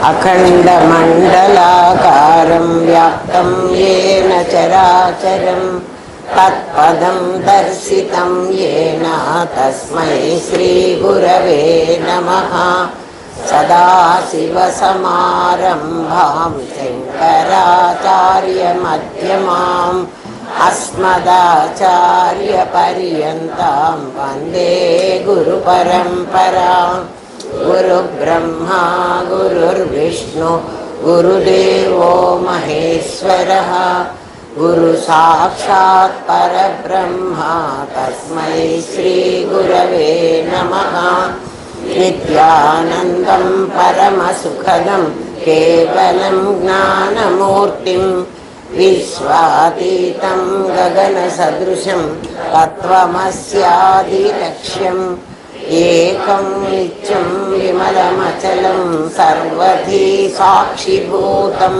अखण्डमण्डलाकारं व्याप्तं येन चराचरं तत्पदं दर्शितं येन तस्मै श्रीगुरवे नमः। सदाशिवसमारम्भां शङ्कराचार्यमध्यमाम् अस्मदाचार्यपर्यन्तां वन्दे गुरुपरम्पराम्। गुरुब्रह्मा गुरुर्विष्णु गुरुदेवो महेश्वरः गुरुसाक्षात् परब्रह्मा तस्मै श्रीगुरवे नमः। नित्यानन्दं परमसुखदं केवलं ज्ञानमूर्तिं विश्वातीतं गगनसदृशं तत्त्वमस्यादिलक्ष्यम् एकं नित्यं विमलमचलं सर्वधी साक्षिभूतं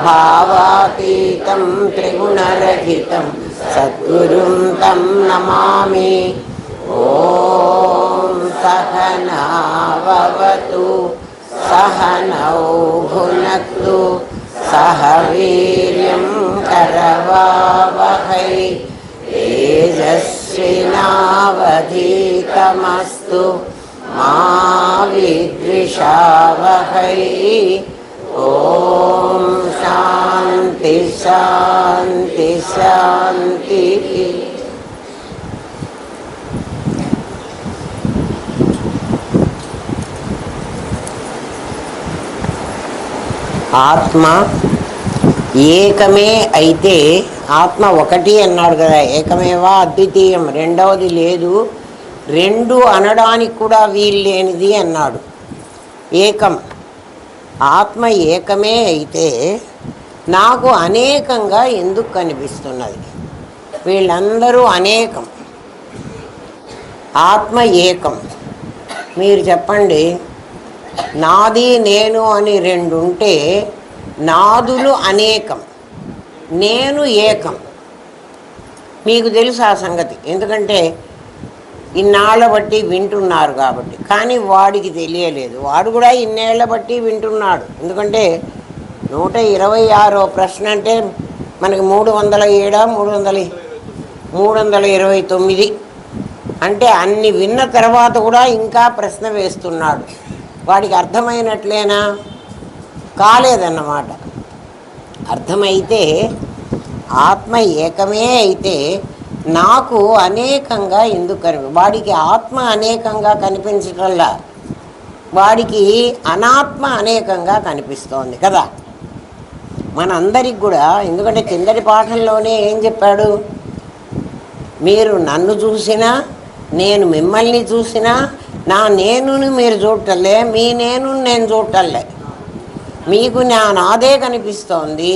भावातीतं त्रिगुणरहितं सद्गुरुं तं नमामि। ॐ सहना भवतु सहनौ भुनक्तु सह वीर्यं करवावहै तेजस्विनावधीतमस्तु मा विद्विषावहै। ॐ शान्ति शान्ति शान्तिः। ఆత్మ ఏకమే అయితే ఆత్మ ఒకటి అన్నాడు కదా, ఏకమేవా అద్వితీయం, రెండవది లేదు, రెండు అనడానికి కూడా వీల్లేనిది అన్నాడు. ఏకం, ఆత్మ ఏకమే అయితే నాకు అనేకంగా ఎందుకు కనిపిస్తున్నది? వీళ్ళందరూ అనేకం, ఆత్మ ఏకం. మీరు చెప్పండి, నాది నేను అని రెండు ఉంటే నాదులు అనేకం, నేను ఏకం. మీకు తెలుసు ఆ సంగతి, ఎందుకంటే ఇన్నాళ్ళ బట్టి వింటున్నారు కాబట్టి. కానీ వాడికి తెలియలేదు, వాడు కూడా ఇన్నేళ్ల బట్టి వింటున్నాడు. ఎందుకంటే 126వ ప్రశ్న అంటే మనకి 307 329 అంటే అన్ని విన్న తర్వాత కూడా ఇంకా ప్రశ్న వేస్తున్నాడు. వాడికి అర్థమైనట్లేనా? కాలేదన్నమాట. అర్థమైతే ఆత్మ ఏకమే అయితే నాకు అనేకంగా ఎందుకు వాడికి ఆత్మ అనేకంగా కనిపించటంలా, వాడికి అనాత్మ అనేకంగా కనిపిస్తోంది కదా మనందరికి కూడా. ఎందుకంటే కిందటి పాఠంలోనే ఏం చెప్పాడు? మీరు నన్ను చూసినా నేను మిమ్మల్ని చూసినా నా నేనుని మీరు చూడటంలే, మీ నేను నేను చూడటంలే. మీకు నాదే కనిపిస్తోంది,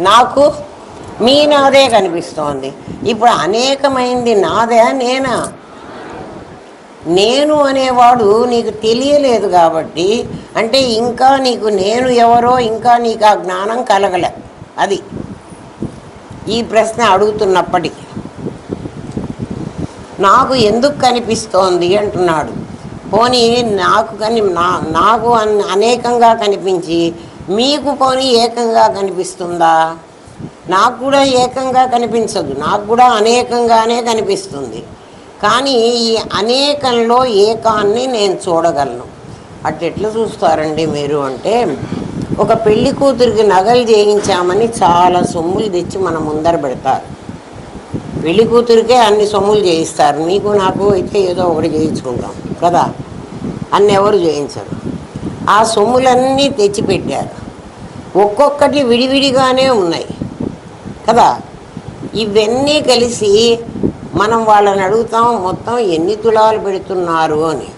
నాకు మీ నాదే కనిపిస్తోంది. ఇప్పుడు అనేకమైంది నాదే నేనా? నేను అనేవాడు నీకు తెలియలేదు కాబట్టి, అంటే ఇంకా నీకు నేను ఎవరో ఇంకా నీకు ఆ జ్ఞానం కలగలే. అది ఈ ప్రశ్న అడుగుతున్నప్పటికీ నాకు ఎందుకు కనిపిస్తోంది అంటున్నాడు. పోనీ నాకు అనేకంగా కనిపించి మీకు పోనీ ఏకంగా కనిపిస్తుందా? నాకు కూడా ఏకంగా కనిపించదు, నాకు కూడా అనేకంగానే కనిపిస్తుంది. కానీ ఈ అనేకంలో ఏకాన్ని నేను చూడగలను. అట్టెట్లా చూస్తారండి మీరు అంటే, ఒక పెళ్లి కూతురికి నగలు చేయించామని చాలా సొమ్ములు తెచ్చి మన ముందర పెడతారు. పెళ్లి కూతురికే అన్ని సొమ్ములు చేయిస్తారు, నీకు నాకు అయితే ఏదో ఒకటి చేయించుకుంటాం కదా, అన్ని ఎవరు చేయించరు. ఆ సొమ్ములన్నీ తెచ్చిపెట్టారు, ఒక్కొక్కటి విడివిడిగానే ఉన్నాయి కదా. ఇవన్నీ కలిసి మనం వాళ్ళని అడుగుతాం, మొత్తం ఎన్ని తులాలు పెడుతున్నారు అని.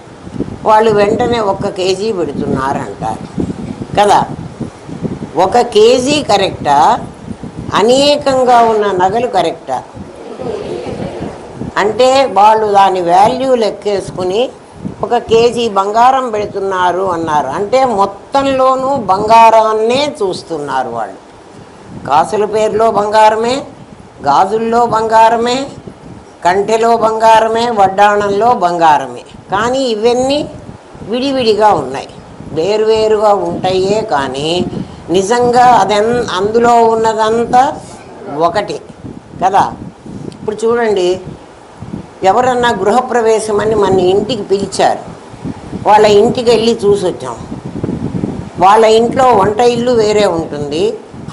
వాళ్ళు వెంటనే 1 కేజీ పెడుతున్నారు అంటారు కదా. 1 కేజీ కరెక్టా? అనేకంగా ఉన్న నగలు కరెక్టా? అంటే వాళ్ళు దాని వాల్యూ లెక్కేసుకుని 1 కేజీ బంగారం పెడుతున్నారు అన్నారు. అంటే మొత్తంలోనూ బంగారాన్నే చూస్తున్నారు వాళ్ళు. కాసుల పేరులో బంగారమే, గాజుల్లో బంగారమే, కంటెలో బంగారమే, వడ్డాణంలో బంగారమే. కానీ ఇవన్నీ విడివిడిగా ఉన్నాయి. వేరువేరుగా ఉంటాయే కానీ నిజంగా అందులో ఉన్నదంతా ఒకటి కదా. ఇప్పుడు చూడండి, ఎవరన్నా గృహప్రవేశం అని మన ఇంటికి పిలిచారు, వాళ్ళ ఇంటికి వెళ్ళి చూసి వచ్చాం. వాళ్ళ ఇంట్లో వంట ఇల్లు వేరే ఉంటుంది,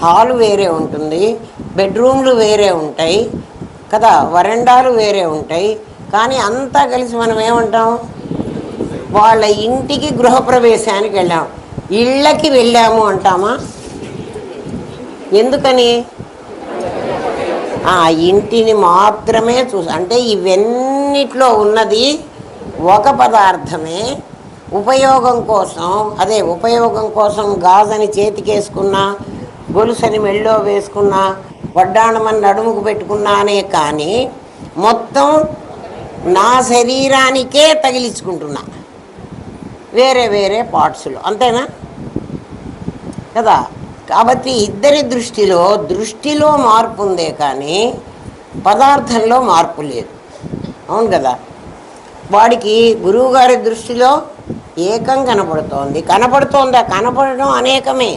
హాలు వేరే ఉంటుంది, బెడ్రూమ్లు వేరే ఉంటాయి కదా, వరండాలు వేరే ఉంటాయి. కానీ అంతా కలిసి మనం ఏమంటాం, వాళ్ళ ఇంటికి గృహప్రవేశానికి వెళ్ళాం, ఇళ్ళకి వెళ్ళాము అంటామా? ఎందుకని? ఆ ఇంటిని మాత్రమే అంటే ఇవన్నిట్లో ఉన్నది ఒక పదార్థమే. ఉపయోగం కోసం, అదే ఉపయోగం కోసం గాజని చేతికేసుకున్నా, గొలుసని మెళ్ళో వేసుకున్నా, వడ్డాణమని నడుముకు పెట్టుకున్నానే కానీ మొత్తం నా శరీరానికే తగిలించుకుంటున్నా, వేరే వేరే పార్ట్స్లో, అంతేనా కదా. కాబట్టి ఇద్దరి దృష్టిలో మార్పు ఉందే కానీ పదార్థంలో మార్పు లేదు. అవును కదా. వాడికి గురువుగారి దృష్టిలో ఏకం కనపడుతోందా? కనపడడం అనేకమే.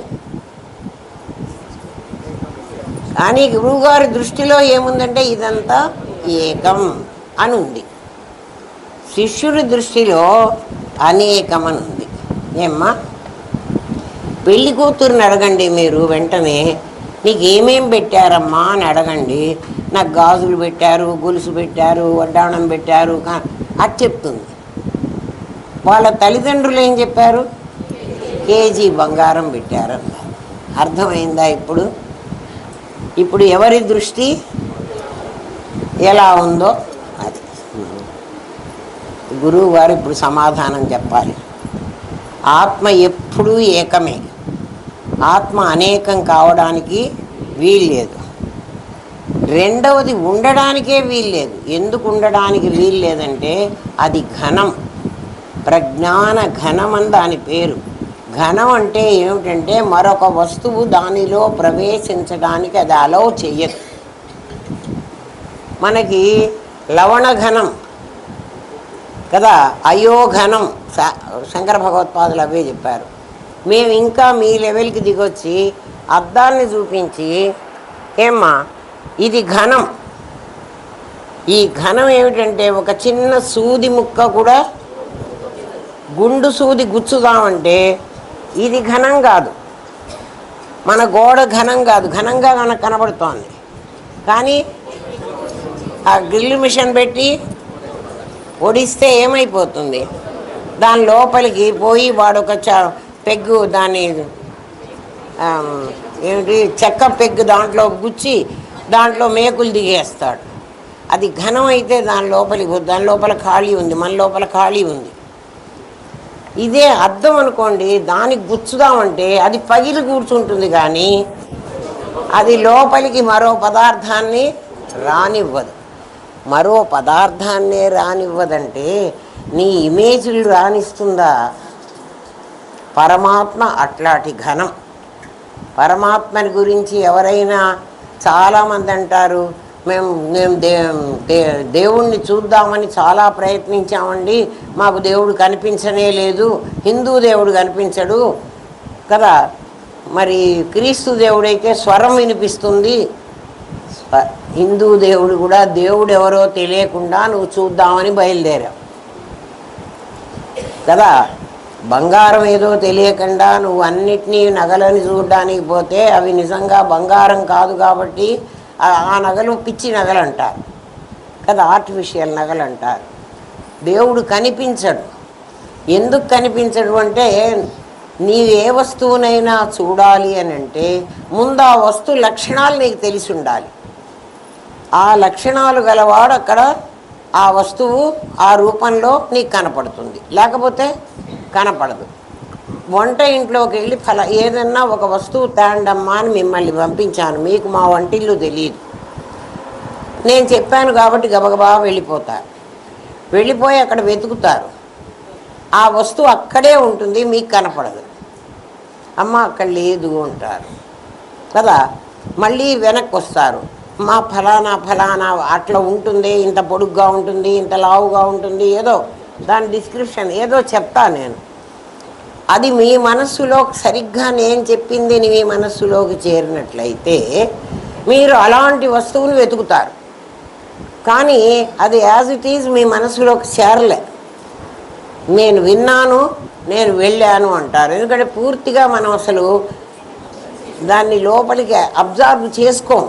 కానీ గురువుగారి దృష్టిలో ఏముందంటే ఇదంతా ఏకం అని ఉంది. శిష్యుడి దృష్టిలో అనేకం అని ఉంది. ఏమ్మా, పెళ్లి కూతుర్ని అడగండి మీరు, వెంటనే నీకు ఏమేం పెట్టారమ్మా అని అడగండి. నాకు గాజులు పెట్టారు, గొలుసు పెట్టారు, వడ్డాణం పెట్టారు అది చెప్తుంది. వాళ్ళ తల్లిదండ్రులు ఏం చెప్పారు? కేజీ బంగారం పెట్టారన్నారు. అర్థమైందా? ఇప్పుడు ఎవరి దృష్టి ఎలా ఉందో అది గురువు గారు ఇప్పుడు సమాధానం చెప్పాలి. ఆత్మ ఎప్పుడూ ఏకమే, ఆత్మ అనేకం కావడానికి వీల్లేదు. రెండవది ఉండడానికే వీల్లేదు. ఎందుకు ఉండడానికి వీల్లేదంటే అది ఘనం, ప్రజ్ఞాన ఘనం అని దాని పేరు. ఘనం అంటే ఏమిటంటే మరొక వస్తువు దానిలో ప్రవేశించడానికి అది అలౌ చెయ్యదు. మనకి లవణ ఘనం కదా, అయోఘనం, శంకర భగవత్పాదులు అవే చెప్పారు. మేము ఇంకా మీ లెవెల్కి దిగొచ్చి అద్దాన్ని చూపించి, ఏమ్మా ఇది ఘనం, ఈ ఘనం ఏమిటంటే ఒక చిన్న సూది ముక్క కూడా గుండు సూది గుచ్చుదామంటే ఇది ఘనం కాదు, మన గోడ ఘనం కాదు, ఘనంగా మనకు కనబడుతోంది. కానీ ఆ డ్రిల్ మిషన్ పెట్టి ఒడిస్తే ఏమైపోతుంది, దాని లోపలికి పోయి వాడొక పెగ్గు, దాన్ని ఏమిటి చెక్క పెగ్గు దాంట్లో గుచ్చి దాంట్లో మేకులు దిగేస్తాడు. అది ఘనం అయితే దాని లోపల ఖాళీ ఉంది, మన లోపల ఖాళీ ఉంది. ఇదే అద్దం అనుకోండి, దానికి గుచ్చుదామంటే అది పగిలి కూర్చుంటుంది, కానీ అది లోపలికి మరో పదార్థాన్ని రానివ్వదు. మరో పదార్థాన్నే రానివ్వదంటే నీ ఇమేజ్లు రానిస్తుందా? పరమాత్మ అట్లాంటి ఘనం. పరమాత్మని గురించి ఎవరైనా చాలామంది అంటారు, మేము దేవుణ్ణి చూద్దామని చాలా ప్రయత్నించామండి, మాకు దేవుడు కనిపించనే లేదు. హిందూ దేవుడు కనిపించడు కదా, మరి క్రీస్తు దేవుడైతే స్వరం వినిపిస్తుంది. హిందూ దేవుడు కూడా దేవుడు ఎవరో తెలియకుండా నువ్వు చూద్దామని బయలుదేరావు కదా. బంగారం ఏదో తెలియకుండా నువ్వు అన్నిటినీ నగలని చూడడానికి పోతే అవి నిజంగా బంగారం కాదు కాబట్టి ఆ నగలు పిచ్చి నగలు అంటారు కదా, ఆర్టిఫిషియల్ నగలు అంటారు. దేవుడు కనిపించడు. ఎందుకు కనిపించడు అంటే నీవే వస్తువునైనా చూడాలి అని అంటే ముందు ఆ వస్తువు లక్షణాలు నీకు తెలిసి ఉండాలి. ఆ లక్షణాలు గలవాడు అక్కడ ఆ వస్తువు ఆ రూపంలో నీకు కనపడుతుంది, లేకపోతే కనపడదు. వంట ఇంట్లోకి వెళ్ళి ఏదన్నా ఒక వస్తువు తేండమ్మా అని మిమ్మల్ని పంపించాను, మీకు మా వంటిల్లు తెలియదు, నేను చెప్పాను కాబట్టి గబగబా వెళ్ళిపోతారు. వెళ్ళిపోయి అక్కడ వెతుకుతారు, ఆ వస్తువు అక్కడే ఉంటుంది, మీకు కనపడదు. అమ్మ అక్కడ లేదు అంటారు కదా. మళ్ళీ వెనక్కి వస్తారు, మా ఫలానా అట్లా ఉంటుంది, ఇంత పొడుగ్గా ఉంటుంది, ఇంత లావుగా ఉంటుంది, ఏదో దాని డిస్క్రిప్షన్ ఏదో చెప్తా నేను. అది మీ మనస్సులో సరిగ్గా నేను చెప్పింది మీ మనస్సులోకి చేరినట్లయితే మీరు అలాంటి వస్తువును వెతుకుతారు. కానీ అది యాజ్ ఇట్ ఈజ్ మీ మనసులోకి చేరలే. నేను విన్నాను, నేను వెళ్ళాను అంటారు. ఎందుకంటే పూర్తిగా మనం అసలు దాన్ని లోపలికి అబ్జర్వ్ చేసుకోం.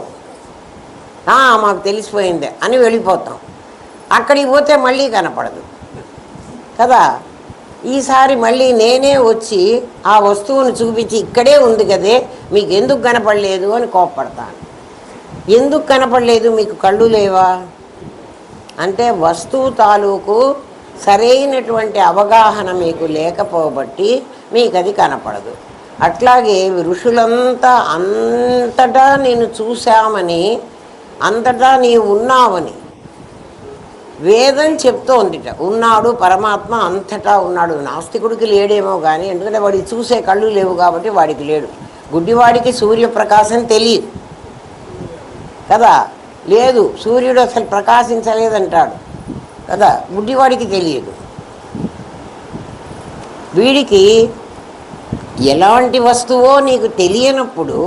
మాకు తెలిసిపోయిందే అని వెళ్ళిపోతాం. అక్కడికి పోతే మళ్ళీ కనపడదు కదా. ఈసారి మళ్ళీ నేనే వచ్చి ఆ వస్తువును చూపించి ఇక్కడే ఉంది కదే, మీకు ఎందుకు కనపడలేదు అని కోప్పడతాను. ఎందుకు కనపడలేదు, మీకు కళ్ళు లేవా అంటే వస్తువు తాలూకు సరైనటువంటి అవగాహన మీకు లేకపోబట్టి మీకు అది కనపడదు. అట్లాగే ఋషులంతా అంతటా నేను చూశామని, అంతటా నీవు ఉన్నావని వేదం చెప్తోందిట. ఉన్నాడు పరమాత్మ, అంతటా ఉన్నాడు. నాస్తికుడికి లేడేమో కానీ, ఎందుకంటే వాడికి చూసే కళ్ళు లేవు కాబట్టి వాడికి లేడు. గుడ్డివాడికి సూర్యప్రకాశం తెలియదు కదా, లేదు సూర్యుడు అసలు ప్రకాశించలేదంటాడు కదా, గుడ్డివాడికి తెలియదు. వీడికి ఎలాంటి వస్తువో నీకు తెలియనప్పుడు,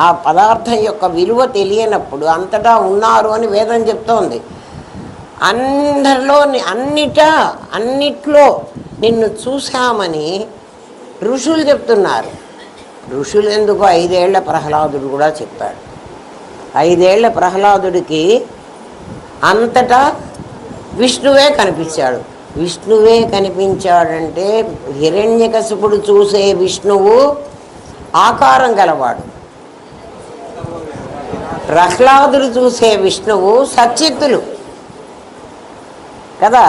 ఆ పదార్థం యొక్క విలువ తెలియనప్పుడు అంతటా ఉన్నారు అని వేదం చెప్తోంది. అందరిలో అన్నిట్లో నిన్ను చూశామని ఋషులు చెప్తున్నారు. ఋషులు ఎందుకు 5 ఏళ్ల ప్రహ్లాదుడు కూడా చెప్పాడు. 5 ఏళ్ల ప్రహ్లాదుడికి అంతటా విష్ణువే కనిపించాడు. విష్ణువే కనిపించాడంటే హిరణ్యకశిపుడు చూసే విష్ణువు ఆకారం గలవాడు, ప్రహ్లాదుడు చూసే విష్ణువు సచ్చిత్తులు కదా.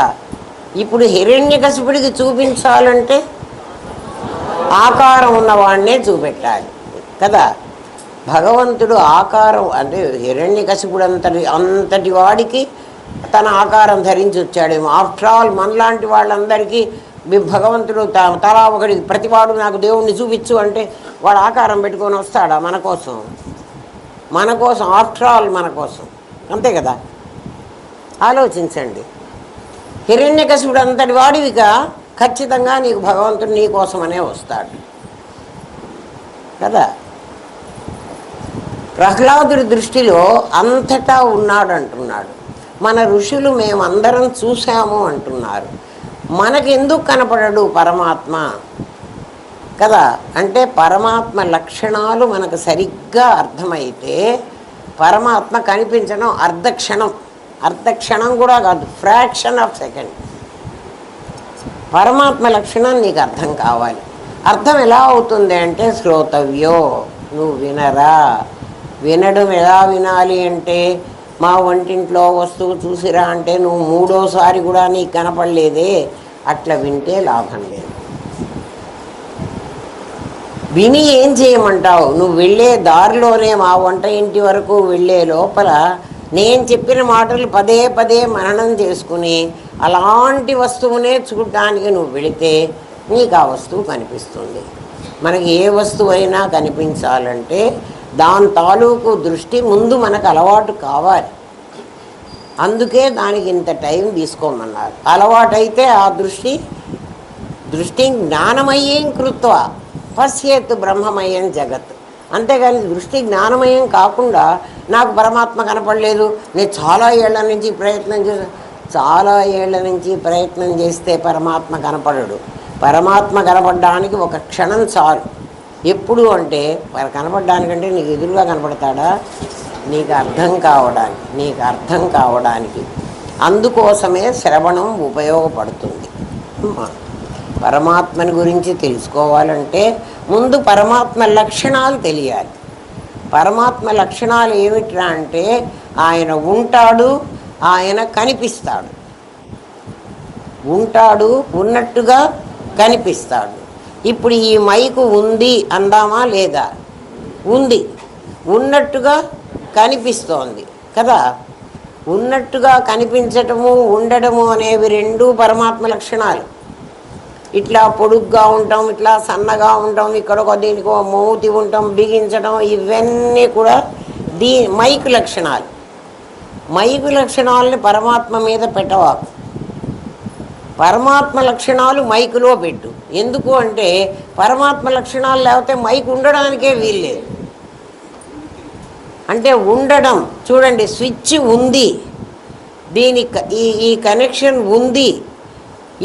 ఇప్పుడు హిరణ్యకశిపుడికి చూపించాలంటే ఆకారం ఉన్నవాడినే చూపెట్టాలి కదా. భగవంతుడు ఆకారం అంటే హిరణ్యకశిపుడు అంతటి వాడికి తన ఆకారం ధరించి వచ్చాడేమో. ఆఫ్టర్ ఆల్ మనలాంటి వాళ్ళందరికీ భగవంతుడు తలా ఒకడికి ప్రతివాడు నాకు దేవుణ్ణి చూపించు అంటే వాడు ఆకారం పెట్టుకొని వస్తాడా మన కోసం? ఆఫ్టర్ ఆల్ మన కోసం, అంతే కదా. ఆలోచించండి. హిరణ్యకశిపుడు అంతటి వాడివిగా ఖచ్చితంగా నీకు భగవంతుడు నీ కోసమనే వస్తాడు కదా. ప్రహ్లాదుడి దృష్టిలో అంతటా ఉన్నాడు అంటున్నాడు. మన ఋషులు మేమందరం చూశాము అంటున్నారు. మనకెందుకు కనపడడు పరమాత్మ కదా అంటే పరమాత్మ లక్షణాలు మనకు సరిగ్గా అర్థమైతే పరమాత్మ కనిపించడం అర్ధక్షణం కూడా కాదు, ఫ్రాక్షన్ ఆఫ్ సెకండ్. పరమాత్మ లక్షణం నీకు అర్థం కావాలి. అర్థం ఎలా అవుతుంది అంటే శ్రోతవ్యో, నువ్వు వినరా. వినడం ఎలా వినాలి అంటే మా వంటింట్లో వస్తువు చూసిరా అంటే నువ్వు 3వసారి కూడా నీకు కనపడలేదే, అట్లా వింటే లాభం లేదు. విని ఏం చేయమంటావు? నువ్వు వెళ్ళే దారిలోనే మా వంట ఇంటి వరకు వెళ్ళే లోపల నేను చెప్పిన మాటలు పదే పదే మననం చేసుకుని అలాంటి వస్తువునే చూడడానికి నువ్వు వెళితే నీకు ఆ వస్తువు కనిపిస్తుంది. మనకి ఏ వస్తువు అయినా కనిపించాలంటే దాని తాలూకు దృష్టి ముందు మనకు అలవాటు కావాలి. అందుకే దానికి ఇంత టైం తీసుకోమన్నారు. అలవాటైతే ఆ దృష్టి జ్ఞానమయం కృత్వ పశ్యేత్ బ్రహ్మమయం జగత్. అంతేగాని దృష్టి జ్ఞానమయం కాకుండా నాకు పరమాత్మ కనపడలేదు, నేను చాలా ఏళ్ల నుంచి ప్రయత్నం చేస్తే పరమాత్మ కనపడడు. పరమాత్మ కనపడడానికి ఒక క్షణం చాలు. ఎప్పుడు అంటే కనపడడానికంటే నీకు ఎదురుగా కనపడతాడా, నీకు అర్థం కావడానికి. అందుకోసమే శ్రవణం ఉపయోగపడుతుంది. పరమాత్మని గురించి తెలుసుకోవాలంటే ముందు పరమాత్మ లక్షణాలు తెలియాలి. పరమాత్మ లక్షణాలు ఏమిట్రా అంటే ఆయన ఉంటాడు, ఆయన కనిపిస్తాడు. ఉంటాడు, ఉన్నట్టుగా కనిపిస్తాడు. ఇప్పుడు ఈ మైకు ఉంది అందామా లేదా? ఉంది, ఉన్నట్టుగా కనిపిస్తోంది కదా. ఉన్నట్టుగా కనిపించటము ఉండడము అనేవి 2 పరమాత్మ లక్షణాలు. ఇట్లా పొడుగ్గా ఉంటాం, ఇట్లా సన్నగా ఉంటాం, ఇక్కడొక దీనికో మౌతి ఉంటాం, బిగించడం, ఇవన్నీ కూడా మైకు లక్షణాలు. మైకు లక్షణాలని పరమాత్మ మీద పెట్టవాకు. పరమాత్మ లక్షణాలు మైకులో పెట్టు. ఎందుకు అంటే పరమాత్మ లక్షణాలు లేకపోతే మైక్ ఉండడానికే వీల్లేదు. అంటే ఉండడం చూడండి, స్విచ్ ఉంది, దీని ఈ కనెక్షన్ ఉంది,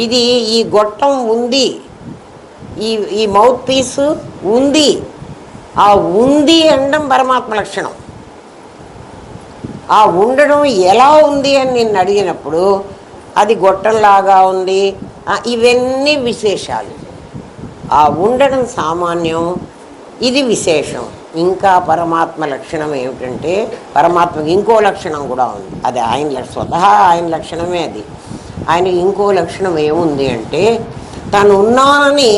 ఇది ఈ గొట్టం ఉంది, ఈ మౌత్ పీస్ ఉంది. ఆ ఉంది అనడం పరమాత్మ లక్షణం. ఆ ఉండడం ఎలా ఉంది అని నిన్ను అడిగినప్పుడు అది గొట్టంలాగా ఉంది, ఇవన్నీ విశేషాలు. ఆ ఉండడం సామాన్యం, ఇది విశేషం. ఇంకా పరమాత్మ లక్షణం ఏమిటంటే, పరమాత్మకి ఇంకో లక్షణం కూడా ఉంది. అది ఆయన స్వతహా ఆయన లక్షణమే అది. ఆయనకి ఇంకో లక్షణం ఏముంది అంటే, తను ఉన్నానని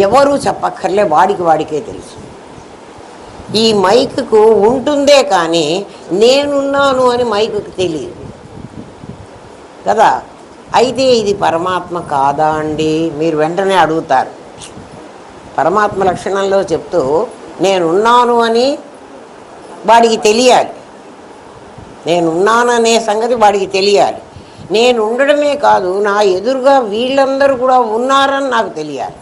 ఎవరూ చెప్పక్కర్లే, వాడికే తెలుసు. ఈ మైకుకు ఉంటుందే కానీ నేనున్నాను అని మైకుకి తెలియదు కదా. అయితే ఇది పరమాత్మ కాదా అండి మీరు వెంటనే అడుగుతారు. పరమాత్మ లక్షణంలో చెప్తూ నేనున్నాను అని వాడికి తెలియాలి, నేనున్నాననే సంగతి వాడికి తెలియాలి. నేను ఉండడమే కాదు, నా ఎదురుగా వీళ్ళందరూ కూడా ఉన్నారని నాకు తెలియాలి.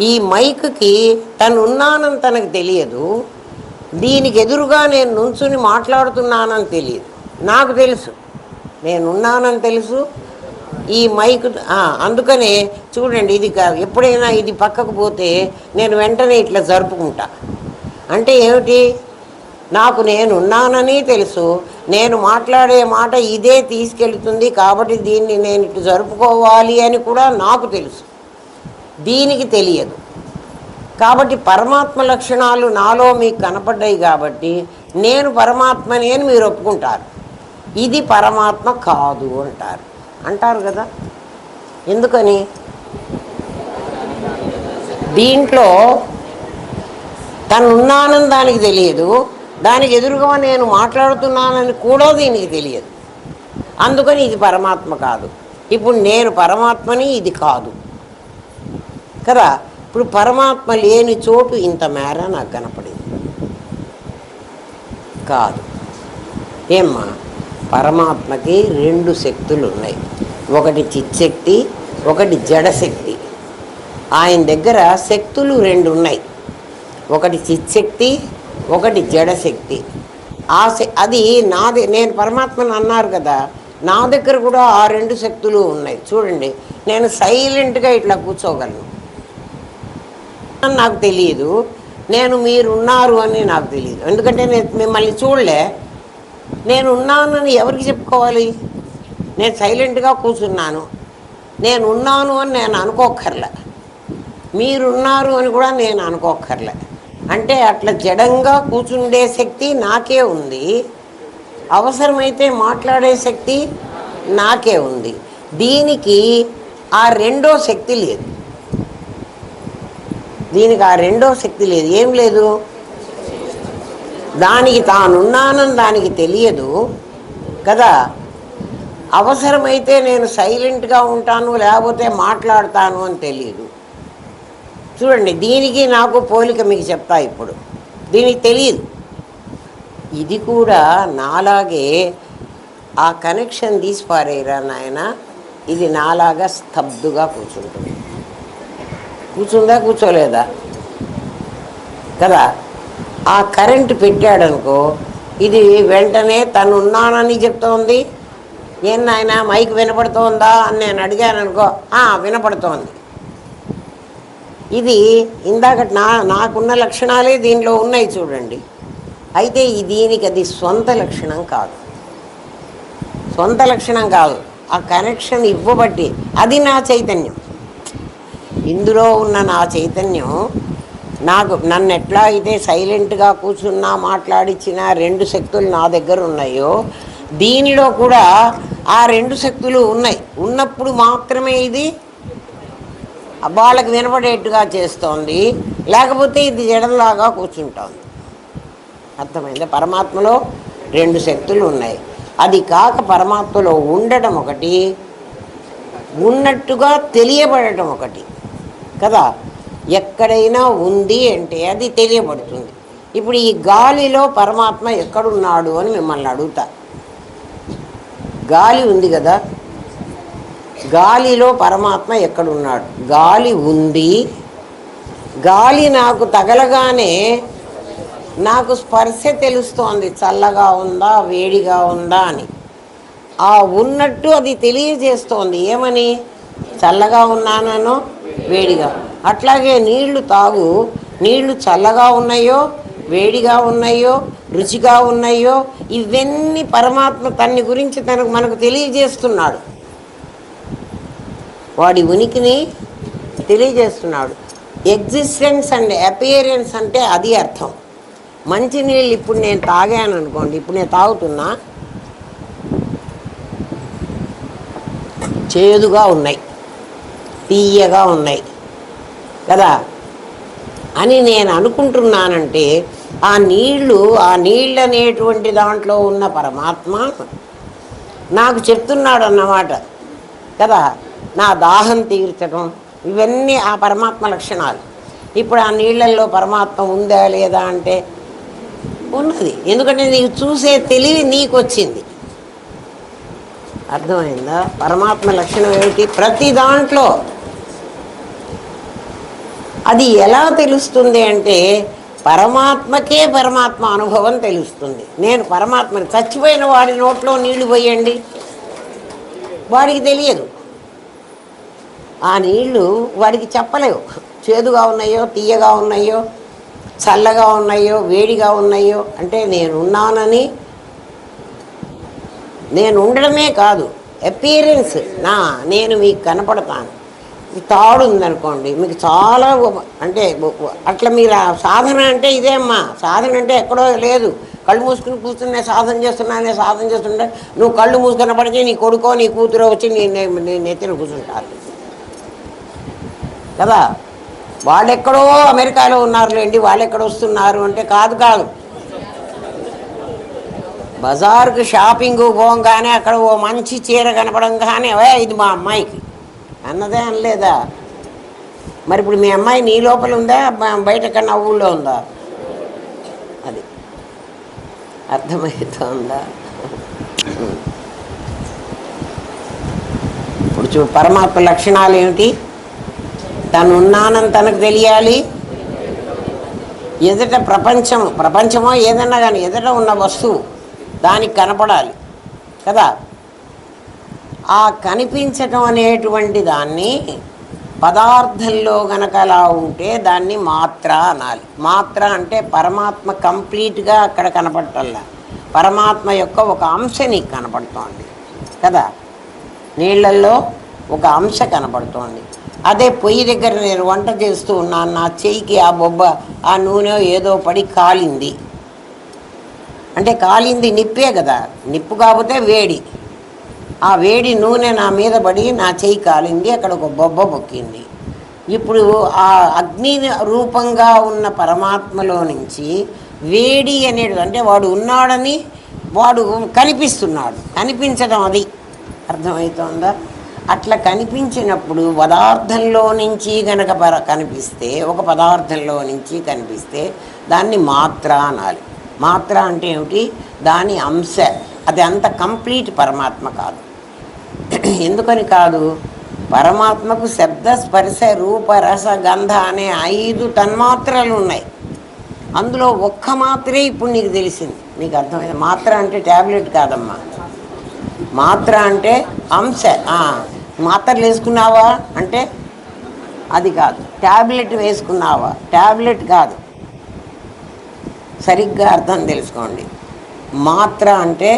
ఈ మైక్కి తను ఉన్నానని తనకు తెలియదు, దీనికి ఎదురుగా నేను నుంచుని మాట్లాడుతున్నానని తెలియదు. నాకు తెలుసు నేనున్నానని తెలుసు. ఈ మైక్ అందుకనే చూడండి, ఇది ఎప్పుడైనా ఇది పక్కకు పోతే నేను వెంటనే ఇట్లా జరుపుకుంటా. అంటే ఏమిటి, నాకు నేనున్నానని తెలుసు, నేను మాట్లాడే మాట ఇదే తీసుకెళ్తుంది కాబట్టి దీన్ని నేను ఇటు జరుపుకోవాలి అని కూడా నాకు తెలుసు, దీనికి తెలియదు. కాబట్టి పరమాత్మ లక్షణాలు నాలో మీకు కనపడ్డాయి కాబట్టి నేను పరమాత్మని అని మీరు ఒప్పుకుంటారు. ఇది పరమాత్మ కాదు అంటారు కదా. ఎందుకని? దీంట్లో తనున్నానని దానికి తెలియదు, దానికి ఎదురుగా నేను మాట్లాడుతున్నానని కూడా దీనికి తెలియదు. అందుకని ఇది పరమాత్మ కాదు. ఇప్పుడు నేను పరమాత్మని, ఇది కాదు కదా. ఇప్పుడు పరమాత్మ లేని చోటు ఇంత మేర నాకు కనపడింది కాదు. ఏమ్మా, పరమాత్మకి రెండు శక్తులు ఉన్నాయి, ఒకటి చిచ్చక్తి, ఒకటి జడశక్తి. ఆయన దగ్గర శక్తులు రెండు ఉన్నాయి, ఒకటి చిచ్చక్తి, ఒకటి జడశక్తి. అది నాది, నేను పరమాత్మని అన్నారు కదా, నా దగ్గర కూడా ఆ రెండు శక్తులు ఉన్నాయి. చూడండి, నేను సైలెంట్గా ఇట్లా కూర్చోగలను, నాకు తెలియదు. నేను మీరున్నారు అని నాకు తెలియదు, ఎందుకంటే నేను మిమ్మల్ని చూడలే. నేను ఉన్నానని ఎవరికి చెప్పుకోవాలి? నేను సైలెంట్గా కూర్చున్నాను, నేను ఉన్నాను అని నేను అనుకోక్కర్లే, మీరున్నారు అని కూడా నేను అనుకోక్కర్లే. అంటే అట్లా జడంగా కూర్చుండే శక్తి నాకే ఉంది, అవసరమైతే మాట్లాడే శక్తి నాకే ఉంది. దీనికి ఆ రెండో శక్తి లేదు, దీనికి ఆ రెండో శక్తి లేదు. ఏం లేదు? దానికి తానున్నానని దానికి తెలియదు కదా. అవసరమైతే నేను సైలెంట్గా ఉంటాను, లేకపోతే మాట్లాడతాను అని తెలియదు. చూడండి, దీనికి నాకు పోలిక మీకు చెప్తా. ఇప్పుడు దీనికి తెలియదు. ఇది కూడా నాలాగే ఆ కనెక్షన్ తీసి పారేరా నాయన, ఇది నాలాగా స్తబ్దుగా కూర్చుంటుంది. కూర్చుందా కూర్చోలేదా కదా. ఆ కరెంటు పెట్టాడనుకో, ఇది వెంటనే తను ఉన్నానని చెప్తోంది. ఏం నాయన మైక్ వినపడుతోందా అని నేను అడిగాను అనుకో, వినపడుతోంది. ఇది ఇందాక నాకున్న లక్షణాలే దీనిలో ఉన్నాయి చూడండి. అయితే దీనికి అది సొంత లక్షణం కాదు, సొంత లక్షణం కాదు. ఆ కనెక్షన్ ఇవ్వబట్టి అది నా చైతన్యం. ఇందులో ఉన్న నా చైతన్యం నన్ను ఎట్లా అయితే సైలెంట్గా కూర్చున్నా మాట్లాడిచ్చిన రెండు శక్తులు నా దగ్గర ఉన్నాయో, దీనిలో కూడా ఆ రెండు శక్తులు ఉన్నాయి. ఉన్నప్పుడు మాత్రమే ఇది వాళ్ళకి వినపడేట్టుగా చేస్తోంది, లేకపోతే ఇది జడంలాగా కూర్చుంటోంది. అర్థమైందా? పరమాత్మలో రెండు శక్తులు ఉన్నాయి. అది కాక పరమాత్మలో ఉండటం ఒకటి, ఉన్నట్టుగా తెలియబడటం ఒకటి కదా. ఎక్కడైనా ఉంది అంటే అది తెలియబడుతుంది. ఇప్పుడు ఈ గాలిలో పరమాత్మ ఎక్కడున్నాడు అని మిమ్మల్ని అడుగుతా. గాలి ఉంది కదా, గాలిలో పరమాత్మ ఎక్కడున్నాడు? గాలి ఉంది. గాలి నాకు తగలగానే నాకు స్పర్శ తెలుస్తోంది, చల్లగా ఉందా వేడిగా ఉందా అని. ఆ ఉన్నట్టు అది తెలియజేస్తోంది. ఏమని? చల్లగా ఉన్నానో వేడిగా. అట్లాగే నీళ్లు తాగు, నీళ్లు చల్లగా ఉన్నాయో వేడిగా ఉన్నాయో రుచిగా ఉన్నాయో ఇవన్నీ పరమాత్మ తన్ని గురించి మనకు తెలియజేస్తున్నాడు. వాడి ఉనికిని తెలియజేస్తున్నాడు. ఎగ్జిస్టెన్స్ అండ్ అపియరెన్స్ అంటే అది అర్థం. మంచినీళ్ళు ఇప్పుడు నేను తాగాను అనుకోండి, ఇప్పుడు నేను తాగుతున్నా, చేదుగా ఉన్నాయి, తీయగా ఉన్నాయి కదా అని నేను అనుకుంటున్నానంటే ఆ నీళ్ళు అనేటువంటి దాంట్లో ఉన్న పరమాత్మ నాకు చెప్తున్నాడు అన్నమాట కదా. నా దాహం తీర్చడం ఇవన్నీ ఆ పరమాత్మ లక్షణాలు. ఇప్పుడు ఆ నీళ్ళల్లో పరమాత్మ ఉందా లేదా అంటే ఉన్నది. ఎందుకంటే నీకు చూసే తెలివి నీకు వచ్చింది. అర్థమైందా? పరమాత్మ లక్షణం ఏమిటి? ప్రతి దాంట్లో. అది ఎలా తెలుస్తుంది అంటే పరమాత్మకే పరమాత్మ అనుభవం తెలుస్తుంది. నేను పరమాత్మని, చచ్చిపోయిన వాడి నోట్లో నీళ్లు పోయండి, వాడికి తెలియదు. ఆ నీళ్లు వాడికి చెప్పలేవు, చేదుగా ఉన్నాయో తీయగా ఉన్నాయో చల్లగా ఉన్నాయో వేడిగా ఉన్నాయో. అంటే నేనున్నానని, నేను ఉండడమే కాదు అపియరెన్స్, నేను మీకు కనపడతాను. తాడు ఉందనుకోండి, మీకు చాలా అంటే అట్లా మీరు సాధన అంటే ఇదే అమ్మా. సాధన అంటే ఎక్కడో లేదు, కళ్ళు మూసుకుని కూర్చుని సాధన చేస్తుంటే నువ్వు కళ్ళు మూసుకున్న పడితే నీ కొడుకో నీ కూతురో వచ్చి నీ నెత్తిన కూర్చుంటారు కదా. వాళ్ళెక్కడో అమెరికాలో ఉన్నారులేండి, వాళ్ళు ఎక్కడ వస్తున్నారు అంటే కాదు. బజార్కు షాపింగ్ పోగానే అక్కడ ఓ మంచి చీర కనపడంగానే ఇది మా అమ్మాయికి అన్నదే అనలేదా? మరి ఇప్పుడు మీ అమ్మాయి నీ లోపల ఉందా, బయట కన్నా ఊళ్ళో ఉందా? అది అర్థమవుతుందా? ఇప్పుడు పరమాత్మ లక్షణాలు ఏమిటి? తను ఉన్నానని తనకు తెలియాలి. ఎదుట ప్రపంచమో ఏదన్నా కానీ ఎదుట ఉన్న వస్తువు దానికి కనపడాలి కదా. ఆ కనిపించటం అనేటువంటి దాన్ని పదార్థంలో గనక అలా ఉంటే దాన్ని మాత్ర అనాలి. మాత్ర అంటే పరమాత్మ కంప్లీట్గా అక్కడ కనపడటల్లా, పరమాత్మ యొక్క ఒక అంశ నీకు కనపడుతోంది కదా. నీళ్ళల్లో ఒక అంశ కనపడుతోంది. అదే పొయ్యి దగ్గర నేను వంట చేస్తూ ఉన్నాను, నా చెయ్యికి ఆ బొబ్బ ఆ నూనె ఏదో పడి కాలింది అంటే కాలింది నిప్పే కదా. నిప్పు కాకపోతే వేడి, ఆ వేడి నూనె నా మీద పడి నా చెయ్యి కాలింది, అక్కడ ఒక బొబ్బ పొక్కింది. ఇప్పుడు ఆ అగ్ని రూపంగా ఉన్న పరమాత్మలో నుంచి వేడి అనేది అంటే వాడు ఉన్నాడని వాడు కనిపిస్తున్నాడు, కనిపించడం అది అర్థమవుతుందా? అట్లా కనిపించినప్పుడు పదార్థంలో నుంచి గనక కనిపిస్తే, ఒక పదార్థంలో నుంచి కనిపిస్తే దాన్ని మాత్ర అనాలి. మాత్ర అంటే ఏమిటి? దాని అంశ. అది అంత కంప్లీట్ పరమాత్మ కాదు. ఎందుకని కాదు? పరమాత్మకు శబ్ద స్పర్శ రూప రస గంధ అనే 5 తన్మాత్రలు ఉన్నాయి. అందులో ఒక్క మాత్రే ఇప్పుడు నీకు తెలిసింది, నీకు అర్థమైంది. మాత్ర అంటే ట్యాబ్లెట్ కాదమ్మా, మాత్ర అంటే అంశ. మాత్రలు వేసుకున్నావా అంటే అది కాదు. ట్యాబ్లెట్ వేసుకున్నావా, ట్యాబ్లెట్ కాదు. సరిగ్గా అర్థం తెలుసుకోండి. మాత్ర అంటే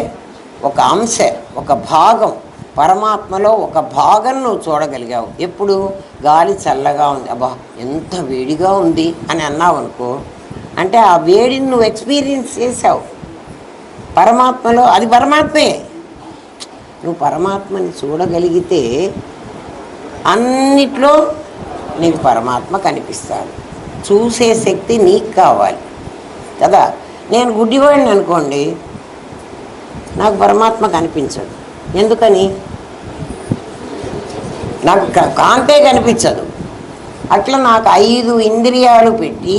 ఒక అంశ, ఒక భాగం. పరమాత్మలో ఒక భాగం నువ్వు చూడగలిగావు. ఎప్పుడు? గాలి చల్లగా ఉంది, అబ్బా ఎంత వేడిగా ఉంది అని అన్నావు అనుకో, అంటే ఆ వేడిని నువ్వు ఎక్స్పీరియన్స్ చేసావు. పరమాత్మలో అది పరమాత్మే. నువ్వు పరమాత్మని చూడగలిగితే అన్నిట్లో నీకు పరమాత్మ కనిపిస్తాడు. చూసే శక్తి నీకు కావాలి కదా. నేను గుడ్డివాడిని అనుకోండి, నాకు పరమాత్మ కనిపించడు. ఎందుకని? నాకు కాంతే కనిపించదు. అట్లా నాకు 5 ఇంద్రియాలు పెట్టి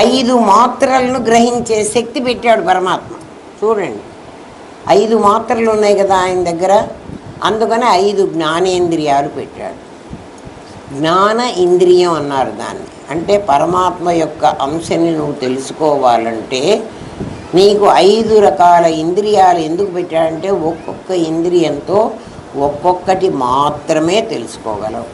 5 మాత్రలను గ్రహించే శక్తి పెట్టాడు పరమాత్మ. చూడండి, 5 మాత్రలు ఉన్నాయి కదా ఆయన దగ్గర. అందుకని 5 జ్ఞానేంద్రియాలు పెట్టాడు. జ్ఞాన ఇంద్రియం అన్నారు దాన్ని. అంటే పరమాత్మ యొక్క అంశని నువ్వు తెలుసుకోవాలంటే నీకు 5 రకాల ఇంద్రియాలు ఎందుకు పెట్టాడంటే ఒక్కొక్క ఇంద్రియంతో ఒక్కొక్కటి మాత్రమే తెలుసుకోగలవు.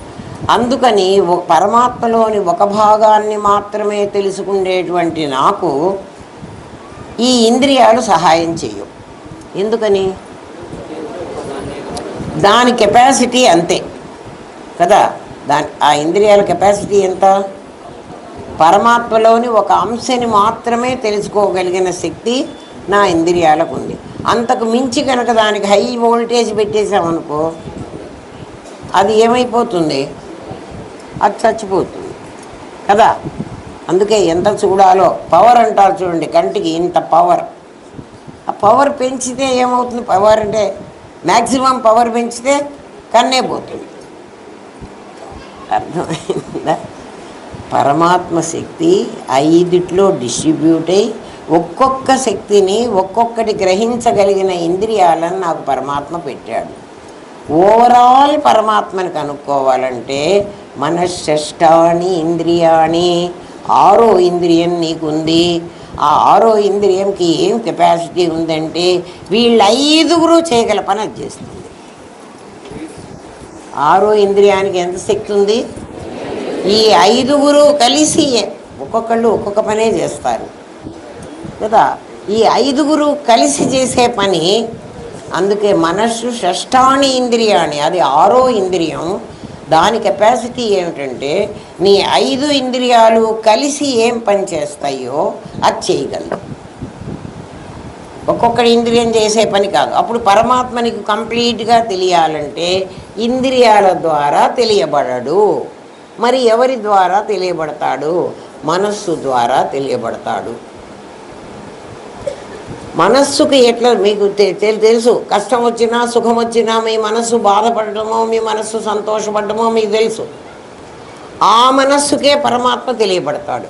అందుకని పరమాత్మలోని ఒక భాగాన్ని మాత్రమే తెలుసుకునేటువంటి నాకు ఈ ఇంద్రియాలు సహాయం చేయవు. ఎందుకని? దాని కెపాసిటీ అంతే కదా. ఆ ఇంద్రియాల కెపాసిటీ ఎంత? పరమాత్మలోని ఒక అంశని మాత్రమే తెలుసుకోగలిగిన శక్తి నా ఇంద్రియాలకు ఉంది. అంతకు మించి కనుక దానికి హై వోల్టేజ్ పెట్టేసామనుకో అది ఏమైపోతుంది? అది చచ్చిపోతుంది కదా. అందుకే ఎంత చూడాలో పవర్ అంటారు చూడండి, కంటికి ఇంత పవర్. ఆ పవర్ పెంచితే ఏమవుతుంది? పవర్ అంటే మ్యాక్సిమం పవర్ పెంచితే కన్నే పోతుంది. అర్థమైందా? పరమాత్మ శక్తి 5 డిస్ట్రిబ్యూట్ అయ్యి ఒక్కొక్క శక్తిని ఒక్కొక్కటి గ్రహించగలిగిన ఇంద్రియాలను నాకు పరమాత్మ పెట్టాడు. ఓవరాల్ పరమాత్మని కనుక్కోవాలంటే మనశ్శష్టాని ఇంద్రియాణి, 6వ ఇంద్రియం నీకుంది. ఆ 6వ ఇంద్రియంకి ఏం కెపాసిటీ ఉందంటే వీళ్ళు 5 చేయగల పని అది చేస్తుంది. 6వ ఇంద్రియానికి ఎంత శక్తి ఉంది? ఈ 5 కలిసి ఒక్కొక్కళ్ళు ఒక్కొక్క పనే చేస్తారు కదా. ఈ 5 కలిసి చేసే పని. అందుకే మనస్సు షష్టాని ఇంద్రియాని, అది 6వ ఇంద్రియం. దాని కెపాసిటీ ఏమిటంటే నీ 5 ఇంద్రియాలు కలిసి ఏం పని చేస్తాయో అది చేయగలరు. ఒక్కొక్కటి ఇంద్రియం చేసే పని కాదు. అప్పుడు పరమాత్మ నీకు కంప్లీట్గా తెలియాలంటే ఇంద్రియాల ద్వారా తెలియబడడు. మరి ఎవరి ద్వారా తెలియబడతాడు? మనస్సు ద్వారా తెలియబడతాడు. మనస్సుకు ఎట్లా మీకు తెలుసు, కష్టం వచ్చినా సుఖం వచ్చినా మీ మనస్సు బాధపడటమో మీ మనస్సు సంతోషపడటమో మీకు తెలుసు. ఆ మనస్సుకే పరమాత్మ తెలియబడతాడు.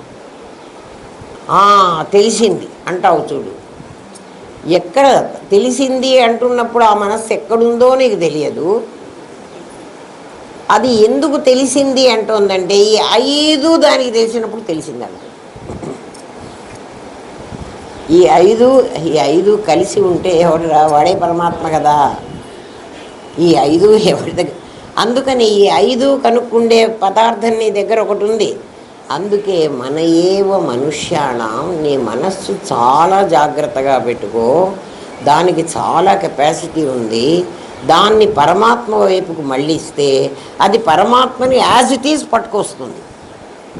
తెలిసింది అంటావు చూడు. ఎక్కడ తెలిసింది అంటున్నప్పుడు ఆ మనస్సు ఎక్కడుందో నీకు తెలియదు. అది ఎందుకు తెలిసింది అంటుందంటే ఈ 5 దానికి తెలిసినప్పుడు తెలిసిందంట. ఈ 5 కలిసి ఉంటే ఎవడు వాడే పరమాత్మ కదా. ఈ 5 ఎవరి దగ్గర? అందుకని ఈ 5 కనుక్కుండే పదార్థం నీ దగ్గర ఒకటి ఉంది. అందుకే మన ఏవ మనుష్యాణం, నీ మనస్సు చాలా జాగ్రత్తగా పెట్టుకో. దానికి చాలా కెపాసిటీ ఉంది. దాన్ని పరమాత్మ వైపుకు మళ్ళిస్తే అది పరమాత్మని యాజ్ ఇట్ ఈజ్ పట్టుకొస్తుంది.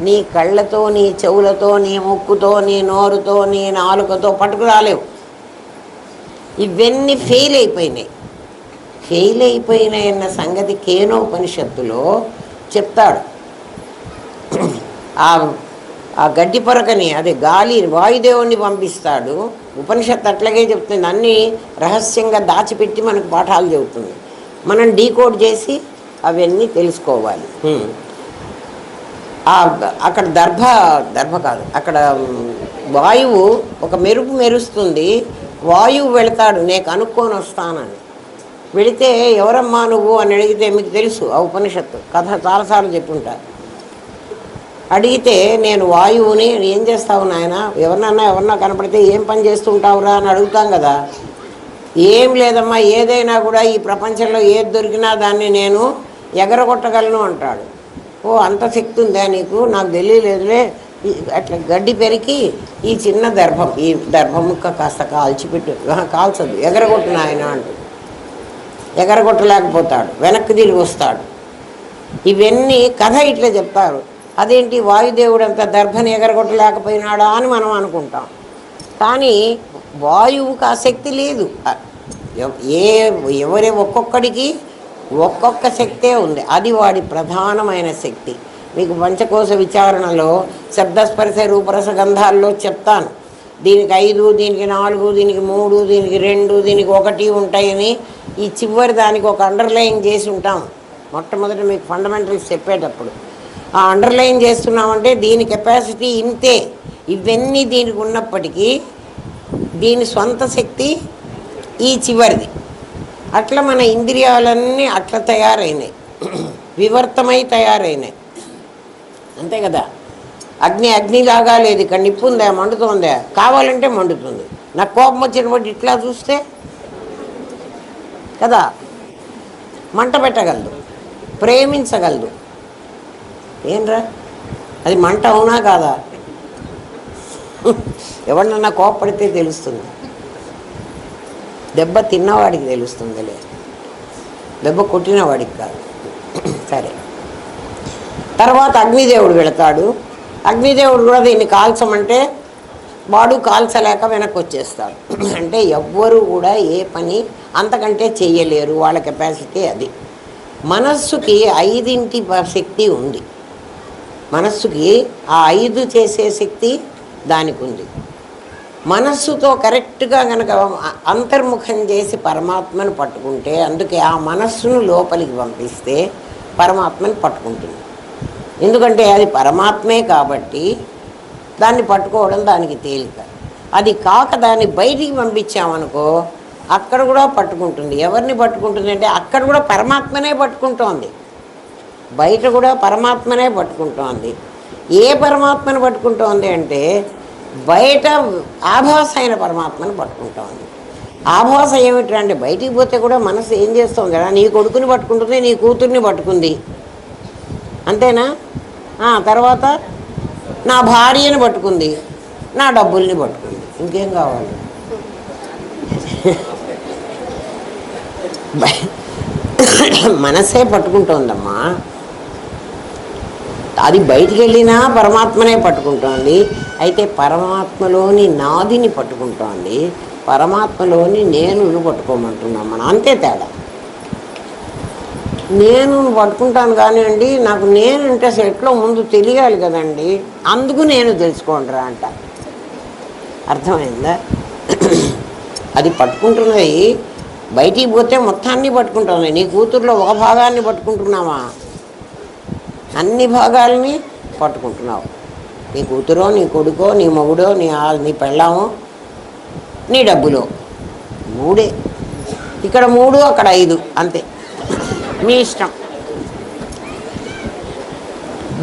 నీ కళ్ళతో, నీ చెవులతో, నీ ముక్కుతో, నీ నోరుతో, నీ నాలుకతో పట్టుకురాలేవు. ఇవన్నీ ఫెయిల్ అయిపోయినాయి అన్న సంగతి కేనోపనిషత్తులో చెప్తాడు. ఆ గడ్డి పొరకని, అదే గాలి వాయుదేవుణ్ణి పంపిస్తాడు. ఉపనిషత్తు అట్లాగే చెప్తుంది. అన్నీ రహస్యంగా దాచిపెట్టి మనకు పాఠాలు చెబుతుంది. మనం డీకోడ్ చేసి అవన్నీ తెలుసుకోవాలి. అక్కడ దర్భ కాదు, అక్కడ వాయువు ఒక మెరుపు మెరుస్తుంది. వాయువు వెళతాడు, నేను కనుక్కొని వస్తానని. వెళితే ఎవరమ్మా నువ్వు అని అడిగితే మీకు తెలుసు, ఆ ఉపనిషత్తు కథ చాలాసార్లు చెప్పుంటారు. అడిగితే నేను వాయువుని, ఏం చేస్తావు నాయన, ఎవరన్నా కనపడితే ఏం పని చేస్తుంటావురా అని అడుగుతాం కదా. ఏం లేదమ్మా, ఏదైనా కూడా ఈ ప్రపంచంలో ఏది దొరికినా దాన్ని నేను ఎగరగొట్టగలను అంటాడు. అంత శక్తి ఉందా నీకు? నాకు తెలియలేదులే. అట్లా గడ్డి పెరికి ఈ చిన్న దర్భం, ఈ దర్భముక్క కాస్త కాల్చిపెట్టు. కాల్చదు, ఎగరగొట్టు నాయన అంటూ. ఎగరగొట్టలేకపోతాడు, వెనక్కి తిరిగి వస్తాడు. ఇవన్నీ కథ ఇట్లా చెప్తారు. అదేంటి వాయుదేవుడు అంత దర్భని ఎగరగొట్టలేకపోయినాడా అని మనం అనుకుంటాం. కానీ వాయువుకి ఆ శక్తి లేదు. ఒక్కొక్కడికి ఒక్కొక్క శక్తే ఉంది. అది వాడి ప్రధానమైన శక్తి. మీకు పంచకోశ విచారణలో శబ్దస్పర్శ రూపరస గంధాల్లో చెప్తాను. దీనికి 5, దీనికి 4, దీనికి 3, దీనికి 2, దీనికి 1 ఉంటాయని ఈ చివరి దానికి ఒక అండర్లైన్ చేసి ఉంటాం. మొట్టమొదటి మీకు ఫండమెంటల్స్ చెప్పేటప్పుడు ఆ అండర్లైన్ చేస్తున్నామంటే దీని కెపాసిటీ ఇంతే. ఇవన్నీ దీనికి ఉన్నప్పటికీ దీని సొంత శక్తి ఈ చివరిది. అట్లా మన ఇంద్రియాలన్నీ అట్లా తయారైనాయి, వివర్తమై తయారైనాయి. అంతే కదా. అగ్నిలాగా లేదు, ఇక్కడ నిప్పు ఉందా, మండుతుందా, కావాలంటే మండుతుంది. నాకు కోపం వచ్చినప్పుడు ఇట్లా చూస్తే కదా మంట పెట్టగలదు, ప్రేమించగలదు. ఏంరా అది మంట అవునా కాదా? ఎవరినన్నా కోపడితే తెలుస్తుంది, దెబ్బ తిన్నవాడికి తెలుస్తుందిలే, దెబ్బ కొట్టినవాడికి కాదు. సరే, తర్వాత అగ్నిదేవుడు వెళతాడు. అగ్నిదేవుడు కూడా దీన్ని కాల్చమంటే వాడు కాల్చలేక వెనక్కి వచ్చేస్తాడు. అంటే ఎవ్వరూ కూడా ఏ పని అంతకంటే చెయ్యలేరు, వాళ్ళ కెపాసిటీ అది. మనస్సుకి 5 శక్తి ఉంది. మనస్సుకి ఆ 5 చేసే శక్తి దానికి ఉంది. మనస్సుతో కరెక్ట్గా కనుక అంతర్ముఖం చేసి పరమాత్మను పట్టుకుంటే, అందుకే ఆ మనస్సును లోపలికి పంపిస్తే పరమాత్మని పట్టుకుంటుంది. ఎందుకంటే అది పరమాత్మే కాబట్టి దాన్ని పట్టుకోవడం దానికి తేలిక. అది కాక దాన్ని బయటికి పంపించామనుకో అక్కడ కూడా పట్టుకుంటుంది. ఎవరిని పట్టుకుంటుంది అంటే అక్కడ కూడా పరమాత్మనే పట్టుకుంటోంది, బయట కూడా పరమాత్మనే పట్టుకుంటోంది. ఏ పరమాత్మను పట్టుకుంటోంది అంటే బయట ఆభాస అయిన పరమాత్మను పట్టుకుంటోంది. ఆభాస ఏమిటి అంటే బయటికి పోతే కూడా మనసు ఏం చేస్తుంది కదా, నీ కొడుకుని పట్టుకుంటుంది, నీ కూతుర్ని పట్టుకుంది, అంతేనా? తర్వాత నా భార్యని పట్టుకుంది, నా డబ్బుల్ని పట్టుకుంది, ఇంకేం కావాలి? మనసే పట్టుకుంటోందమ్మా. అది బయటికి వెళ్ళినా పరమాత్మనే పట్టుకుంటోంది. అయితే పరమాత్మలోని నాదిని పట్టుకుంటోంది, పరమాత్మలోని నేను పట్టుకోమంటున్నాం మనం, అంతే తేడా. నేను పట్టుకుంటాను కానివ్వండి, నాకు నేను అంటే అసలు ఎట్లో ముందు తెలియాలి కదండి, అందుకు నేను తెలుసుకోండిరా అంట. అర్థమైందా? అది పట్టుకుంటున్నది బయటికి పోతే మొత్తాన్ని పట్టుకుంటుంది. నీ కూతుర్లో ఒక భాగాన్ని పట్టుకుంటున్నావా? అన్ని భాగాలని పట్టుకుంటున్నావు. నీ కూతురో, నీ కొడుకో, నీ మొగుడో, నీ పెళ్ళామో, నీ డబ్బులో, 3. ఇక్కడ 3, అక్కడ 5, అంతే. మీ ఇష్టం.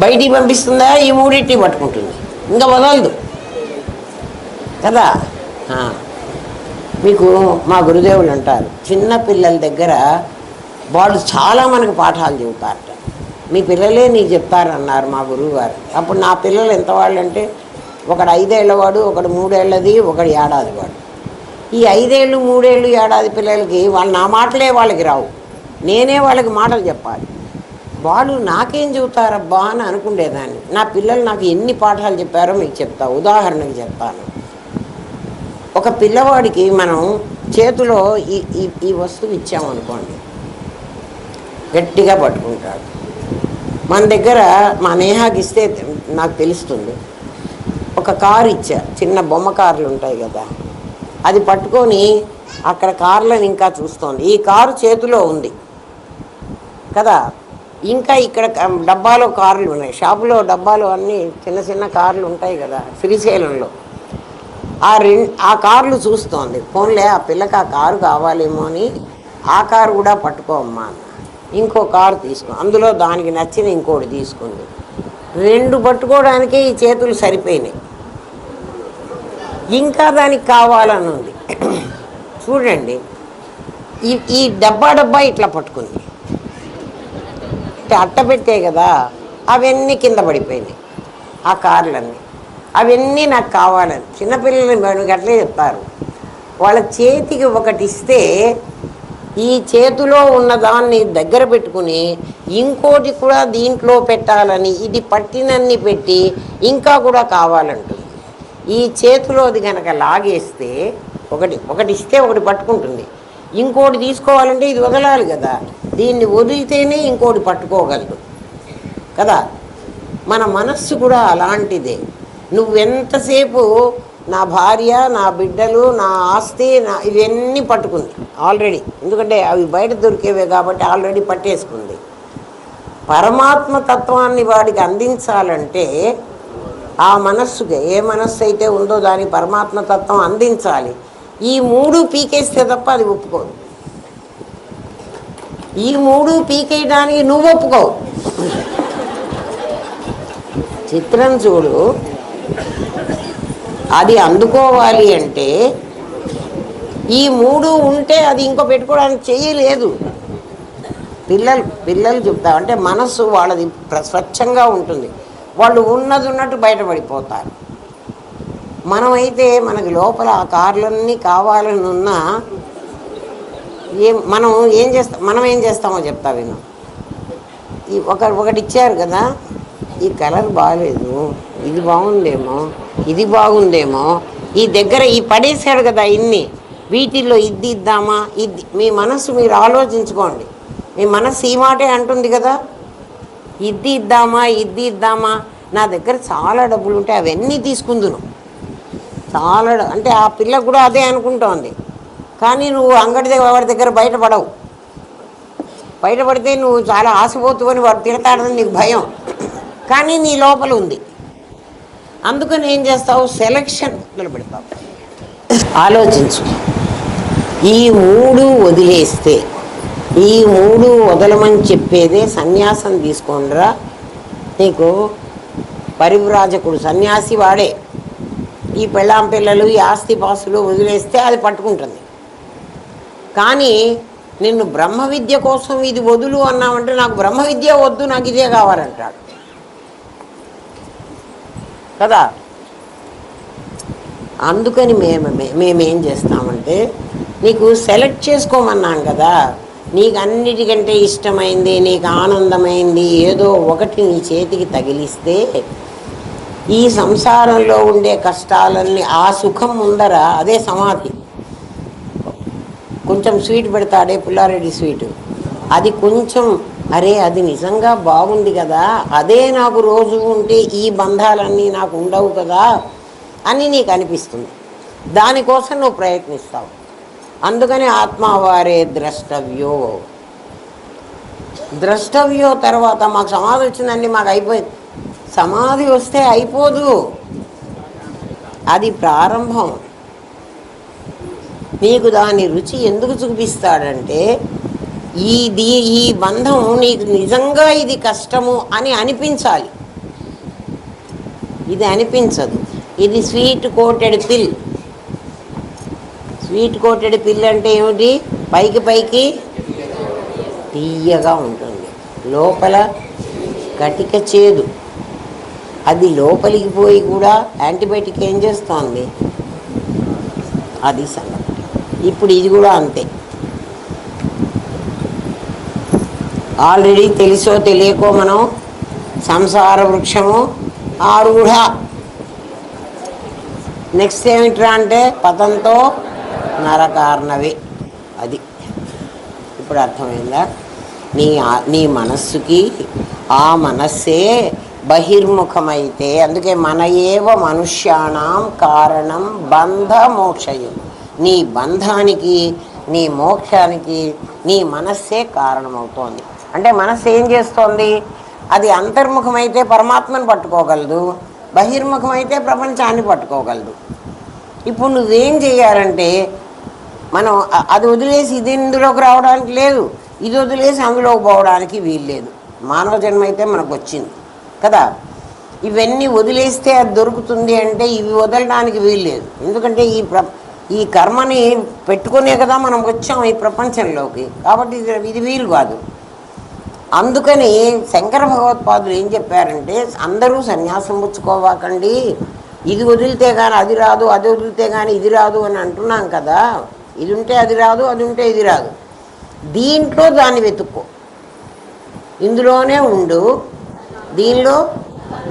బయటికి పంపిస్తుందా ఈ 3టిని పట్టుకుంటుంది, ఇంకా వదలదు కదా. మీకు మా గురుదేవులు అంటారు, చిన్న పిల్లల దగ్గర వాళ్ళు చాలా మనకు పాఠాలు చెబుతారట. మీ పిల్లలే నీకు చెప్తారన్నారు మా గురువు గారు. అప్పుడు నా పిల్లలు ఎంత వాళ్ళు అంటే, ఒకడు 5 ఏళ్ళవాడు, ఒకడు 3 ఏళ్ళది, ఒకడు ఏడాది వాడు. ఈ 5 ఏళ్ళు 3 ఏళ్ళు ఏడాది పిల్లలకి వాళ్ళు నా మాటలే వాళ్ళకి రావు, నేనే వాళ్ళకి మాటలు చెప్పాలి. వాళ్ళు నాకేం చెబుతారబ్బా అని అనుకునేదాన్ని. నా పిల్లలు నాకు ఎన్ని పాఠాలు చెప్పారో మీకు చెప్తా, ఉదాహరణకి చెప్తాను. ఒక పిల్లవాడికి మనం చేతిలో ఈ వస్తువు ఇచ్చామనుకోండి, గట్టిగా పట్టుకుంటాడు. మన దగ్గర మా నేహాకి ఇస్తే నాకు తెలుస్తుంది. ఒక కారు ఇచ్చా, చిన్న బొమ్మ కార్లు ఉంటాయి కదా, అది పట్టుకొని అక్కడ కార్లను ఇంకా చూస్తోంది. ఈ కారు చేతిలో ఉంది కదా, ఇంకా ఇక్కడ డబ్బాలో కార్లు ఉన్నాయి, షాపులో డబ్బాలో అన్నీ చిన్న చిన్న కార్లు ఉంటాయి కదా శ్రీశైలంలో. ఆ కార్లు చూస్తోంది. ఫోన్లే ఆ పిల్లకి ఆ కారు కావాలేమో అని ఆ కారు కూడా పట్టుకోమ్మా అన్న. ఇంకో కారు తీసుకో, అందులో దానికి నచ్చిన ఇంకోటి తీసుకుంది. 2 పట్టుకోవడానికే ఈ చేతులు సరిపోయినాయి, ఇంకా దానికి కావాలని ఉంది. చూడండి, ఈ డబ్బా ఇట్లా పట్టుకుంది, అట్ట పెట్టే కదా, అవన్నీ కింద పడిపోయినాయి ఆ కార్లన్నీ. అవన్నీ నాకు కావాలని చిన్నపిల్లలు మనకి అట్లే చెప్తారు. వాళ్ళ చేతికి ఒకటి ఇస్తే ఈ చేతిలో ఉన్నదాన్ని దగ్గర పెట్టుకుని ఇంకోటి కూడా దీంట్లో పెట్టాలని ఇది పట్టినన్ని పెట్టి ఇంకా కూడా కావాలంటుంది. ఈ చేతిలోది కనుక లాగేస్తే ఒకటి ఇస్తే ఒకటి పట్టుకుంటుంది, ఇంకోటి తీసుకోవాలంటే ఇది వదలాలి కదా, దీన్ని వదిలితేనే ఇంకోటి పట్టుకోగలదు కదా. మన మనస్సు కూడా అలాంటిదే. నువ్వెంతసేపు నా భార్య, నా బిడ్డలు, నా ఆస్తి, ఇవన్నీ పట్టుకుంది ఆల్రెడీ, ఎందుకంటే అవి బయట దొరికేవే కాబట్టి ఆల్రెడీ పట్టేసుకుంది. పరమాత్మ తత్వాన్ని వాడికి అందించాలంటే ఆ మనస్సుకి ఏ మనస్సు అయితే ఉందో దానికి పరమాత్మ తత్వం అందించాలి. ఈ 3 పీకేస్తే తప్ప అది ఒప్పుకోదు. ఈ మూడు పీకేయడానికి నువ్వు ఒప్పుకోవు. చిత్రం చూడు, అది అందుకోవాలి అంటే ఈ మూడు ఉంటే అది ఇంకో పెట్టుకోవడానికి చెయ్యలేదు. పిల్లలు చెప్తా అంటే మనస్సు వాళ్ళది స్వచ్ఛంగా ఉంటుంది, వాళ్ళు ఉన్నది ఉన్నట్టు బయటపడిపోతారు. మనమైతే మనకి లోపల ఆ కార్లన్నీ కావాలని ఉన్నా మనం ఏం చేస్తామో చెప్తా విను. ఒకటి ఇచ్చారు కదా, ఈ కలర్ బాగాలేదు, ఇది బాగుందేమో, ఇది బాగుందేమో, ఈ దగ్గర ఈ పడేశాడు కదా ఇన్ని, వీటిల్లో ఇది ఇద్దామా, ఇది మీ మనస్సు మీరు ఆలోచించుకోండి. మీ మనస్సు ఈ మాటే అంటుంది కదా, ఇది ఇద్దామా, నా దగ్గర చాలా డబ్బులు ఉంటాయి అవన్నీ తీసుకుందును, చాలా అంటే ఆ పిల్ల కూడా అదే అనుకుంటోంది. కానీ నువ్వు వాడి దగ్గర బయటపడితే నువ్వు చాలా ఆశపోతువని వాడు తిడతాడని నీకు భయం, కానీ నీ లోపల ఉంది. అందుకని ఏం చేస్తావు, సెలక్షన్ నిలబెడతావు. ఆలోచించు, ఈ మూడు వదిలేస్తే, ఈ మూడు వదలమని చెప్పేదే సన్యాసం తీసుకోండిరా. నీకు పరివ్రాజకుడు సన్యాసి వాడే. ఈ పెళ్ళాం పిల్లలు ఈ ఆస్తిపాస్తులు వదిలేస్తే అది పట్టుకుంటుంది. కానీ నిన్ను బ్రహ్మ విద్య కోసం ఇది వదులు అన్నామంటే నాకు బ్రహ్మ విద్య వద్దు, నాకు ఇదే కావాలంటాడు కదా. అందుకని మేమేం చేస్తామంటే, నీకు సెలెక్ట్ చేసుకోమన్నాం కదా, నీకు అన్నిటికంటే ఇష్టమైంది, నీకు ఆనందమైంది ఏదో ఒకటి నీ చేతికి తగిలిస్తే ఈ సంసారంలో ఉండే కష్టాలన్నీ, ఆ సుఖం ముందర అదే సమాధి. కొంచెం స్వీట్ పెడతాడే పుల్లారెడ్డి స్వీటు, అది కొంచెం అరే అది నిజంగా బాగుంది కదా, అదే నాకు రోజు ఉంటే ఈ బంధాలన్నీ నాకు ఉండవు కదా అని నీకు అనిపిస్తుంది. దానికోసం నువ్వు ప్రయత్నిస్తావు. అందుకని ఆత్మవారే ద్రష్టవ్యో తర్వాత మాకు సమాధి వచ్చిందండి, మాకు అయిపోయింది. సమాధి వస్తే అయిపోదు, అది ప్రారంభం. నీకు దాని రుచి ఎందుకు చూపిస్తాడంటే, ఈ బంధం నీకు నిజంగా ఇది కష్టము అని అనిపించాలి. ఇది అనిపించదు. ఇది స్వీట్ కోటెడ్ పిల్. స్వీట్ కోటెడ్ పిల్ అంటే ఏమిటి, పైకి తీయగా ఉంటుంది, లోపల కటిక చేదు. అది లోపలికి పోయి కూడా యాంటీబయాటిక్ ఏం చేస్తోంది, అది సంగతి. ఇప్పుడు ఇది కూడా అంతే. ఆల్రెడీ తెలుసో తెలియకో మనం సంసార వృక్షము ఆరూఢ. నెక్స్ట్ ఏమిట్రా అంటే పతంతో నరకార్ణవి. అది ఇప్పుడు అర్థమైందా? నీ మనస్సుకి ఆ మనస్సే బహిర్ముఖమైతే, అందుకే మన ఏవ మనుష్యాణం కారణం బంధ మోక్షయం. నీ బంధానికి నీ మోక్షానికి నీ మనస్సే కారణమవుతోంది. అంటే మనస్సు ఏం చేస్తోంది, అది అంతర్ముఖమైతే పరమాత్మను పట్టుకోగలదు, బహిర్ముఖమైతే ప్రపంచాన్ని పట్టుకోగలదు. ఇప్పుడు నువ్వేం చేయాలంటే, మనం అది వదిలేసి ఇది ఇందులోకి రావడానికి లేదు, ఇది వదిలేసి అందులోకి పోవడానికి వీల్లేదు. మానవ జన్మ అయితే మనకు వచ్చింది కదా, ఇవన్నీ వదిలేస్తే అది దొరుకుతుంది అంటే ఇవి వదలడానికి వీల్లేదు. ఎందుకంటే ఈ కర్మని పెట్టుకునే కదా మనం వచ్చాం ఈ ప్రపంచంలోకి, కాబట్టి ఇది వీలు కాదు. అందుకని శంకర భగవత్పాదులు ఏం చెప్పారంటే, అందరూ సన్యాసం పుచ్చుకోవాకండి, ఇది వదిలితే కానీ అది రాదు, అది వదిలితే కానీ ఇది రాదు అని అంటున్నాం కదా. ఇది ఉంటే అది రాదు, అది ఉంటే ఇది రాదు. దీంట్లో దాన్ని వెతుక్కో, ఇందులోనే ఉండు, దీనిలో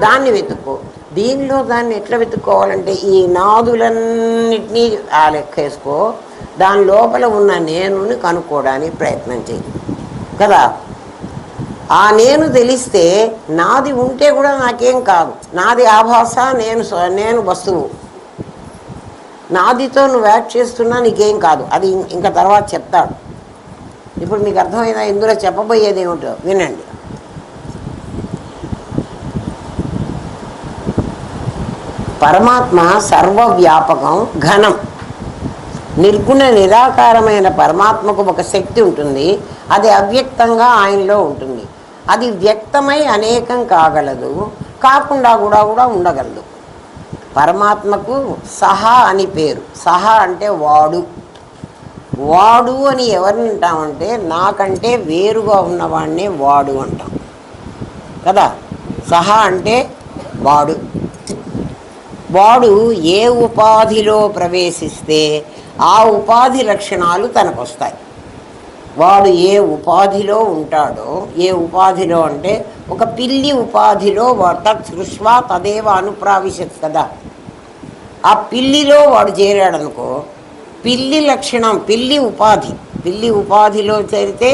దాన్ని వెతుక్కో. దీనిలో దాన్ని ఎట్లా వెతుక్కోవాలంటే, ఈ నాదులన్నిటినీ ఆ లెక్క వేసుకో, దాని లోపల ఉన్న నేనుని కనుక్కోవడానికి ప్రయత్నం చేయి కదా. ఆ నేను తెలిస్తే నాది ఉంటే కూడా నాకేం కాదు, నాది ఆభాస, నేను వస్తువు. నాదితో నువ్వు యాక్ట్ చేస్తున్నా నీకేం కాదు, అది ఇంకా తర్వాత చెప్తాడు. ఇప్పుడు మీకు అర్థమైందా ఇందులో చెప్పబోయేది ఏమిటో వినండి. పరమాత్మ సర్వవ్యాపకం, ఘనం. నిర్గుణ నిరాకారమైన పరమాత్మకు ఒక శక్తి ఉంటుంది, అది అవ్యక్తంగా ఆయనలో ఉంటుంది. అది వ్యక్తమై అనేకం కాగలదు, కాకుండా కూడా ఉండగలదు. పరమాత్మకు సహా అని పేరు. సహా అంటే వాడు. వాడు అని ఎవరిని అంటామంటే నాకంటే వేరుగా ఉన్నవాడినే వాడు అంటాం కదా. సహా అంటే వాడు. వాడు ఏ ఉపాధిలో ప్రవేశిస్తే ఆ ఉపాధి లక్షణాలు తనకు వస్తాయి. వాడు ఏ ఉపాధిలో ఉంటాడో, ఏ ఉపాధిలో అంటే ఒక పిల్లి ఉపాధిలో తత్ సృష్వా తదేవ అనుప్రావిశత్ కదా. ఆ పిల్లిలో వాడు చేరాడనుకో, పిల్లి లక్షణం, పిల్లి ఉపాధిలో చేరితే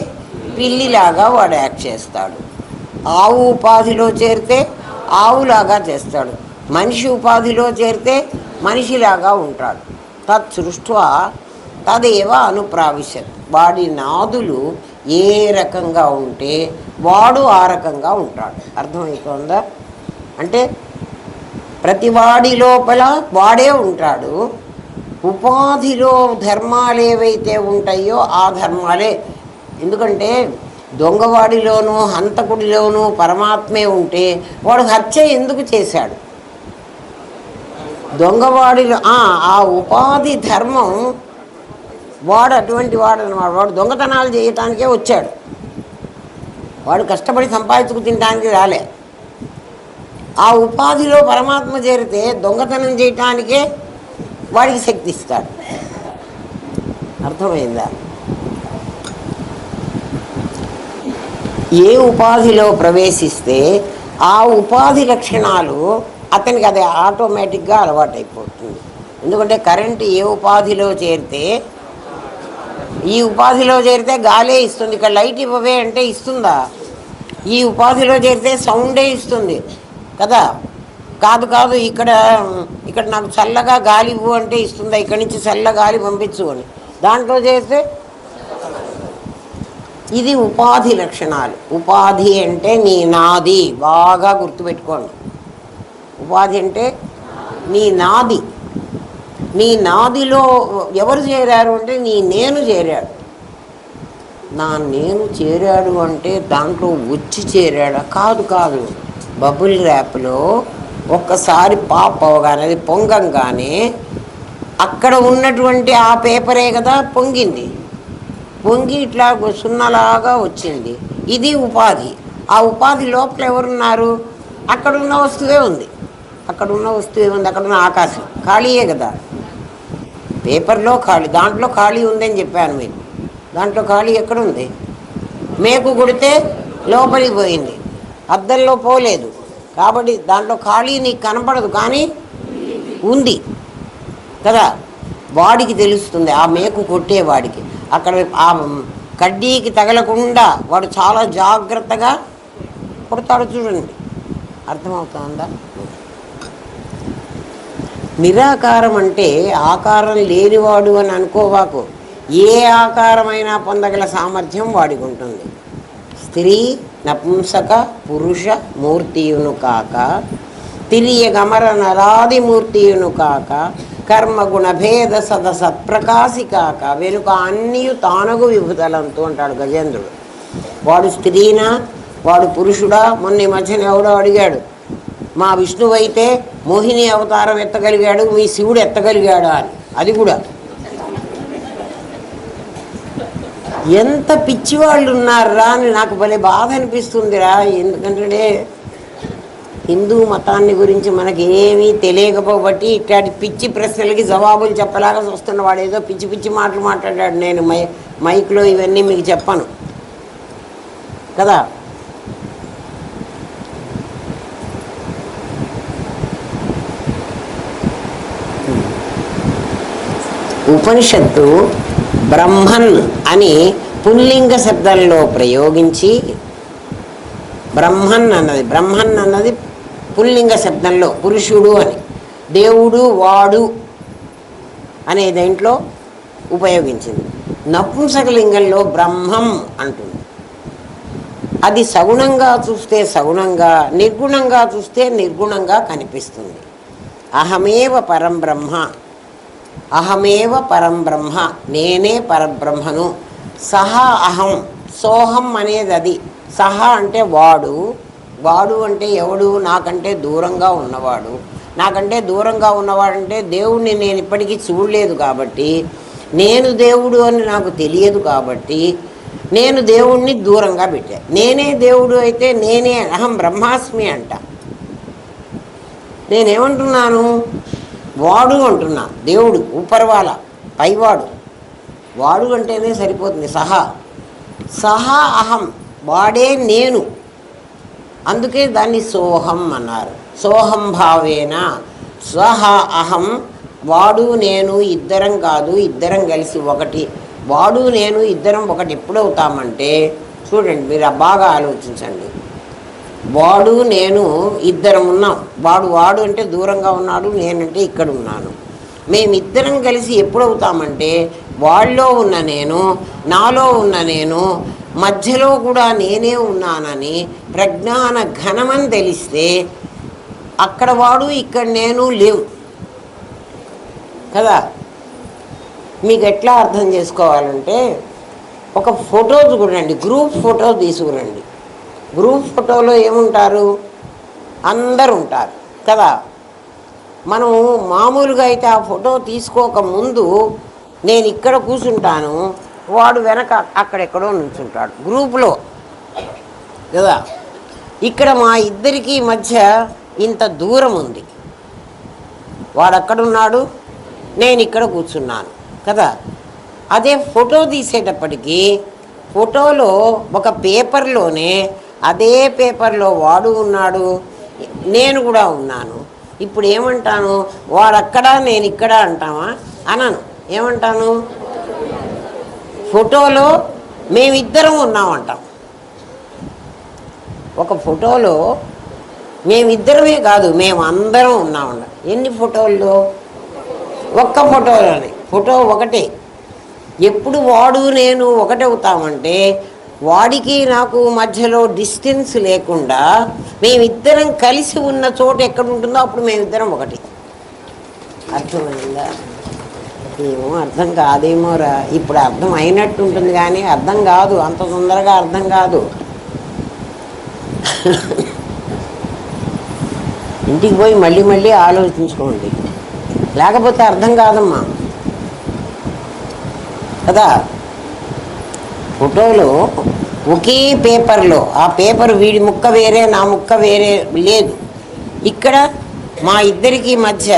పిల్లిలాగా వాడు యాక్ట్ చేస్తాడు. ఆవు ఉపాధిలో చేరితే ఆవులాగా చేస్తాడు. మనిషి ఉపాధిలో చేరితే మనిషిలాగా ఉంటాడు. తత్ సృష్ట్వా తదేవ అనుప్రావిశత్. వాడి నాదులు ఏ రకంగా ఉంటే వాడు ఆ రకంగా ఉంటాడు. అర్థమవుతుందా? అంటే ప్రతివాడి లోపల వాడే ఉంటాడు. ఉపాధిలో ధర్మాలు ఏవైతే ఉంటాయో ఆ ధర్మాలే. ఎందుకంటే దొంగవాడిలోనూ హంతకుడిలోనూ పరమాత్మే ఉంటే వాడు హత్య ఎందుకు చేశాడు? దొంగవాడిలో ఆ ఉపాధి ధర్మం, వాడు అటువంటి వాడు అన్నమాట. వాడు దొంగతనాలు చేయటానికే వచ్చాడు. వాడు కష్టపడి సంపాదించుకు తినడానికి రాలే. ఆ ఉపాధిలో పరమాత్మ చేరితే దొంగతనం చేయటానికే వాడికి శక్తి ఇస్తాడు. అర్థమైందా? ఏ ఉపాధిలో ప్రవేశిస్తే ఆ ఉపాధి లక్షణాలు అతనికి అది ఆటోమేటిక్గా అలవాటైపోతుంది. ఎందుకంటే కరెంటు ఏ ఉపాధిలో చేరితే, ఈ ఉపాధిలో చేరితే గాలే ఇస్తుంది. ఇక్కడ లైట్ ఇవ్వవే అంటే ఇస్తుందా? ఈ ఉపాధిలో చేరితే సౌండే ఇస్తుంది కదా. కాదు ఇక్కడ నాకు చల్లగా గాలి ఇవ్వు అంటే ఇస్తుందా? ఇక్కడి నుంచి చల్ల గాలి పంపించు అని. దాంట్లో చేస్తే ఇది ఉపాధి లక్షణాలు. ఉపాధి అంటే నీ నాది. బాగా గుర్తుపెట్టుకోండి. ఉపాధి అంటే నీ నాది. నీ నాదిలో ఎవరు చేరారు అంటే నీ నేను చేరాడు. నా నేను చేరాడు అంటే దాంట్లో వచ్చి చేరాడా? కాదు. బబుల్ ర్యాప్లో ఒక్కసారి పాప్ అవగానే, అది పొంగంగానే అక్కడ ఉన్నటువంటి ఆ పేపరే కదా పొంగింది. పొంగి ఇట్లా సున్నలాగా వచ్చింది. ఇది ఉపాధి. ఆ ఉపాధి లోపల ఎవరున్నారు? అక్కడున్న వస్తువే ఉంది. అక్కడున్న ఆకాశం ఖాళీయే కదా. పేపర్లో ఖాళీ, దాంట్లో ఖాళీ ఉందని చెప్పాను మీకు. దాంట్లో ఖాళీ ఎక్కడుంది? మేకు కొడితే లోపలికి పోయింది, అద్దంలో పోలేదు. కాబట్టి దాంట్లో ఖాళీ నీకు కనపడదు, కానీ ఉంది కదా. వాడికి తెలుస్తుంది, ఆ మేకు కొట్టేవాడికి. అక్కడ ఆ కడ్డీకి తగలకుండా వాడు చాలా జాగ్రత్తగా కొడతాడు. చూడండి, అర్థమవుతుందా? నిరాకారం అంటే ఆకారం లేనివాడు అని అనుకోవాకు. ఏ ఆకారమైనా పొందగల సామర్థ్యం వాడికి ఉంటుంది. స్త్రీ, నపుంసక, పురుష మూర్తియును కాక, తిరియ గమర నరాది మూర్తియును కాక, కర్మగుణ భేద సద సత్ప్రకాశి కాక, వెనుక అన్నీ తానగు విభుదలంతో అంటాడు గజేంద్రుడు. వాడు స్త్రీనా, వాడు పురుషుడా? మొన్న ఈ మధ్యన ఎవడో అడిగాడు, మా విష్ణువు అయితే మోహిని అవతారం ఎత్తగలిగాడు, మీ శివుడు ఎత్తగలిగాడా అని. అది కూడా ఎంత పిచ్చివాళ్ళు ఉన్నారా అని నాకు భలే బాధ అనిపిస్తుందిరా. ఎందుకంటే హిందూ మతాన్ని గురించి మనకి ఏమీ తెలియకపోబట్టి ఇట్లాంటి పిచ్చి ప్రశ్నలకి జవాబులు చెప్పలాగా వస్తున్న వాడు ఏదో పిచ్చి మాటలు మాట్లాడాడు. నేను మైక్లో ఇవన్నీ మీకు చెప్పను కదా. ఉపనిషత్తు బ్రహ్మన్ అని పుల్లింగ శబ్దంలో ప్రయోగించి, బ్రహ్మన్ అన్నది పుల్లింగ శబ్దంలో పురుషుడు అని, దేవుడు వాడు అనే దాంట్లో ఉపయోగించింది. నపుంసకలింగంలో బ్రహ్మం అంటుంది. అది సగుణంగా చూస్తే సగుణంగా, నిర్గుణంగా చూస్తే నిర్గుణంగా కనిపిస్తుంది. అహమేవ పరం బ్రహ్మ అహమేవ పరం బ్రహ్మ, నేనే పరబ్రహ్మను. సహా అహం, సోహం అనేది అది. సహా అంటే వాడు, వాడు అంటే ఎవడు? నాకంటే దూరంగా ఉన్నవాడు. నాకంటే దూరంగా ఉన్నవాడంటే దేవుణ్ణి నేను ఇప్పటికీ చూడలేదు కాబట్టి, నేను దేవుడు అని నాకు తెలియదు కాబట్టి నేను దేవుణ్ణి దూరంగా పెట్టా. నేనే దేవుడు అయితే నేనే అహం బ్రహ్మాస్మి అంట. నేనేమంటున్నాను? వాడు అంటున్నా. దేవుడు ఉపర్వాల పైవాడు, వాడు అంటేనే సరిపోతుంది. సహా సహా అహం, వాడే నేను. అందుకే దాన్ని సోహం అన్నారు. సోహం భావేన స్వహ అహం, వాడు నేను ఇద్దరం కాదు, ఇద్దరం కలిసి ఒకటి. వాడు నేను ఇద్దరం ఒకటి ఎప్పుడవుతామంటే, చూడండి మీరు బాగా ఆలోచించండి. వాడు నేను ఇద్దరం ఉన్నాం. వాడు అంటే దూరంగా ఉన్నాడు, నేనంటే ఇక్కడ ఉన్నాను. మేమిద్దరం కలిసి ఎప్పుడవుతామంటే, వాళ్ళలో ఉన్న నేను, నాలో ఉన్న నేను, మధ్యలో కూడా నేనే ఉన్నానని ప్రజ్ఞాన ఘనమని తెలిస్తే అక్కడ వాడు ఇక్కడ నేను లేవు కదా. మీకు ఎట్లా అర్థం చేసుకోవాలంటే, ఒక ఫోటో చూడండి, గ్రూప్ ఫోటో తీసుకురండి. గ్రూప్ ఫోటోలో ఏముంటారు? అందరు ఉంటారు కదా. మనం మామూలుగా అయితే ఆ ఫోటో తీసుకోక ముందు నేను ఇక్కడ కూర్చుంటాను, వాడు వెనక అక్కడెక్కడో నుంచుంటాడు గ్రూపులో కదా. ఇక్కడ మా ఇద్దరికి మధ్య ఇంత దూరం ఉంది. వాడు అక్కడున్నాడు, నేను ఇక్కడ కూర్చున్నాను కదా. అదే ఫోటో తీసేటప్పటికీ ఫోటోలో ఒక పేపర్లోనే అదే పేపర్లో వాడు ఉన్నాడు, నేను కూడా ఉన్నాను. ఇప్పుడు ఏమంటాను? వాడక్కడ నేను ఇక్కడ అంటామా? అనను. ఏమంటాను? ఫోటోలో మేమిద్దరం ఉన్నామంటాం. ఒక ఫోటోలో మేమిద్దరమే కాదు, మేమందరం ఉన్నామంట. ఎన్ని ఫోటోల్లో? ఒక్క ఫోటోలోనే. ఫోటో ఒకటే. ఎప్పుడు వాడు నేను ఒకటవుతామంటే, వాడికి నాకు మధ్యలో డిస్టెన్స్ లేకుండా మేమిద్దరం కలిసి ఉన్న చోటు ఎక్కడ ఉంటుందో అప్పుడు మేమిద్దరం ఒకటి. అర్థమైందా? ఏమో అర్థం కాదేమోరా. ఇప్పుడు అర్థం అయినట్టు ఉంటుంది కానీ అర్థం కాదు, అంత తొందరగా అర్థం కాదు. ఇంటికి పోయి మళ్ళీ మళ్ళీ ఆలోచించుకోండి, లేకపోతే అర్థం కాదమ్మా కదా. ఫోటోలో ఒకే పేపర్లో, ఆ పేపర్ వీడి ముక్క వేరే నా ముక్క వేరే లేదు. ఇక్కడ మా ఇద్దరికి మధ్య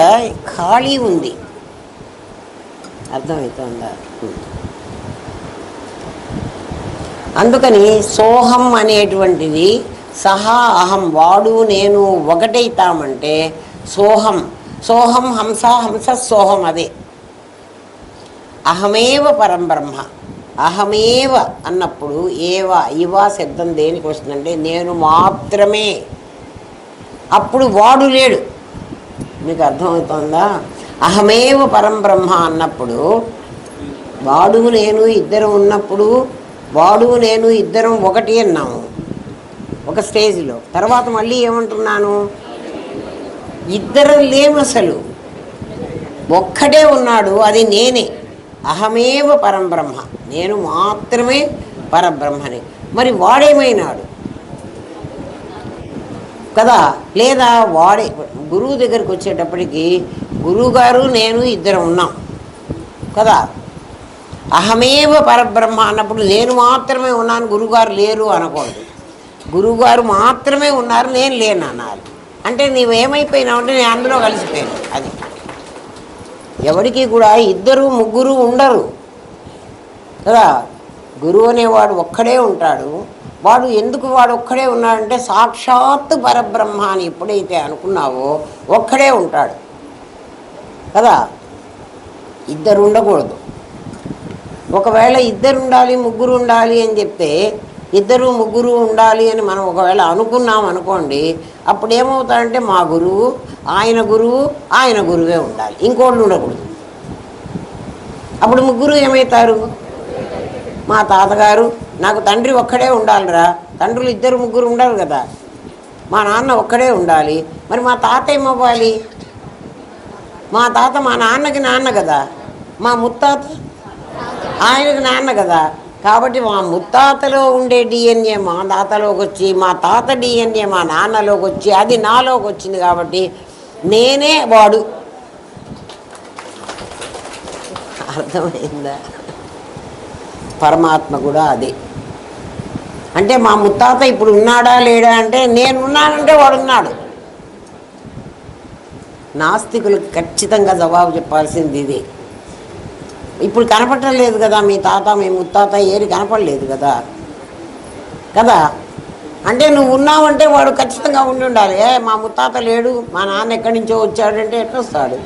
ఖాళీ ఉంది. అర్థమవుతుందా? అందుకని సోహం అనేటువంటిది సహా అహం, వాడు నేను ఒకటైతామంటే సోహం. సోహం హంస, హంస సోహం. అదే అహమేవ పరం బ్రహ్మ. అహమేవ అన్నప్పుడు ఏవ ఇవా శబ్దం దేనికి వస్తుందంటే నేను మాత్రమే. అప్పుడు వాడు లేడు. మీకు అర్థమవుతుందా? అహమేవ పరం బ్రహ్మ అన్నప్పుడు వాడు నేను ఇద్దరం ఉన్నప్పుడు, వాడు నేను ఇద్దరం ఒకటి అన్నాము ఒక స్టేజ్లో. తర్వాత మళ్ళీ ఏమంటున్నాను? ఇద్దరం లేము, అసలు ఒక్కడే ఉన్నాడు, అది నేనే. అహమేవ పరం బ్రహ్మ, నేను మాత్రమే పరబ్రహ్మని. మరి వాడేమైనాడు కదా. లేదా వాడే గురువు దగ్గరికి వచ్చేటప్పటికి గురువుగారు నేను ఇద్దరం ఉన్నాం కదా. అహమేవ పరబ్రహ్మ అన్నప్పుడు నేను మాత్రమే ఉన్నాను, గురువుగారు లేరు అనకూడదు. గురువుగారు మాత్రమే ఉన్నారు, నేను లేను అనాలి. అంటే నీవేమైపోయినావు అంటే నేను అందులో కలిసిపోయాను. అది ఎవరికి కూడా ఇద్దరు ముగ్గురు ఉండరు కదా. గురువు అనేవాడు ఒక్కడే ఉంటాడు. వాడు ఎందుకు వాడు ఒక్కడే ఉన్నాడంటే సాక్షాత్తు పరబ్రహ్మ అని ఎప్పుడైతే అనుకున్నావో ఒక్కడే ఉంటాడు కదా. ఇద్దరు ఉండకూడదు. ఒకవేళ ఇద్దరు ఉండాలి ముగ్గురు ఉండాలి అని చెప్తే, ఇద్దరు ముగ్గురు ఉండాలి అని మనం ఒకవేళ అనుకున్నాం అనుకోండి, అప్పుడు ఏమవుతాడంటే మా గురువు ఆయన గురువు ఆయన గురువే ఉండాలి, ఇంకోళ్ళు ఉండకూడదు. అప్పుడు ముగ్గురు ఏమవుతారు? మా తాతగారు, నాకు తండ్రి ఒక్కడే ఉండాలిరా, తండ్రులు ఇద్దరు ముగ్గురు ఉండరు కదా. మా నాన్న ఒక్కడే ఉండాలి, మరి మా తాత ఏమవ్వాలి? మా తాత మా నాన్నకి నాన్న కదా, మా ముత్తాత ఆయనకు నాన్న కదా. కాబట్టి మా ముత్తాతలో ఉండే డిఎన్ఏ మా తాతలోకి వచ్చి, మా తాత డిఎన్ఏ మా నాన్నలోకి వచ్చి, అది నాలోకి వచ్చింది. కాబట్టి నేనే వాడు. అర్థమైందా? పరమాత్మ కూడా అదే. అంటే మా ముత్తాత ఇప్పుడు ఉన్నాడా లేడా అంటే, నేనున్నానంటే వాడున్నాడు. నాస్తికులకు ఖచ్చితంగా జవాబు చెప్పాల్సింది ఇదే. ఇప్పుడు కనపడటం లేదు కదా మీ తాత మీ ముత్తాత, ఏరి కనపడలేదు కదా కదా. అంటే నువ్వు ఉన్నావంటే వాడు ఖచ్చితంగా ఉండి ఉండాలి. మా ముత్తాత లేడు, మా నాన్న ఎక్కడి నుంచో వచ్చాడంటే ఎట్లా వస్తాడు?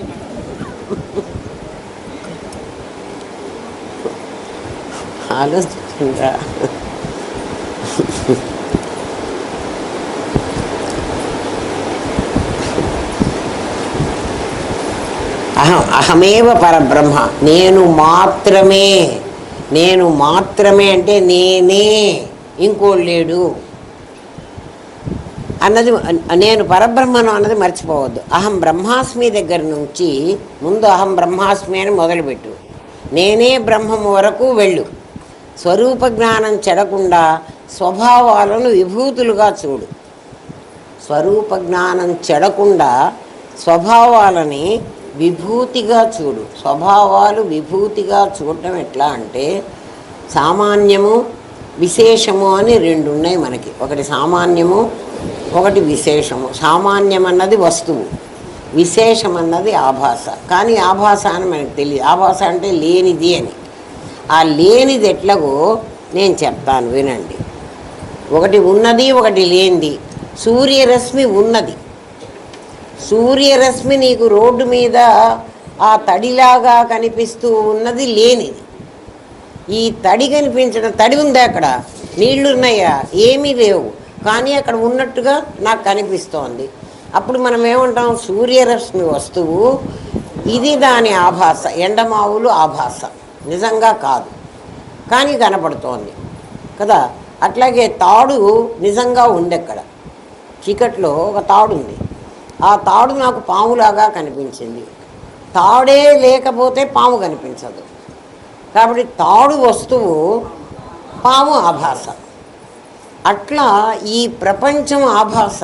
ఆలోచించరా. అహమేవ పరబ్రహ్మ, నేను మాత్రమే. నేను మాత్రమే అంటే నేనే, ఇంకోడు లేడు అన్నది. నేను పరబ్రహ్మను అన్నది మర్చిపోవద్దు. అహం బ్రహ్మాస్మి దగ్గర నుంచి ముందు అహం బ్రహ్మాస్మి అని మొదలుపెట్టు. నేనే బ్రహ్మము వరకు వెళ్ళు. స్వరూప జ్ఞానం చెడకుండా స్వభావాలను విభూతులుగా చూడు. స్వరూప జ్ఞానం చెడకుండా స్వభావాలని విభూతిగా చూడు. స్వభావాలు విభూతిగా చూడటం ఎట్లా అంటే, సామాన్యము విశేషము అని రెండు ఉన్నాయి మనకి. ఒకటి సామాన్యము, ఒకటి విశేషము. సామాన్యం అన్నది వస్తువు, విశేషం అన్నది ఆభాస. కానీ ఆభాస అని మనకు తెలియదు. ఆభాస అంటే లేనిది అని. ఆ లేనిది ఎట్లాగో నేను చెప్తాను వినండి. ఒకటి ఉన్నది, ఒకటి లేనిది. సూర్యరశ్మి ఉన్నది. సూర్యరశ్మి నీకు రోడ్డు మీద ఆ తడిలాగా కనిపిస్తూ ఉన్నది లేనిది. ఈ తడి కనిపించడం, తడి ఉందా అక్కడ? నీళ్లు ఉన్నాయా? ఏమీ లేవు. కానీ అక్కడ ఉన్నట్టుగా నాకు కనిపిస్తోంది. అప్పుడు మనం ఏమంటాం? సూర్యరశ్మి వస్తువు, ఇది దాని ఆభాస. ఎండమావులు ఆభాస, నిజంగా కాదు కానీ కనపడుతోంది కదా. అట్లాగే తాడు నిజంగా ఉంది. అక్కడ చీకట్లో ఒక తాడు ఉంది. ఆ తాడు నాకు పాములాగా కనిపించింది. తాడే లేకపోతే పాము కనిపించదు. కాబట్టి తాడు వస్తువు, పాము ఆభాస. అట్లా ఈ ప్రపంచం ఆభాస,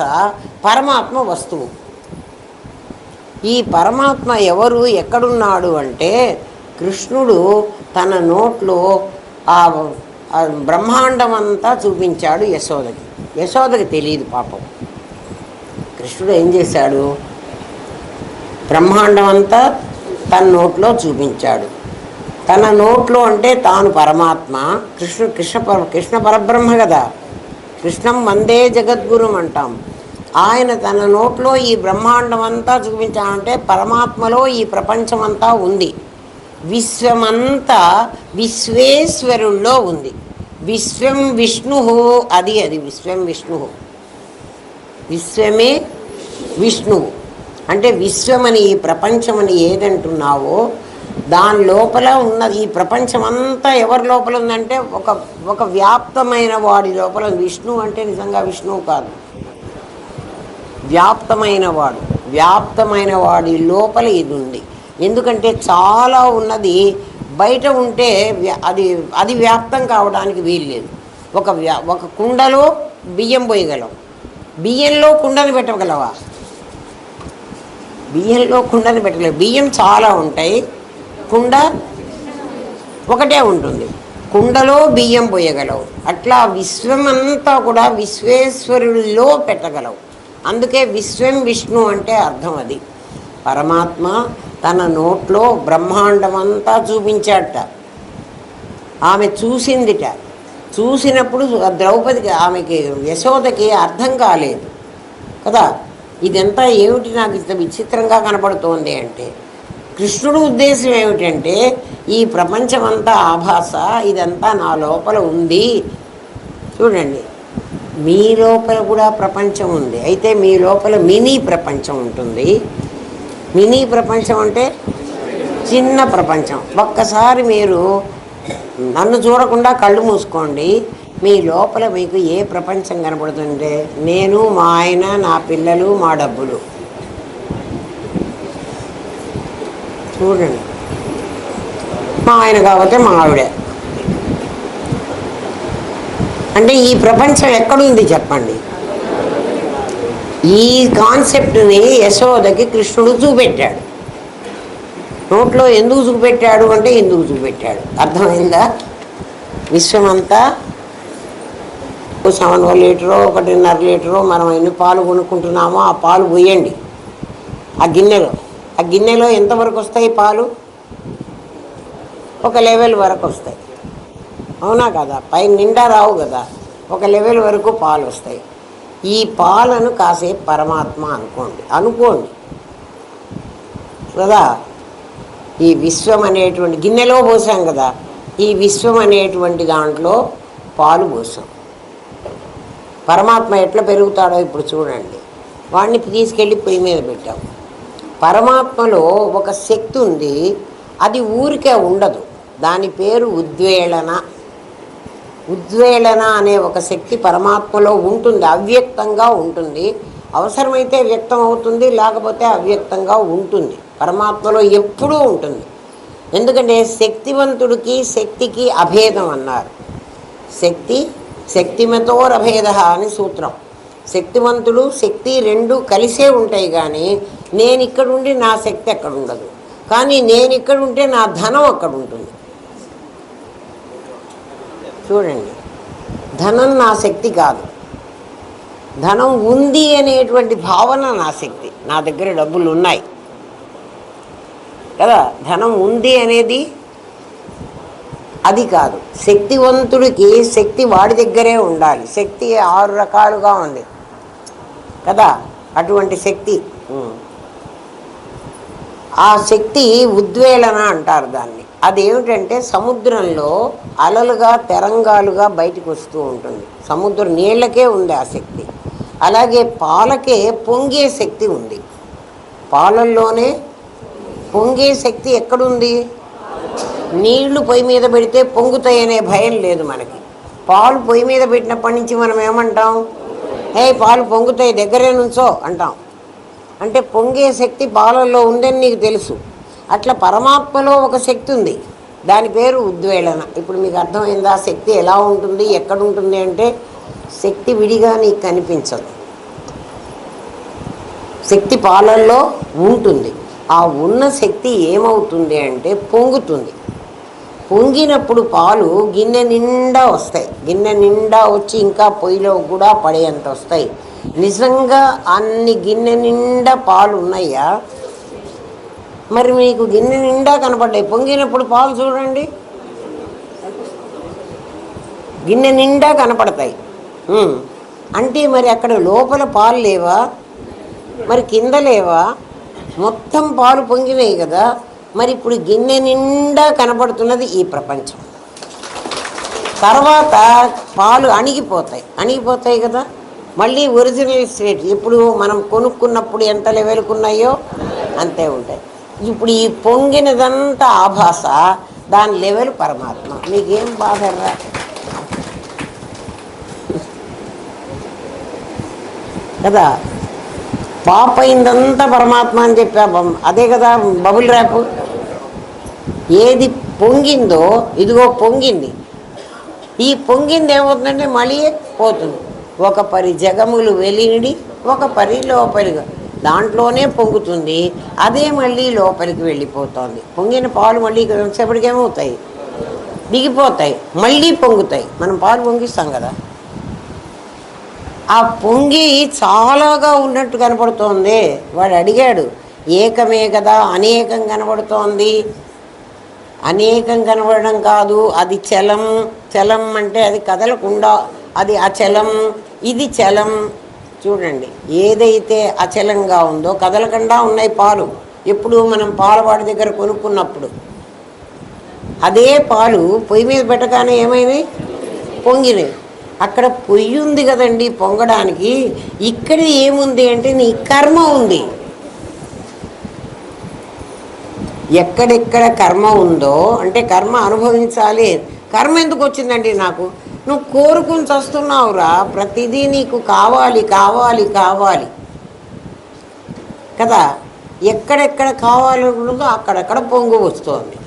పరమాత్మ వస్తువు. ఈ పరమాత్మ ఎవరు, ఎక్కడున్నాడు అంటే, కృష్ణుడు తన నోట్లో ఆ బ్రహ్మాండం అంతా చూపించాడు యశోదకి. యశోదకి తెలియదు పాపం. కృష్ణుడు ఏం చేశాడు? బ్రహ్మాండం అంతా తన నోట్లో చూపించాడు. తన నోట్లో అంటే తాను పరమాత్మ. కృష్ణ పరబ్రహ్మ కదా. కృష్ణం వందే జగద్గురుం అంటాం. ఆయన తన నోట్లో ఈ బ్రహ్మాండం అంతా చూపించాలంటే పరమాత్మలో ఈ ప్రపంచమంతా ఉంది. విశ్వమంతా విశ్వేశ్వరుల్లో ఉంది. విశ్వం విష్ణు, అది విశ్వం విష్ణు. విశ్వమే విష్ణువు అంటే విశ్వమని, ఈ ప్రపంచమని ఏదంటున్నావో దాని లోపల ఉన్నది. ఈ ప్రపంచమంతా ఎవరి లోపల ఉందంటే ఒక వ్యాప్తమైన వాడి లోపల. విష్ణువు అంటే నిజంగా విష్ణువు కాదు, వ్యాప్తమైన వాడి లోపల ఇది ఉంది. ఎందుకంటే చాలా ఉన్నది బయట ఉంటే అది వ్యాప్తం కావడానికి వీల్లేదు. ఒక కుండలో బియ్యం పోయగలవు, బియ్యంలో కుండను పెట్టగలవా? బియ్యంలో కుండను పెట్టలేవు. బియ్యం చాలా ఉంటాయి, కుండ ఒకటే ఉంటుంది. కుండలో బియ్యం పోయగలవు. అట్లా విశ్వమంతా కూడా విశ్వేశ్వరుడిలో పెట్టగలవు. అందుకే విశ్వం విష్ణు అంటే అర్థం అది. పరమాత్మ తన నోట్లో బ్రహ్మాండమంతా చూపించాడట. ఆమె చూసిందిట. చూసినప్పుడు ద్రౌపదికి, ఆమెకి, యశోదకి అర్థం కాలేదు కదా. ఇదంతా ఏమిటి, నాకు ఇంత విచిత్రంగా కనపడుతోంది అంటే, కృష్ణుడు ఉద్దేశం ఏమిటంటే, ఈ ప్రపంచమంతా ఆభాస, ఇదంతా నా లోపల ఉంది. చూడండి, మీ లోపల కూడా ప్రపంచం ఉంది. అయితే మీ లోపల మినీ ప్రపంచం ఉంటుంది. మినీ ప్రపంచం అంటే చిన్న ప్రపంచం. ఒక్కసారి మీరు నన్ను చూడకుండా కళ్ళు మూసుకోండి, మీ లోపల మీకు ఏ ప్రపంచం కనపడుతుంటే, నేను, మా ఆయన, నా పిల్లలు, మా డబ్బులు. చూడండి, మా ఆయన కాకపోతే మా ఆవిడే. అంటే ఈ ప్రపంచం ఎక్కడుంది చెప్పండి? ఈ కాన్సెప్ట్ని యశోదకి కృష్ణుడు చూపెట్టాడు. నోట్లో ఎందుకు చూపెట్టాడు అంటే ఎందుకు చూపెట్టాడు, అర్థమైందా? విశ్వమంతా 7 లీటరో 1.5 లీటరో మనం ఎన్ని పాలు కొనుక్కుంటున్నామో ఆ పాలు పోయండి ఆ గిన్నెలో ఎంతవరకు వస్తాయి పాలు? ఒక లెవెల్ వరకు వస్తాయి, అవునా కదా? పై నిండా రావు కదా, ఒక లెవెల్ వరకు పాలు వస్తాయి. ఈ పాలను కాసేపు పరమాత్మ అనుకోండి కదా. ఈ విశ్వం అనేటువంటి గిన్నెలో పోసాం కదా, ఈ విశ్వం అనేటువంటి దాంట్లో పాలు పోసాం. పరమాత్మ ఎట్లా పెరుగుతాడో ఇప్పుడు చూడండి. వాడిని తీసుకెళ్ళి పొయ్యి మీద పెట్టాం. పరమాత్మలో ఒక శక్తి ఉంది, అది ఊరికే ఉండదు. దాని పేరు ఉద్వేళన. ఉద్వేళన అనే ఒక శక్తి పరమాత్మలో ఉంటుంది, అవ్యక్తంగా ఉంటుంది. అవసరమైతే వ్యక్తం అవుతుంది, లేకపోతే అవ్యక్తంగా ఉంటుంది. పరమాత్మలో ఎప్పుడూ ఉంటుంది. ఎందుకంటే శక్తివంతుడికి శక్తికి అభేదం అన్నారు. శక్తిమతోరభేద అని సూత్రం. శక్తివంతుడు శక్తి రెండు కలిసే ఉంటాయి, కానీ నేను ఇక్కడుండి నా శక్తి అక్కడ ఉండదు. కానీ నేను ఇక్కడ ఉంటే నా ధనం అక్కడ ఉంటుంది. చూడండి, ధనం నా శక్తి కాదు. ధనం ఉంది అనేటువంటి భావన నా శక్తి. నా దగ్గర డబ్బులు ఉన్నాయి కదా, ధనం ఉంది అనేది అది కాదు. శక్తివంతుడికి శక్తి వాడి దగ్గరే ఉండాలి. శక్తి 6 రకాలుగా ఉంది కదా, అటువంటి శక్తి. ఆ శక్తి ఉద్వేళన అంటారు దాన్ని. అదేమిటంటే సముద్రంలో అలలుగా తరంగాలుగా బయటకు వస్తూ ఉంటుంది. సముద్ర నీళ్ళకే ఉంది ఆ శక్తి. అలాగే పాలకే పొంగే శక్తి ఉంది. పాలల్లోనే పొంగే శక్తి ఎక్కడుంది? నీళ్లు పొయ్యి మీద పెడితే పొంగుతాయనే భయం లేదు మనకి. పాలు పొయ్యి మీద పెట్టినప్పటి నుంచి మనం ఏమంటాం? పాలు పొంగుతాయి, దగ్గరే నుంచో అంటాం. అంటే పొంగే శక్తి పాలల్లో ఉందని నీకు తెలుసు. అట్లా పరమాత్మలో ఒక శక్తి ఉంది, దాని పేరు ఉద్వేళన. ఇప్పుడు మీకు అర్థమైందా శక్తి ఎలా ఉంటుంది, ఎక్కడ ఉంటుంది అంటే? శక్తి విడిగా నీకు కనిపించదు. శక్తి పాలల్లో ఉంటుంది. ఆ ఉన్న శక్తి ఏమవుతుంది అంటే పొంగుతుంది. పొంగినప్పుడు పాలు గిన్నె నిండా వస్తాయి. గిన్నె నిండా వచ్చి ఇంకా పొయ్యిలో కూడా పడేంత వస్తాయి. నిజంగా అన్ని గిన్నె నిండా పాలు ఉన్నాయా? మరి మీకు గిన్నె నిండా కనపడ్డాయి. పొంగినప్పుడు పాలు చూడండి, గిన్నె నిండా కనపడతాయి. అంటే మరి అక్కడ లోపల పాలు లేవా? మరి కింద లేవా? మొత్తం పాలు పొంగినాయి కదా. మరి ఇప్పుడు గిన్నె నిండా కనపడుతున్నది ఈ ప్రపంచం. తర్వాత పాలు అణిగిపోతాయి కదా. మళ్ళీ ఒరిజినల్ స్టేట్ ఇప్పుడు మనం కొనుక్కున్నప్పుడు ఎంత లెవెల్కి ఉన్నాయో అంతే ఉంటాయి. ఇప్పుడు ఈ పొంగినదంతా ఆభాస, దాని లెవెల్ పరమాత్మ. మీకేం బాధరా? కదా, పాప్ అయిందంతా పరమాత్మ అని చెప్పా. అదే కదా బబుల్ ర్యాప్. ఏది పొంగిందో ఇదిగో పొంగింది. ఈ పొంగింది ఏమవుతుందంటే మళ్ళీ పోతుంది. ఒక పరి జగములు వెలిడి ఒక పరి లోపలిగా దాంట్లోనే పొంగుతుంది. అదే మళ్ళీ లోపలికి వెళ్ళిపోతుంది. పొంగిన పాలు మళ్ళీ కొంతసేపటికి ఏమవుతాయి? దిగిపోతాయి, మళ్ళీ పొంగుతాయి. మనం పాలు పొంగిస్తాం కదా, ఆ పొంగి చాలాగా ఉన్నట్టు కనపడుతోంది. వాడు అడిగాడు, ఏకమే కదా అనేకం కనబడుతోంది. అనేకం కనబడడం కాదు, అది చలం. చలం అంటే అది కదలకుండా, అది అచలం, ఇది చలం. చూడండి, ఏదైతే అచలంగా ఉందో కదలకుండా ఉన్నాయి పాలు. ఎప్పుడు మనం పాలవాడి దగ్గర కొనుక్కున్నప్పుడు అదే పాలు పొయ్యి మీద పెట్టగానే ఏమైనాయి? పొంగినాయి. అక్కడ పొయ్యి ఉంది కదండి పొంగడానికి. ఇక్కడ ఏముంది అంటే నీ కర్మ ఉంది. ఎక్కడెక్కడ కర్మ ఉందో అంటే కర్మ అనుభవించాలి. కర్మ ఎందుకు వచ్చిందండి నాకు? నువ్వు కోరుకుని చస్తున్నావురా. ప్రతిదీ నీకు కావాలి కావాలి కావాలి కదా. ఎక్కడెక్కడ కావాలనుకుంటుందో అక్కడక్కడ పొంగు వస్తుంది.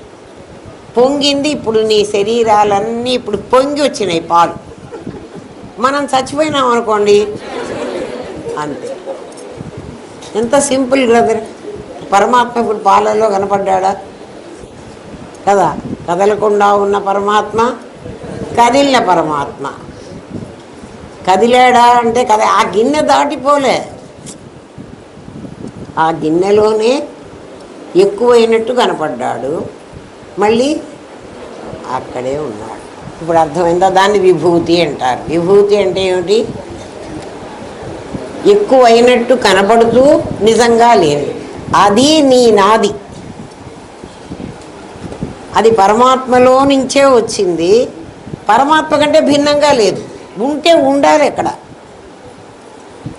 పొంగింది, ఇప్పుడు నీ శరీరాలన్నీ ఇప్పుడు పొంగి వచ్చినాయి పాలు. మనం చచ్చిపోయినాం అనుకోండి అంతే. ఎంత సింపుల్ బ్రదర్. పరమాత్మ ఇప్పుడు పాలల్లో కనపడ్డా కదా? కదలకుండా ఉన్న పరమాత్మ, కదిలిన పరమాత్మ. కదిలాడా అంటే కదా, ఆ గిన్నె దాటిపోలే, ఆ గిన్నెలోనే ఎక్కువైనట్టు కనపడ్డాడు, మళ్ళీ అక్కడే ఉన్నాడు. ఇప్పుడు అర్థమైందా? దాన్ని విభూతి అంటారు. విభూతి అంటే ఏమిటి? ఎక్కువైనట్టు కనపడుతూ నిజంగా లేదు. అది నీ నాది, అది పరమాత్మలో నుంచే వచ్చింది. పరమాత్మ కంటే భిన్నంగా లేదు. ఉంటే ఉండాలి.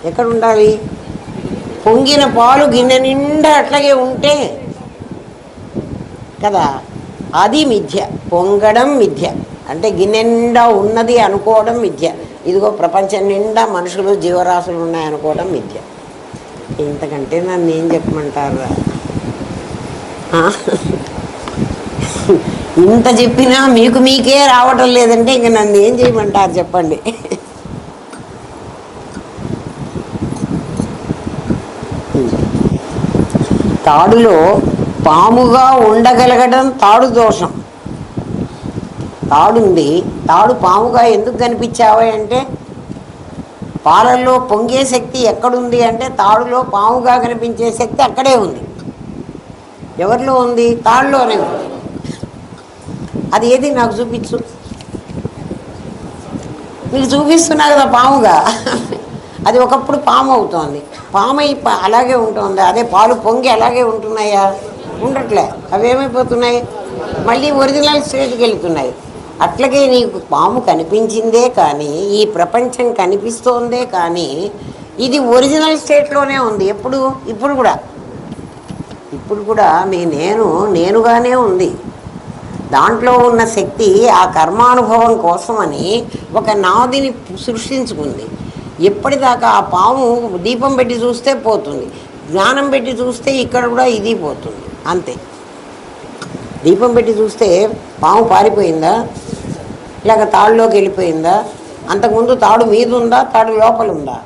ఎక్కడ ఉండాలి? పొంగిన పాలు గిన్నె నిండా అట్లాగే ఉంటే కదా, అది మిథ్య. పొంగడం మిథ్య అంటే గిన్నె నిండా ఉన్నది అనుకోవడం మిథ్య. ఇదిగో ప్రపంచం నిండా మనుషులు జీవరాశులు ఉన్నాయనుకోవడం మిథ్య. ఇంతకంటే నన్ను ఏం చెప్పమంటారా? ఇంత చెప్పినా మీకు మీకే రావటం లేదంటే ఇంక నన్ను ఏం చేయమంటారు చెప్పండి? తాడులో పాముగా ఉండగలగడం తాడు దోషం. తాడుంది, తాడు పాముగా ఎందుకు కనిపించావా అంటే, పాలల్లో పొంగే శక్తి ఎక్కడుంది అంటే తాడులో పాముగా కనిపించే శక్తి అక్కడే ఉంది. ఎవరిలో ఉంది? తాడులోనే ఉంది. అది ఏది నాకు చూపించు. మీకు చూపిస్తున్నా కదా పాముగా. అది ఒకప్పుడు పాము అవుతోంది, పాము అలాగే ఉంటుంది. అదే పాలు పొంగి అలాగే ఉంటున్నాయా? ఉండట్లే. అవి ఏమైపోతున్నాయి? మళ్ళీ ఒరిజినల్ స్టేట్కి వెళ్తున్నాయి. అట్లాగే నీకు పాము కనిపించిందే కానీ, ఈ ప్రపంచం కనిపిస్తోందే కానీ, ఇది ఒరిజినల్ స్టేట్లోనే ఉంది. ఎప్పుడు? ఇప్పుడు కూడా మీ నేనుగానే ఉంది. దాంట్లో ఉన్న శక్తి ఆ కర్మానుభవం కోసమని ఒక నాదిని సృష్టించుకుంది. ఎప్పటిదాకా ఆ పాము దీపం పెట్టి చూస్తే పోతుంది, జ్ఞానం పెట్టి చూస్తే ఇక్కడ కూడా ఇది పోతుంది. అంతే. దీపం పెట్టి చూస్తే పాము పారిపోయిందా, లేక తాడులోకి వెళ్ళిపోయిందా? అంతకుముందు తాడు మీద ఉందా, తాడు లోపల ఉందా?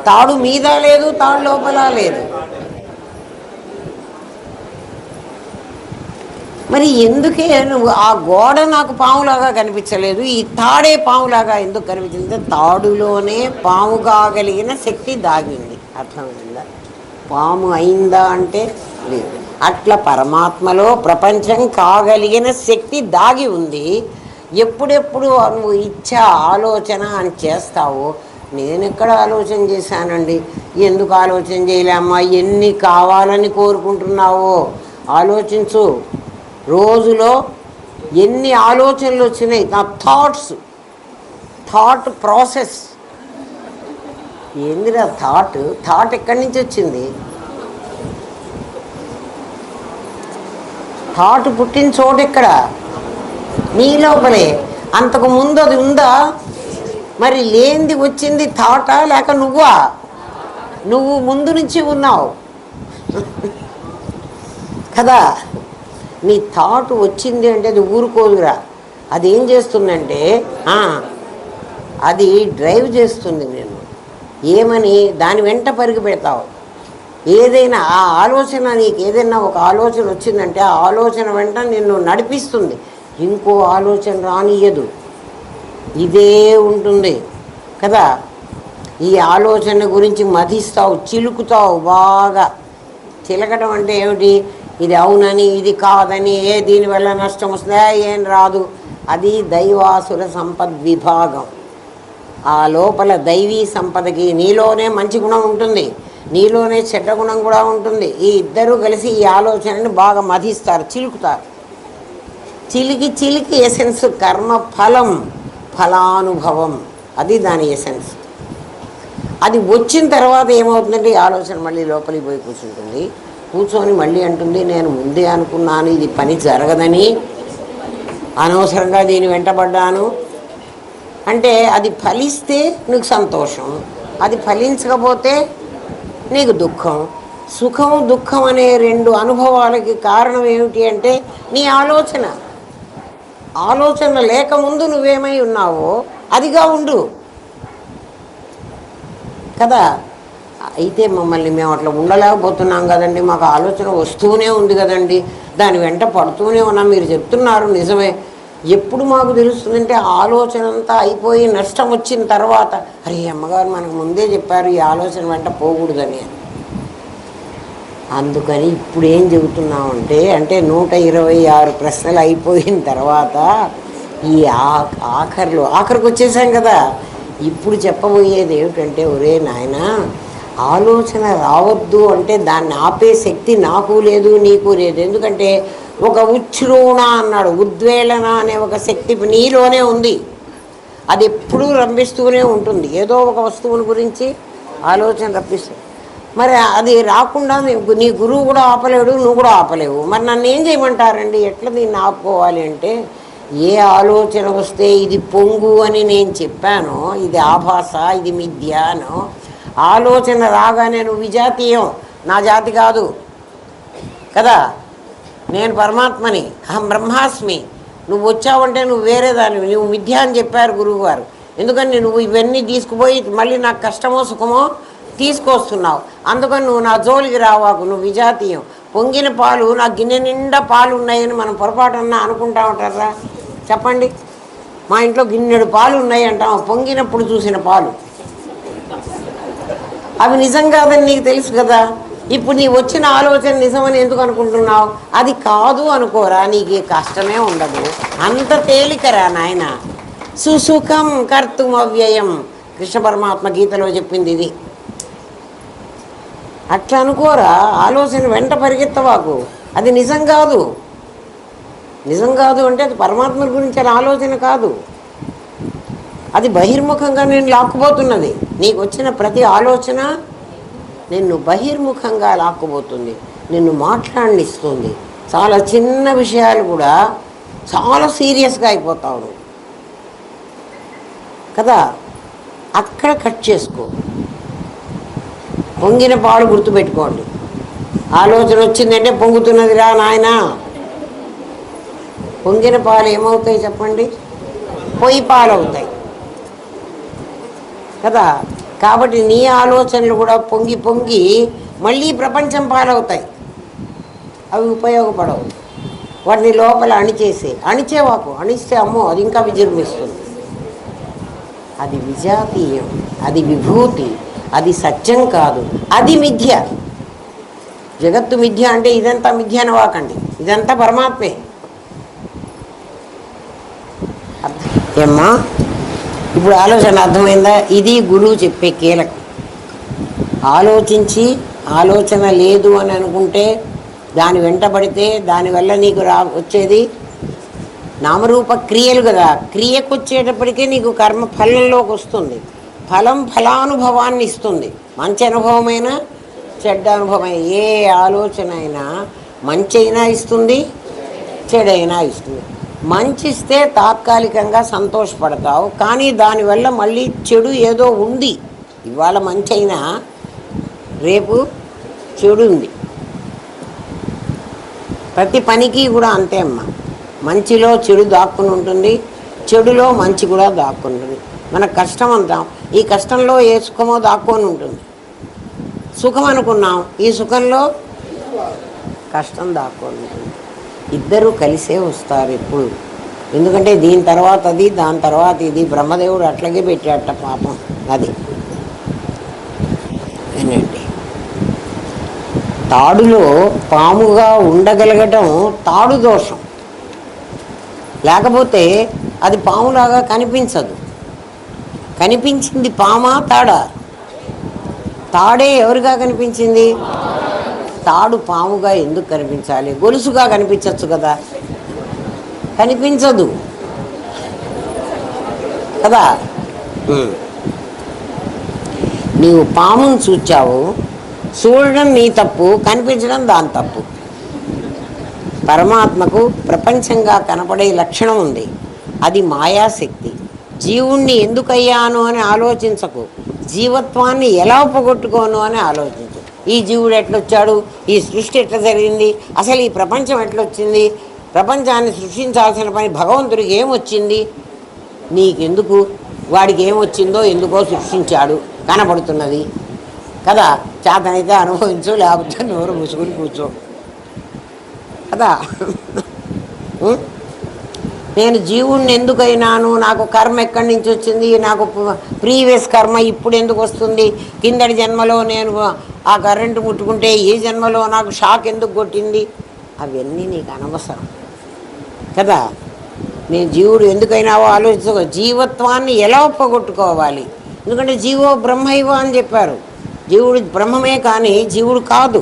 తాడు మీద లేదు, తాడు లోపల లేదు. మరి ఎందుకే నువ్వు ఆ గోడ నాకు పాములాగా కనిపించలేదు, ఈ తాడే పాములాగా ఎందుకు కనిపించింది? తాడులోనే పాము కాగలిగిన శక్తి దాగింది. అర్థమైందా? పాము అయిందా అంటే లేదు. అట్లా పరమాత్మలో ప్రపంచం కాగలిగిన శక్తి దాగి ఉంది. ఎప్పుడెప్పుడు నువ్వు ఇచ్చా ఆలోచన అని చేస్తావో, నేను ఎక్కడ ఆలోచన చేశానండి? ఎందుకు ఆలోచన చేయలేమ్మా? ఎన్ని కావాలని కోరుకుంటున్నావో ఆలోచించు. రోజులో ఎన్ని ఆలోచనలు వచ్చినాయి? నా థాట్ ప్రాసెస్ ఏందిరా? థాట్ ఎక్కడి నుంచి వచ్చింది? థాట్ పుట్టిన చోటు ఎక్కడ? నీ లోపలే. అంతకు ముందు అది ఉందా? మరి లేనిది వచ్చింది థాటా లేక నువ్వా? నువ్వు ముందు నుంచి ఉన్నావు కదా. నీ థాట్ వచ్చింది అంటే అది ఊరుకోదురా. అది ఏం చేస్తుందంటే అది డ్రైవ్ చేస్తుంది నేను ఏమని, దాని వెంట పరిగి పెడతావు. ఏదైనా ఆ ఆలోచన, నీకు ఏదైనా ఒక ఆలోచన వచ్చిందంటే ఆ ఆలోచన వెంట నిన్ను నడిపిస్తుంది, ఇంకో ఆలోచన రానియదు. ఇదే ఉంటుంది కదా. ఈ ఆలోచన గురించి మధిస్తావు, చిలుకుతావు బాగా. చిలకడం అంటే ఏమిటి? ఇది అవునని, ఇది కాదని, దీనివల్ల నష్టం వస్తుందా, ఏం రాదు. అది దైవాసుర సంపద్విభాగం. ఆ లోపల దైవీ సంపదకి నీలోనే మంచి గుణం ఉంటుంది, నీలోనే చెడ్డ గుణం కూడా ఉంటుంది. ఈ ఇద్దరూ కలిసి ఈ ఆలోచనని బాగా మధిస్తారు, చిలుకుతారు. చిలికి ఎసెన్స్ కర్మ ఫలానుభవం, అది దాని ఎసెన్స్. అది వచ్చిన తర్వాత ఏమవుతుందంటే ఈ ఆలోచన మళ్ళీ లోపలికి పోయి కూర్చుంటుంది. కూర్చొని మళ్ళీ అంటుంది, నేను ముందే అనుకున్నాను ఇది పని జరగదని, అనవసరంగా దీని వెంటబడ్డాను అంటే. అది ఫలిస్తే నీకు సంతోషం, అది ఫలించకపోతే నీకు దుఃఖం. సుఖం దుఃఖం అనే రెండు అనుభవాలకి కారణం ఏమిటి అంటే నీ ఆలోచన. ఆలోచన లేకముందు నువ్వేమై ఉన్నావో అదిగా ఉండు కదా. అయితే మమ్మల్ని మేము అట్లా ఉండలేకపోతున్నాం కదండి, మాకు ఆలోచన వస్తూనే ఉంది కదండి, దాని వెంట పడుతూనే ఉన్నాం. మీరు చెప్తున్నారు నిజమే. ఎప్పుడు మాకు తెలుస్తుందంటే ఆలోచన అంతా అయిపోయి నష్టం వచ్చిన తర్వాత, అరే అమ్మగారు మనకు ముందే చెప్పారు ఈ ఆలోచన వెంట పోకూడదని. అందుకని ఇప్పుడు ఏం చెబుతున్నామంటే, అంటే 126 ప్రశ్నలు అయిపోయిన తర్వాత ఈ ఆఖరికి వచ్చేసాం కదా. ఇప్పుడు చెప్పబోయేది ఏమిటంటే, ఒరే నాయన, ఆలోచన రావద్దు అంటే దాన్ని ఆపే శక్తి నాకు లేదు నీకు లేదు. ఎందుకంటే ఒక ఉచ్ఛ్రూణ అన్నాడు, ఉద్వేళన అనే ఒక శక్తి నీలోనే ఉంది. అది ఎప్పుడూ రంభిస్తూనే ఉంటుంది. ఏదో ఒక వస్తువుని గురించి ఆలోచన రప్పిస్తుంది. మరి అది రాకుండా నీ గురువు కూడా ఆపలేడు, నువ్వు కూడా ఆపలేవు. మరి నన్ను ఏం చేయమంటారండి? ఎట్లా దీన్ని ఆపుకోవాలి అంటే, ఏ ఆలోచన వస్తే ఇది పొంగు అని నేను చెప్పానో, ఇది ఆభాస, ఇది మిథ్య అనో, ఆలోచన రాగానే నువ్వు విజాతీయం, నా జాతి కాదు కదా, నేను పరమాత్మని, అహం బ్రహ్మాస్మి, నువ్వు వచ్చావంటే నువ్వు వేరే దానివి, నువ్వు మిథ్య అని చెప్పారు గురువు గారు. ఎందుకని నువ్వు ఇవన్నీ తీసుకుపోయి మళ్ళీ నాకు కష్టమో సుఖమో తీసుకొస్తున్నావు. అందుకని నువ్వు నా జోలికి రావాకు, నువ్వు విజాతీయం. పొంగిన పాలు, నా గిన్నె నిండా పాలు ఉన్నాయని మనం పొరపాటున్నా అనుకుంటా ఉంటారా? చెప్పండి. మా ఇంట్లో గిన్నెడు పాలు ఉన్నాయి అంటాం, పొంగినప్పుడు చూసిన పాలు. అవి నిజం కాదని నీకు తెలుసు కదా. ఇప్పుడు నీ వచ్చిన ఆలోచన నిజమని ఎందుకు అనుకుంటున్నావు? అది కాదు అనుకోరా, నీకు కష్టమే ఉండదు. అంత తేలికరా నాయన. సుసుఖం కర్తుం అవ్యయం, కృష్ణ పరమాత్మ గీతలో చెప్పింది ఇది. అట్లా అనుకోరా, ఆలోచన వెంట పరిగెత్తవాకు. అది నిజం కాదు. నిజం కాదు అంటే అది పరమాత్మ గురించి ఆలోచన కాదు, అది బహిర్ముఖంగా నేను లాక్కుపోతున్నది. నీకు వచ్చిన ప్రతి ఆలోచన నిన్ను బహిర్ముఖంగా లాక్కుపోతుంది, నిన్ను మాట్లాడనిస్తుంది. చాలా చిన్న విషయాలు కూడా చాలా సీరియస్గా అయిపోతావు కదా. అక్కడ కట్ చేసుకో. పొంగిన పాలు గుర్తుపెట్టుకోండి. ఆలోచన వచ్చిందంటే పొంగుతున్నది రా నాయన. పొంగిన పాలు ఏమవుతాయి చెప్పండి? పొయ్యి పాలు అవుతాయి కదా. కాబట్టి నీ ఆలోచనలు కూడా పొంగి పొంగి మళ్ళీ ప్రపంచం పాలవుతాయి. అవి ఉపయోగపడవు. వాటిని లోపల అణిచేవాకు. అణిస్తే అమ్మో అది ఇంకా విజృంభిస్తుంది. అది విజాతీయం, అది విభూతి, అది సత్యం కాదు, అది మిథ్య. జగత్తు మిథ్య అంటే ఇదంతా మిథ్య అనవాకండి, ఇదంతా పరమాత్మే. ఏమ్మా ఇప్పుడు ఆలోచన అర్థమైందా? ఇది గురువు చెప్పే కీలకం. ఆలోచించి ఆలోచన లేదు అని అనుకుంటే, దాని వెంటబడితే దానివల్ల నీకు వచ్చేది నామరూప క్రియలు కదా. క్రియకు వచ్చేటప్పటికే నీకు కర్మ ఫలంలోకి వస్తుంది. ఫలం ఫలానుభవాన్ని ఇస్తుంది. మంచి అనుభవమైనా చెడ్డ అనుభవమైనా, ఏ ఆలోచన అయినా మంచి అయినా ఇస్తుంది, చెడైనా ఇస్తుంది. మంచి ఇస్తే తాత్కాలికంగా సంతోషపడతావు, కానీ దానివల్ల మళ్ళీ చెడు ఏదో ఉంది. ఇవాళ మంచి అయినా రేపు చెడు ఉంది. ప్రతి పనికి కూడా అంతే అమ్మా. మంచిలో చెడు దాక్కుని ఉంటుంది, చెడులో మంచి కూడా దాక్కుని ఉంటుంది. మనకు కష్టం అంటాం, ఈ కష్టంలో ఏ సుఖమో దాక్కొని ఉంటుంది. సుఖం అనుకున్నాం, ఈ సుఖంలో కష్టం దాక్కొని ఉంటుంది. ఇద్దరూ కలిసే వస్తారు ఎప్పుడు. ఎందుకంటే దీని తర్వాత అది, దాని తర్వాత ఇది. బ్రహ్మదేవుడు అట్లాగే పెట్టాడట పాపం. అది ఏనండి, తాడులో పాముగా ఉండగలగటం తాడు దోషం. లేకపోతే అది పాములాగా కనిపించదు. కనిపించింది పామా తాడా? తాడే ఎవరిగా కనిపించింది? తాడు పాముగా ఎందుకు కనిపించాలి? గొలుసుగా కనిపించవచ్చు కదా. కనిపించదు కదా. నీవు పామును చూచావు, చూడడం నీ తప్పు, కనిపించడం దాని తప్పు. పరమాత్మకు ప్రపంచంగా కనపడే లక్షణం ఉంది, అది మాయాశక్తి. జీవుణ్ణి ఎందుకయ్యాను అని ఆలోచించకు, జీవత్వాన్ని ఎలా పోగొట్టుకోను అని ఆలోచించు. ఈ జీవుడు ఎట్లొచ్చాడు, ఈ సృష్టి ఎట్లా జరిగింది, అసలు ఈ ప్రపంచం ఎట్లొచ్చింది, ప్రపంచాన్ని సృష్టించాల్సిన పని భగవంతుడికి ఏమొచ్చింది, నీకెందుకు, వాడికి ఏమొచ్చిందో ఎందుకో సృష్టించాడు కనబడుతున్నది కదా. చేతనైతే అనుభవించు, లేకపోతే నోరు మూసుకుని కూర్చో కదా. నేను జీవుణ్ణి ఎందుకైనాను, నాకు కర్మ ఎక్కడి నుంచి వచ్చింది, నాకు ప్రీవియస్ కర్మ ఇప్పుడు ఎందుకు వస్తుంది, కిందటి జన్మలో నేను ఆ కరెంటు ముట్టుకుంటే ఈ జన్మలో నాకు షాక్ ఎందుకు కొట్టింది, అవన్నీ నీకు అనవసరం కదా. నేను జీవుడు ఎందుకైనావో ఆలోచించుకో. జీవత్వాన్ని ఎలా ఒప్పగొట్టుకోవాలి, ఎందుకంటే జీవో బ్రహ్మైవ అని చెప్పారు. జీవుడు బ్రహ్మమే కానీ జీవుడు కాదు.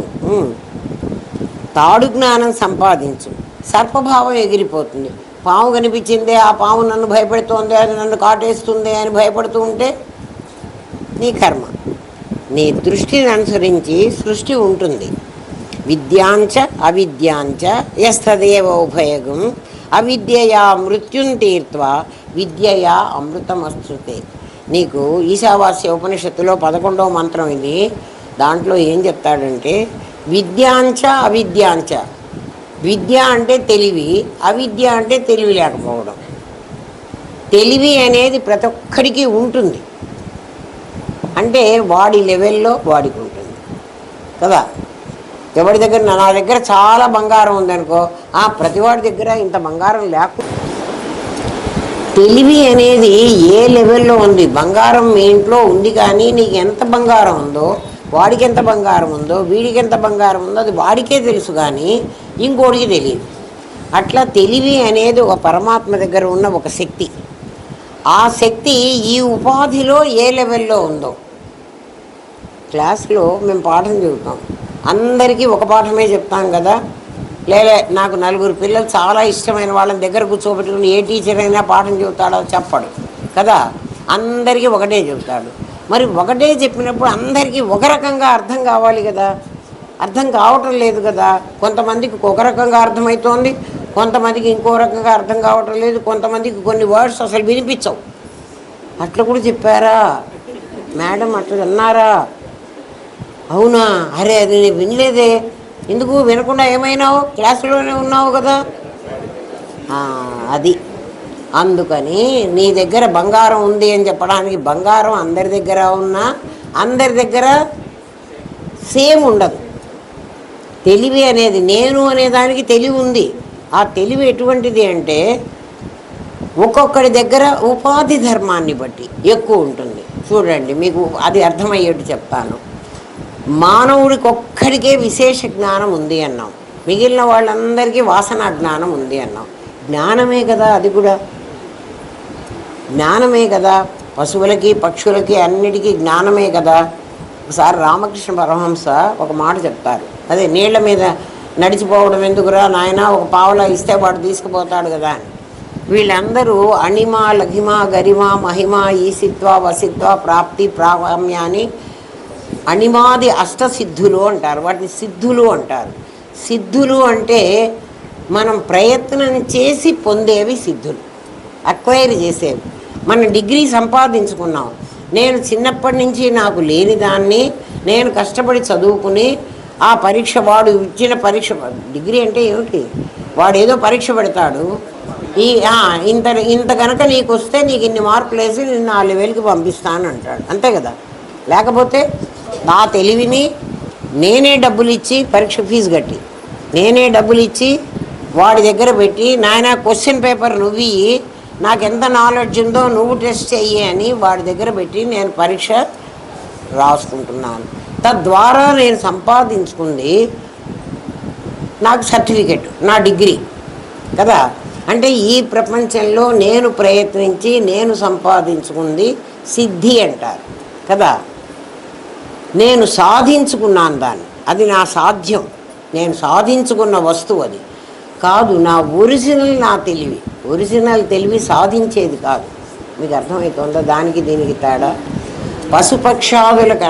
తాడు జ్ఞానం సంపాదించు, సర్పభావం ఎగిరిపోతుంది. పాము కనిపించిందే, ఆ పాము నన్ను భయపెడుతోంది, అది నన్ను కాటేస్తుంది అని భయపడుతూ ఉంటే నీ కర్మ. నీ దృష్టిని అనుసరించి సృష్టి ఉంటుంది. విద్యాంచ అవిద్యాంచ యస్తదేవ ఉభయగం అవిద్యయా మృత్యుం తీర్త్వా విద్యయా అమృతమశ్నుతే. నీకు ఈశావాస్య ఉపనిషత్తులో 11వ మంత్రం ఇది. దాంట్లో ఏం చెప్తాడంటే విద్యాంచ అవిద్యాంచ. విద్య అంటే తెలివి, అవిద్య అంటే తెలివి లేకపోవడం. తెలివి అనేది ప్రతి ఒక్కడికి ఉంటుంది, అంటే వాడి లెవెల్లో వాడికి ఉంటుంది కదా. ఎవరి దగ్గర నా దగ్గర చాలా బంగారం ఉందనుకో, ప్రతివాడి దగ్గర ఇంత బంగారం లేకుండా. తెలివి అనేది ఏ లెవెల్లో ఉంది, బంగారం మీ ఇంట్లో ఉంది కానీ నీకు ఎంత బంగారం ఉందో, వాడికి ఎంత బంగారం ఉందో, వీడికి ఎంత బంగారం ఉందో అది వాడికే తెలుసు కానీ ఇంకోడికి తెలియదు. అట్లా తెలివి అనేది ఒక పరమాత్మ దగ్గర ఉన్న ఒక శక్తి. ఆ శక్తి ఈ ఉపాధిలో ఏ లెవెల్లో ఉందో. క్లాస్లో మేము పాఠం చెబుతాం, అందరికీ ఒక పాఠమే చెప్తాం కదా. నాకు 4 పిల్లలు చాలా ఇష్టమైన వాళ్ళని దగ్గర కూర్చోబెట్టుకుని ఏ టీచర్ అయినా పాఠం చెబుతాడో చెప్పడు కదా. అందరికీ ఒకటే చెబుతాడు. మరి ఒకటే చెప్పినప్పుడు అందరికీ ఒక రకంగా అర్థం కావాలి కదా. అర్థం కావటం లేదు కదా. కొంతమందికి ఒక రకంగా అర్థమవుతోంది, కొంతమందికి ఇంకో రకంగా అర్థం కావటం లేదు, కొంతమందికి కొన్ని వర్డ్స్ అసలు వినిపించవు. అట్లా కూడా చెప్పారా మేడం, అట్లా అన్నారా, అవునా, అరే అది నేను వినలేదే, ఎందుకు వినకుండా ఏమైనావు, క్లాసులోనే ఉన్నావు కదా. అది అందుకని నీ దగ్గర బంగారం ఉంది అని చెప్పడానికి, బంగారం అందరి దగ్గర ఉన్నా అందరి దగ్గర సేమ్ ఉండదు. తెలివి అనేది, నేను అనేదానికి తెలివి ఉంది. ఆ తెలివి ఎటువంటిది అంటే ఒక్కొక్కడి దగ్గర ఉపాధి ధర్మాన్ని బట్టి ఎక్కువ ఉంటుంది. చూడండి మీకు అది అర్థమయ్యేట్టు చెప్తాను. మానవుడికి ఒక్కడికే విశేష జ్ఞానం ఉంది అన్నాం, మిగిలిన వాళ్ళందరికీ వాసనా జ్ఞానం ఉంది అన్నాం. జ్ఞానమే కదా, అది కూడా జ్ఞానమే కదా. పశువులకి పక్షులకి అన్నిటికీ జ్ఞానమే కదా. ఒకసారి రామకృష్ణ పరమహంస ఒక మాట చెప్తారు, అదే నీళ్ల మీద నడిచిపోవడం ఎందుకురా నాయన, ఒక పావులా ఇస్తే వాడు తీసుకుపోతాడు కదా అని. వీళ్ళందరూ అణిమ లఘిమ గరిమ మహిమ ఈసిత్వ వసిత్వ ప్రాప్తి ప్రాకామ్య అని అణిమాది అష్టసిద్ధులు అంటారు, వాటిని సిద్ధులు అంటారు. సిద్ధులు అంటే మనం ప్రయత్నం చేసి పొందేవి సిద్ధులు, అక్వైర్ చేసేవి. మనం డిగ్రీ సంపాదించుకున్నాం, నేను చిన్నప్పటి నుంచి నాకు లేని దాన్ని నేను కష్టపడి చదువుకుని ఆ పరీక్ష, వాడు ఇచ్చిన పరీక్ష, డిగ్రీ అంటే ఏమిటి, వాడు ఏదో పరీక్ష పెడతాడు, ఇంత కనుక నీకు వస్తే నీకు ఇన్ని మార్కులు వేసి నిన్ను ఆ లెవెల్కి పంపిస్తాను అంటాడు, అంతే కదా. లేకపోతే నా తెలివిని నేనే డబ్బులు ఇచ్చి, పరీక్ష ఫీజు కట్టి నేనే డబ్బులు ఇచ్చి వాడి దగ్గర పెట్టి, నాయన క్వశ్చన్ పేపర్ నువ్వు ఇయ్యి, నాకు ఎంత నాలెడ్జ్ ఉందో నువ్వు టెస్ట్ చెయ్యి అని వాడి దగ్గర పెట్టి నేను పరీక్ష రాసుకుంటున్నాను. తద్వారా నేను సంపాదించుకుంది నాకు సర్టిఫికెట్, నా డిగ్రీ కదా. అంటే ఈ ప్రపంచంలో నేను ప్రయత్నించి నేను సంపాదించుకుంది సిద్ధి అంటారు కదా. నేను సాధించుకున్నాను దాన్ని, అది నా సాధ్యం, నేను సాధించుకున్న వస్తువు అది కాదు. నా ఒరిజినల్, నా తెలివి, ఒరిజినల్ తెలివి సాధించేది కాదు. మీకు అర్థమవుతుందా దానికి దీనికి తేడా? పశుపక్షాదులకు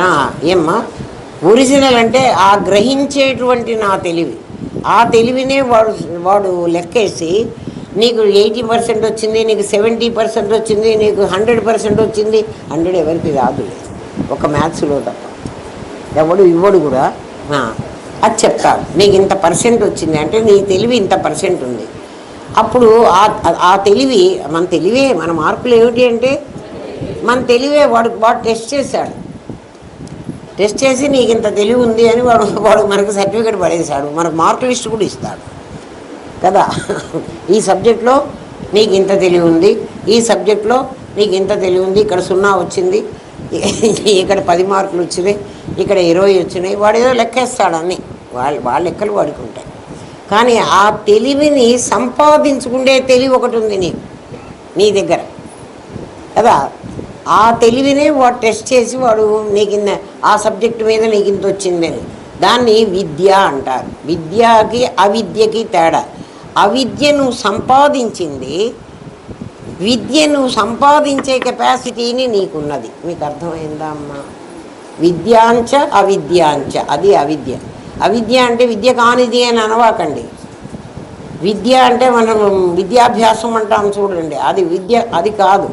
ఏమ్మా ఒరిజినల్ అంటే ఆ గ్రహించేటువంటి నా తెలివి, ఆ తెలివినే వాడు లెక్కేసి నీకు 80% వచ్చింది, నీకు 70% వచ్చింది, నీకు 100% వచ్చింది. 100 ఎవరికి రాదు, ఒక మ్యాథ్స్లో తప్ప ఎవడు ఇవ్వడు కూడా. ఆ, అది చెప్తాడు. నీకు ఇంత పర్సెంట్ వచ్చింది అంటే నీ తెలివి ఇంత పర్సెంట్ ఉంది. అప్పుడు ఆ తెలివి మన తెలివే, మన మార్కులు ఏమిటి అంటే మన తెలివే. వాడు టెస్ట్ చేశాడు. టెస్ట్ చేసి నీకు ఇంత తెలివి ఉంది అని వాడు మనకు సర్టిఫికేట్ పడేశాడు, మనకు మార్క్ లిస్ట్ కూడా ఇస్తాడు కదా. ఈ సబ్జెక్ట్లో నీకు ఇంత తెలివి ఉంది, ఈ సబ్జెక్ట్లో నీకు ఇంత తెలివి ఉంది, ఇక్కడ 0 వచ్చింది, ఇక్కడ 10 మార్కులు వచ్చినాయి, ఇక్కడ 20 వచ్చినాయి. వాడు ఏదో లెక్కేస్తాడు అన్నీ. వాళ్ళ లెక్కలు వాడికి ఉంటాయి. కానీ ఆ తెలివిని సంపాదించుకునే తెలివి ఒకటి ఉంది నీ దగ్గర కదా. ఆ తెలివినే వాడు టెస్ట్ చేసి వాడు నీకు ఆ సబ్జెక్టు మీద నీకు ఇంత వచ్చిందని, దాన్ని విద్య అంటారు. విద్యకి అవిద్యకి తేడా. అవిద్యను సంపాదించింది, విద్యను సంపాదించే కెపాసిటీని నీకున్నది. మీకు అర్థమైందా అమ్మా? విద్యాంచ అవిద్యాంచ, అది అవిద్య. అవిద్య అంటే విద్య కానిది అని అనవాకండి. విద్య అంటే మనం విద్యాభ్యాసం అంటాం చూడండి, అది విద్య, అది కాదు.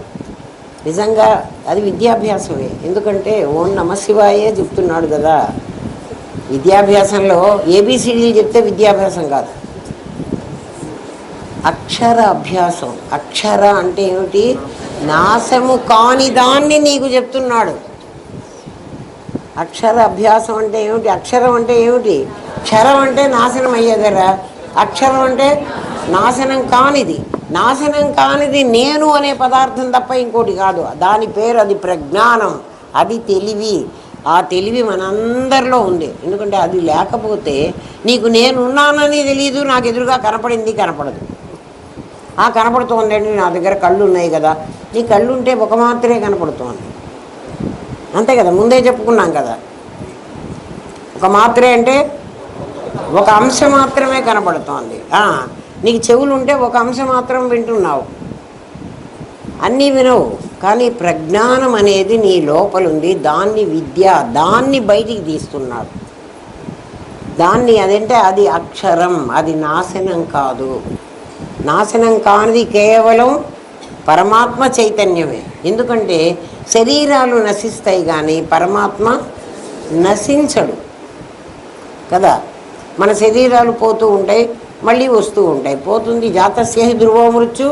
నిజంగా అది విద్యాభ్యాసమే. ఎందుకంటే ఓం నమ శివాయే చెప్తున్నాడు కదా. విద్యాభ్యాసంలో ఏబిసిడీలు చెప్తే విద్యాభ్యాసం కాదు, అక్షర అభ్యాసం. అక్షర అంటే ఏమిటి? నాశము కాని దాన్ని నీకు చెప్తున్నాడు. అక్షర అభ్యాసం అంటే ఏమిటి? అక్షరం అంటే ఏమిటి? క్షరం అంటే నాశనం అయ్యేదరా, అక్షరం అంటే నాశనం కానిది. నాశనం కానిది నేను అనే పదార్థం తప్ప ఇంకోటి కాదు. దాని పేరు అది ప్రజ్ఞానం, అది తెలివి. ఆ తెలివి మనందరిలో ఉంది. ఎందుకంటే అది లేకపోతే నీకు నేనున్నానని తెలియదు, నాకు ఎదురుగా కనపడింది కనపడదు. కనపడుతోందండి, నా దగ్గర కళ్ళు ఉన్నాయి కదా. నీ కళ్ళు ఉంటే ఒక మాత్రమే కనపడుతోంది, అంతే కదా. ముందే చెప్పుకున్నాం కదా, ఒక మాత్రే అంటే ఒక అంశం మాత్రమే కనపడుతోంది. నీకు చెవులు ఉంటే ఒక అంశం మాత్రం వింటున్నావు, అన్నీ వినవు. కానీ ప్రజ్ఞానం అనేది నీ లోపలుంది. దాన్ని విద్య, దాన్ని బయటికి తీస్తున్నాడు. దాన్ని అదంటే అది అక్షరం, అది నాశనం కాదు. నాశనం కానిది కేవలం పరమాత్మ చైతన్యమే. ఎందుకంటే శరీరాలు నశిస్తాయి కానీ పరమాత్మ నశించడు కదా. మన శరీరాలు పోతూ ఉంటాయి, మళ్ళీ వస్తూ ఉంటాయి. పోతుంది, జాతస్య హి ధ్రువో మృత్యు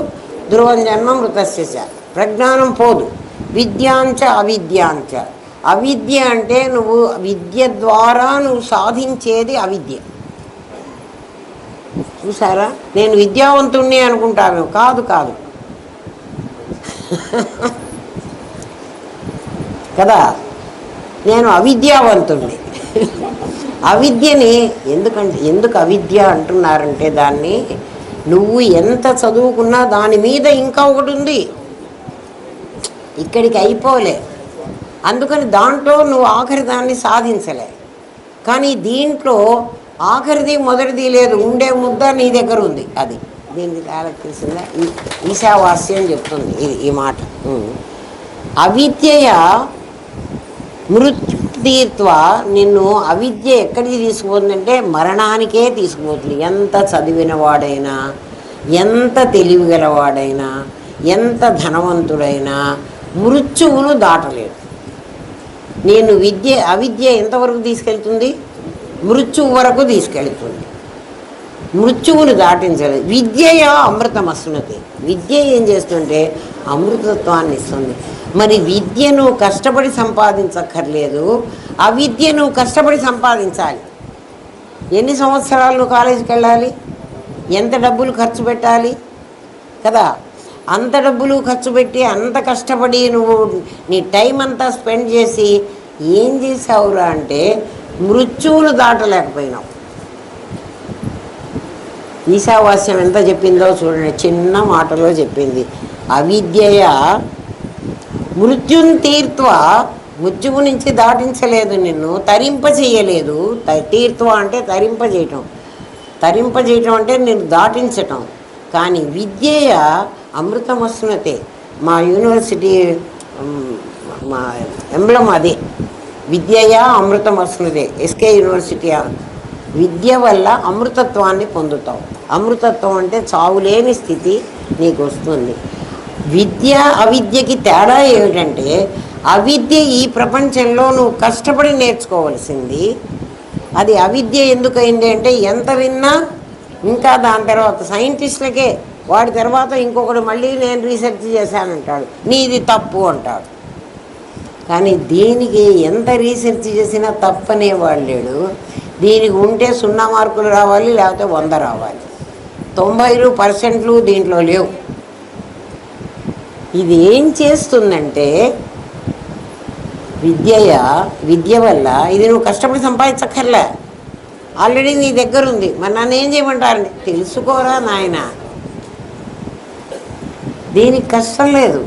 ధ్రువం జన్మ మృతస్య. ప్రజ్ఞానం పోదు. విద్యాంచ అవిద్యాంచ. అవిద్య అంటే నువ్వు విద్య ద్వారా నువ్వు సాధించేది అవిద్య. చూసారా, నేను విద్యావంతుణ్ణి అనుకుంటాను. కాదు కాదు కదా, నేను అవిద్యావంతుణ్ణి. అవిద్యని ఎందుకు అవిద్య అంటున్నారంటే, దాన్ని నువ్వు ఎంత చదువుకున్నా దాని మీద ఇంకా ఒకటి ఉంది, ఇక్కడికి అయిపోలే. అందుకని దాంట్లో నువ్వు ఆఖరి దాన్ని సాధించలే. కానీ దీంట్లో ఆఖరిది మొదటిది లేదు, ఉండే ముద్ద నీ దగ్గర ఉంది. అది దీనికి చాలా తెలిసిందా, ఈశావాస్యం చెప్తుంది ఈ మాట. అవిద్య మృత్యుతీర్త్వ. నిన్ను అవిద్య ఎక్కడికి తీసుకుపోతుందంటే మరణానికే తీసుకుపోతుంది. ఎంత చదివినవాడైనా, ఎంత తెలివిగలవాడైనా, ఎంత ధనవంతుడైనా మృత్యువును దాటలేడు. నేను అవిద్య ఎంతవరకు తీసుకెళ్తుంది? మృత్యువు వరకు తీసుకెళ్తుంది. మృత్యువును దాటించలేదు. విద్యయా అమృతమస్నుతి. విద్య ఏం చేస్తుంటే అమృతత్వాన్ని ఇస్తుంది. మరి విద్యను కష్టపడి సంపాదించక్కర్లేదు, అవిద్యను కష్టపడి సంపాదించాలి. ఎన్ని సంవత్సరాలు నువ్వు కాలేజీకి వెళ్ళాలి, ఎంత డబ్బులు ఖర్చు పెట్టాలి కదా. అంత డబ్బులు ఖర్చు పెట్టి అంత కష్టపడి నువ్వు నీ టైం అంతా స్పెండ్ చేసి ఏం చేసావురా అంటే మృత్యువును దాటలేకపోయినావు. ఈశావాస్యం ఎంత చెప్పిందో చూడండి, చిన్న మాటలో చెప్పింది. అవిద్యయ మృత్యున్ తీర్త్వ. మృత్యువు నుంచి దాటించలేదు, నిన్ను తరింపజేయలేదు. తీర్త్వ అంటే తరింపజేయటం, తరింపజేయటం అంటే నిన్ను దాటించటం. కానీ విద్యయ అమృతమస్నుతే. మా యూనివర్సిటీ మా ఎంబ్లం అదే, విద్యయా అమృతమస్నుతే. SK university. విద్య వల్ల అమృతత్వాన్ని పొందుతావు. అమృతత్వం అంటే చావులేని స్థితి నీకు వస్తుంది. విద్య అవిద్యకి తేడా ఏమిటంటే, అవిద్య ఈ ప్రపంచంలో నువ్వు కష్టపడి నేర్చుకోవాల్సింది. అది అవిద్య ఎందుకైంది అంటే ఎంత విన్నా ఇంకా దాని తర్వాత సైంటిస్టులకే, వాడి తర్వాత ఇంకొకడు మళ్ళీ నేను రీసెర్చ్ చేశానంటాడు, నీది తప్పు అంటాడు. కానీ దీనికి ఎంత రీసెర్చ్ చేసినా తప్పనేవాడు లేడు. దీనికి ఉంటే 0 మార్కులు రావాలి, లేకపోతే 100 రావాలి. 90% దీంట్లో లేవు. ఇది ఏం చేస్తుందంటే విద్య వల్ల ఇది నువ్వు కష్టపడి సంపాదించక్కర్లే, ఆల్రెడీ నీ దగ్గర ఉంది. మరి నన్ను ఏం చేయమంటారండి? తెలుసుకోరా నాయన, దీనికి కష్టం లేదు.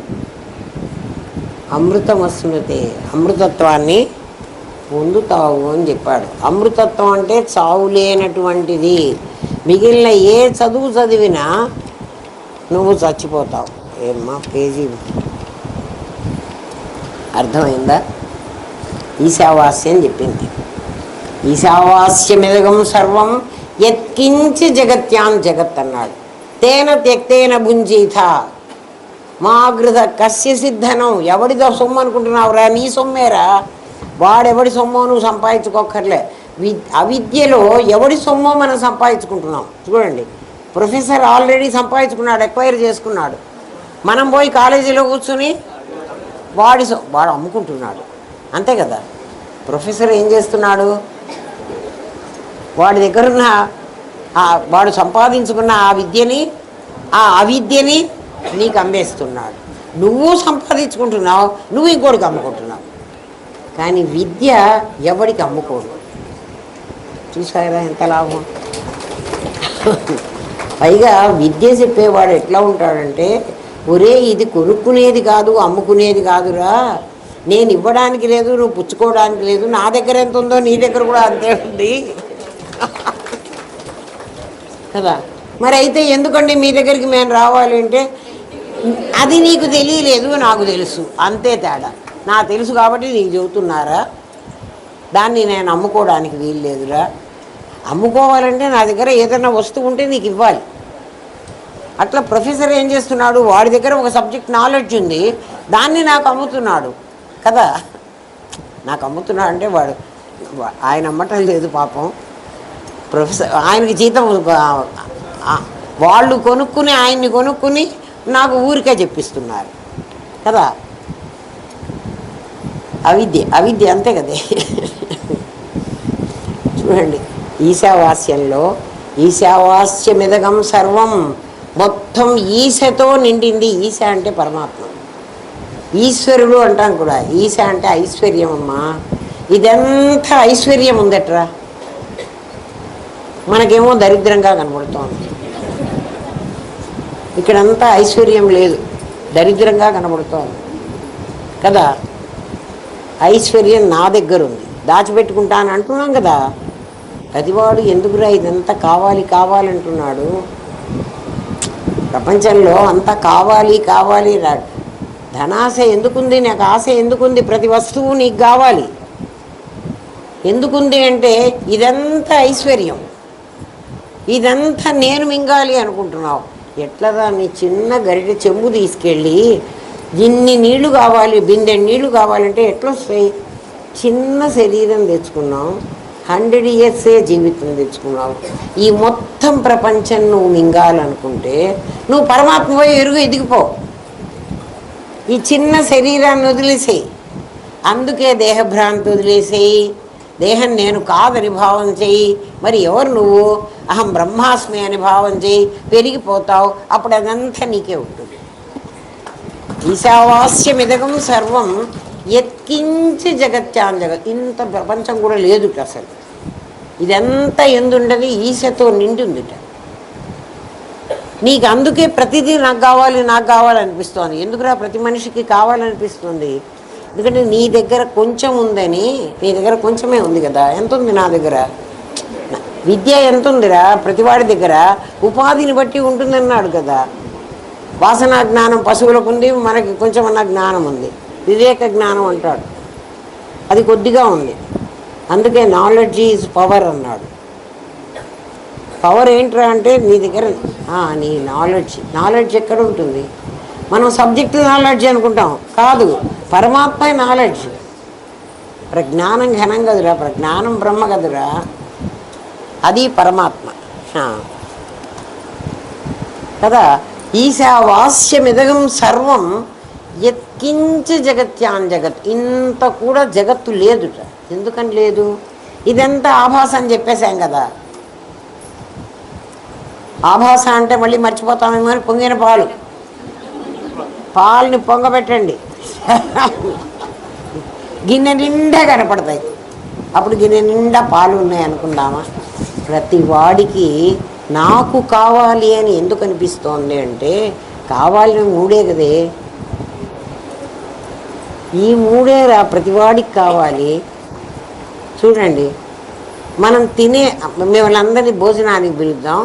అమృతమస్మృతే, అమృతత్వాన్ని పొందుతావు అని చెప్పాడు. అమృతత్వం అంటే చావు లేనటువంటిది. మిగిలిన ఏ చదువు చదివినా నువ్వు చచ్చిపోతావు. ఏమ్మా పేజీ అర్థమైందా? ఈశావాస్యం చెప్పింది. ఈశావాస్యమిదగం సర్వం యత్కించి జగత్యాం జగత్ అన్నాడు. తేన త్యక్తేన భుంజీత మా గృహ కస్య సిద్ధనం. ఎవడిదో సొమ్ము అనుకుంటున్నావురా? నీ సొమ్మేరా. వాడెవడి సొమ్మో నువ్వు సంపాదించుకోక్కర్లే. అవిద్యలో ఎవడి సొమ్మో మనం సంపాదించుకుంటున్నాం. చూడండి, ప్రొఫెసర్ ఆల్రెడీ సంపాదించుకున్నాడు, ఎక్వైర్ చేసుకున్నాడు. మనం పోయి కాలేజీలో కూర్చుని వాడు అమ్ముకుంటున్నాడు. అంతే కదా. ప్రొఫెసర్ ఏం చేస్తున్నాడు? వాడి దగ్గరున్న వాడు సంపాదించుకున్న ఆ అవిద్యని నీకు అమ్మేస్తున్నాడు. నువ్వు సంపాదించుకుంటున్నావు, నువ్వు ఇంకోటికి అమ్ముకుంటున్నావు. కానీ విద్య ఎవడికి అమ్ముకోడు. చూసారా ఎంత లాభం? పైగా విద్య చెప్పేవాడు ఎట్లా ఉంటాడంటే, ఒరే ఇది కొనుక్కునేది కాదు, అమ్ముకునేది కాదురా, నేను ఇవ్వడానికి లేదు, నువ్వు పుచ్చుకోవడానికి లేదు, నా దగ్గర ఎంత ఉందో నీ దగ్గర కూడా అంతే ఉంది కదా. మరి అయితే ఎందుకండి మీ దగ్గరికి మేము రావాలి అంటే, అది నీకు తెలియలేదు, నాకు తెలుసు, అంతే తేడా. నాకు తెలుసు కాబట్టి నీకు చెబుతున్నారా, దాన్ని నేను అమ్ముకోవడానికి వీలు లేదురా. అమ్ముకోవాలంటే నా దగ్గర ఏదైనా వస్తువు ఉంటే నీకు ఇవ్వాలి. అట్లా ప్రొఫెసర్ ఏం చేస్తున్నాడు? వాడి దగ్గర ఒక సబ్జెక్ట్ నాలెడ్జ్ ఉంది, దాన్ని నాకు అమ్ముతున్నాడు కదా. నాకు అమ్ముతున్నాడు అంటే ఆయన అమ్మటం లేదు పాపం. ప్రొఫెసర్ ఆయనకి జీతం, వాళ్ళు కొనుక్కుని ఆయన్ని కొనుక్కుని నాకు ఊరికే చెప్పిస్తున్నారు కదా. అవిద్య అంతే కదే. చూడండి, ఈశావాస్యంలో ఈశావాస్యమిదగం సర్వం, మొత్తం ఈశతో నిండింది. ఈశ అంటే పరమాత్మ, ఈశ్వరుడు అంటాం కూడా. ఈశ అంటే ఐశ్వర్యం అమ్మా. ఇదంతా ఐశ్వర్యం ఉందట్రా, మనకేమో దరిద్రంగా కనబడుతోంది. ఇక్కడంతా ఐశ్వర్యం లేదు, దరిద్రంగా కనబడుతోంది కదా. ఐశ్వర్యం నా దగ్గర ఉంది, దాచిపెట్టుకుంటాను అంటున్నాం కదా. ప్రతివాడు ఎందుకురా ఇదంతా కావాలంటున్నాడు. ప్రపంచంలో అంతా కావాలి రాడు. ధనాశ ఎందుకుంది? నాకు ఆశ ఎందుకుంది? ప్రతి వస్తువు నీకు కావాలి. ఎందుకుంది అంటే ఇదంతా ఐశ్వర్యం, ఇదంతా నేను మింగాలి అనుకుంటున్నావు. ఎట్లదా? నీ చిన్న గరిటె చెంబు తీసుకెళ్ళి ఇన్ని నీళ్లు కావాలి, బిందె నీళ్లు కావాలంటే ఎట్లా వస్తాయి? చిన్న శరీరం తెచ్చుకున్నావు, 100 years జీవితం తెచ్చుకున్నావు. ఈ మొత్తం ప్రపంచం నువ్వు మింగాలనుకుంటే నువ్వు పరమాత్మ ఎదిగిపో. ఈ చిన్న శరీరాన్ని వదిలేసేయి. అందుకే దేహభ్రాంతి వదిలేసేయి, దేహం నేను కాదని భావం చెయ్యి. మరి ఎవరు నువ్వు? అహం బ్రహ్మాస్మి అని భావం చెయ్యి, పెరిగిపోతావు. అప్పుడు అదంతా నీకే ఉంటుంది. ఈశావాస్యమిదగం సర్వం యత్కించి జగత్యాం జగత్. ఇంత ప్రపంచం కూడా లేదు అసలు. ఇదంతా ఎందుండదు? ఈశతో నిండి ఉందిట. నీకు అందుకే ప్రతిదీ నాకు కావాలనిపిస్తోంది. ఎందుకురా ప్రతి మనిషికి కావాలనిపిస్తుంది? ఎందుకంటే నీ దగ్గర కొంచెం ఉందని. నీ దగ్గర కొంచెమే ఉంది కదా. ఎంత ఉంది నా దగ్గర? విద్య ఎంత ఉందిరా ప్రతివాడి దగ్గర? ఉపాధిని బట్టి ఉంటుందన్నాడు కదా. వాసనా జ్ఞానం పశువులకు ఉంది, మనకి కొంచెం అన్న జ్ఞానం ఉంది. వివేక జ్ఞానం అంటాడు, అది కొద్దిగా ఉంది. అందుకే నాలెడ్జ్ ఈజ్ పవర్ అన్నాడు. పవర్ ఏంట్రా అంటే నీ దగ్గర నీ నాలెడ్జ్ ఎక్కడ ఉంటుంది? మనం సబ్జెక్ట్ నాలెడ్జ్ అనుకుంటాం, కాదు, పరమాత్మ నాలెడ్జ్. ప్రజ్ఞానం ఘనం కదురా, ప్రజ్ఞానం బ్రహ్మ కదురా, అది పరమాత్మ కదా. ఈశావాస్యమిదగం సర్వం యత్కించ జగత్యాన్ జగత్. ఇంత కూడా జగత్తు లేదుట. ఎందుకని లేదు? ఇదంతా ఆభాస అని చెప్పేశాం కదా. ఆభాస అంటే మళ్ళీ మర్చిపోతామేమో అని పొంగిన పాలని పొంగబెట్టండి, గిన్నె నిండా కనపడతాయి. అప్పుడు గిన్నె నిండా పాలు ఉన్నాయి అనుకుందామా? ప్రతి వాడికి నాకు కావాలి అని ఎందుకు అనిపిస్తోంది అంటే, కావాలని మూడే కదే, ఈ మూడేరా ప్రతివాడికి కావాలి. చూడండి, మనం తినే, మిమ్మల్ని అందరినీ భోజనానికి పిలుద్దాం,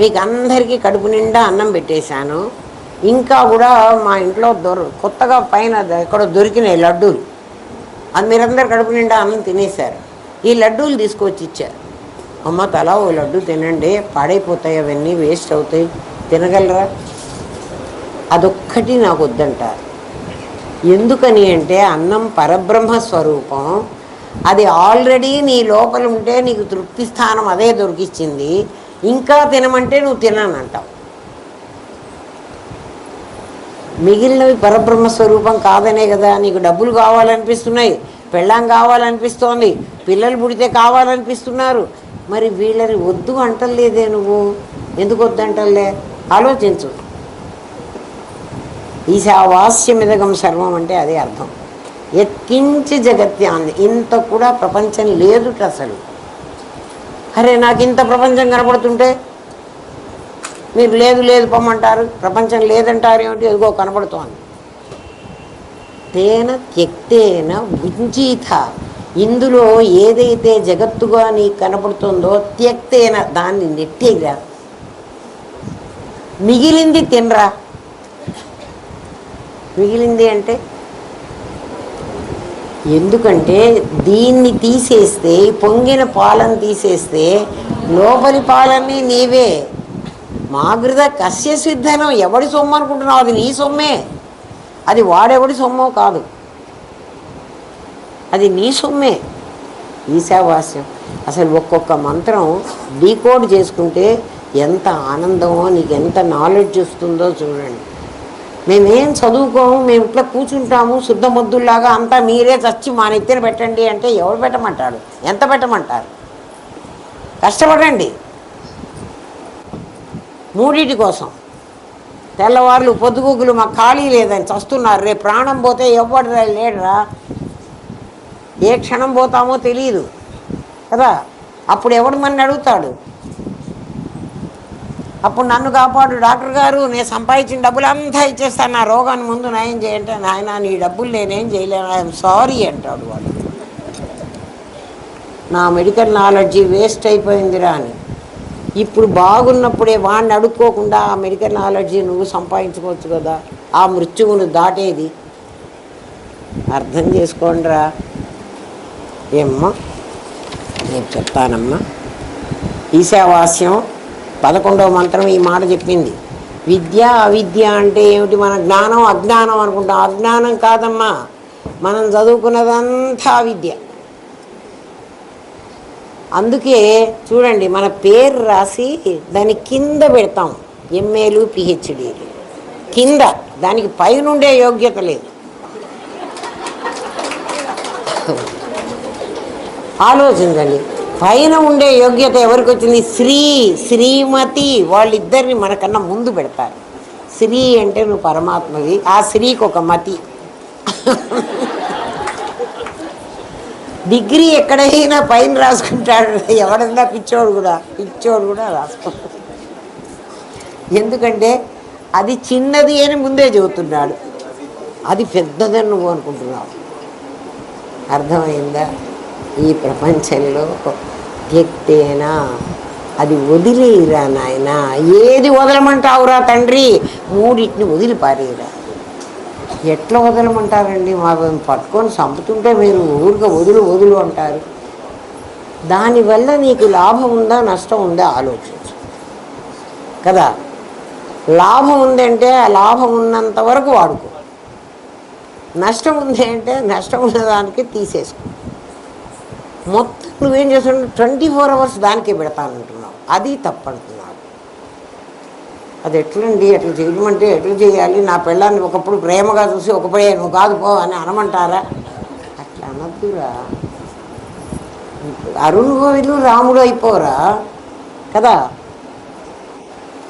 మీకు అందరికీ కడుపు నిండా అన్నం పెట్టేశాను. ఇంకా కూడా మా ఇంట్లో కొత్తగా పైన ఎక్కడో దొరికినాయి లడ్డూలు, అది మీరందరూ కడుపు నిండా అన్నం తినేశారు. ఈ లడ్డూలు తీసుకొచ్చి ఇచ్చారు. అమ్మ తలా ఓ లడ్డు తినండి, పాడైపోతాయి, అవన్నీ వేస్ట్ అవుతాయి, తినగలరా? అదొక్కటి నాకు వద్దంటారు. ఎందుకని అంటే అన్నం పరబ్రహ్మ స్వరూపం, అది ఆల్రెడీ నీ లోపల ఉంటే నీకు తృప్తి స్థానం అదే దొరికిచ్చింది. ఇంకా తినమంటే నువ్వు తిననంటావు. మిగిలినవి పరబ్రహ్మ స్వరూపం కాదనే కదా. నీకు డబ్బులు కావాలనిపిస్తున్నాయి, పెళ్ళాం కావాలనిపిస్తోంది, పిల్లలు పుడితే కావాలనిపిస్తున్నారు, మరి వీళ్ళని వద్దు అంటలేదే నువ్వు. ఎందుకు వద్దంటలే? ఆలోచించు. ఈశావాస్యమిదగం సర్వం అంటే అదే అర్థం. ఎత్కించి జగత్యాన్ని, ఇంత కూడా ప్రపంచం లేదుట అసలు. అరే నాకు ఇంత ప్రపంచం కనపడుతుంటే మీరు లేదు లేదు పొమ్మంటారు, ప్రపంచం లేదంటారు ఏమిటి? ఎదుగో కనపడుతోంది. తేన త్యక్తేన భుంజీత, ఇందులో ఏదైతే జగత్తుగా నీకు కనపడుతుందో త్యక్తేన దాన్ని నెట్టేరా, మిగిలింది తినరా. మిగిలింది అంటే ఎందుకంటే దీన్ని తీసేస్తే, పొంగిన పాలను తీసేస్తే లోపలి పాలన్నీ నీవే. మాగృత కస్య సిద్ధనం, ఎవడి సొమ్ము అనుకుంటున్నావు? అది నీ సొమ్మే, అది వాడెవడి సొమ్మో కాదు, అది నీ సొమ్మే. ఈశావాస్యం అసలు ఒక్కొక్క మంత్రం డీకోడ్ చేసుకుంటే ఎంత ఆనందమో, నీకు ఎంత నాలెడ్జ్ వస్తుందో చూడండి. మేమేం చదువుకోము, మేము ఇట్లా కూర్చుంటాము శుద్ధ మొద్దుల్లాగా, అంతా మీరే చచ్చి మా నెత్తిన పెట్టండి అంటే ఎవరు పెట్టమంటాడు? ఎంత పెట్టమంటారు? కష్టపడండి మూడింటి కోసం. తెల్లవారులు పొద్దుగుగులు మాకు ఖాళీ లేదని చస్తున్నారు. రేపు ప్రాణం పోతే ఎవడు లేడురా, ఏ క్షణం పోతామో తెలియదు కదా. అప్పుడు ఎవడు మన అడుగుతాడు? అప్పుడు నన్ను కాపాడు డాక్టర్ గారు, నేను సంపాదించిన డబ్బులు అంతా ఇచ్చేస్తాను, నా రోగాన్ని ముందు నయం చేయంటే, నాయన నీ డబ్బులు నేనేం చేయలేను, ఐఎమ్ సారీ అంటాడు వాడు. నా మెడికల్ నాలెడ్జి వేస్ట్ అయిపోయిందిరా అని. ఇప్పుడు బాగున్నప్పుడే వాడిని అడుక్కోకుండా ఆ మెడికల్ నాలెడ్జి నువ్వు సంపాదించుకోవచ్చు కదా, ఆ మృత్యువును దాటేది. అర్థం చేసుకోండిరా. ఏమ్మా నేను చెప్తానమ్మా. ఈశావాస్యం 11వ మంత్రం ఈ మాట చెప్పింది. విద్య అవిద్య అంటే ఏమిటి? మన జ్ఞానం అజ్ఞానం అనుకుంటాం. అజ్ఞానం కాదమ్మా, మనం చదువుకున్నదంతా అవిద్య. అందుకే చూడండి, మన పేరు రాసి దాని కింద పెడతాం, ఎంఏలు పిహెచ్డీలు కింద, దానికి పైనుండే యోగ్యత లేదు. ఆలోచించండి, పైన ఉండే యోగ్యత ఎవరికి వచ్చింది? శ్రీ శ్రీమతి, వాళ్ళిద్దరిని మనకన్నా ముందు పెడతారు. శ్రీ అంటే నువ్వు పరమాత్మవి, ఆ శ్రీకి ఒక మతి. డిగ్రీ ఎక్కడైనా పైన రాసుకుంటాడు, ఎవడన్నా పిచ్చోడు కూడా రాసుకుంటాడు. ఎందుకంటే అది చిన్నది అని ముందే చెబుతున్నాడు, అది పెద్దదని నువ్వు అనుకుంటున్నావు. అర్థమైందా? ఈ ప్రపంచంలో త్యక్తేనా, అది వదిలేయరా నాయన. ఏది వదలమంటావురా తండ్రి? మూడింటిని వదిలిపారేరా. ఎట్లా వదలమంటారండి? మా పట్టుకొని చంపుతుంటే మీరు ఊరిగా వదులు అంటారు. దానివల్ల నీకు లాభం ఉందా నష్టం ఉందా ఆలోచించు కదా. లాభం ఉందంటే ఆ లాభం ఉన్నంత వరకు వాడుకో, నష్టం ఉంది అంటే నష్టం ఉన్నదానికి తీసేసుకో. మొత్తం నువ్వేం చేస్తున్నావు, 24 hours దానికే పెడతానంటున్నావు. అది తప్పంటున్నావు. అది ఎట్లండి, ఎట్లా చేయమంటే ఎట్లా చేయాలి? నా పిల్లాన్ని ఒకప్పుడు ప్రేమగా చూసి ఒకప్పుడే నువ్వు కాదు పో అని అనమంటారా? అట్లా అనద్దురా. అరుణ్ గోవిలు రాముడు అయిపోరా కదా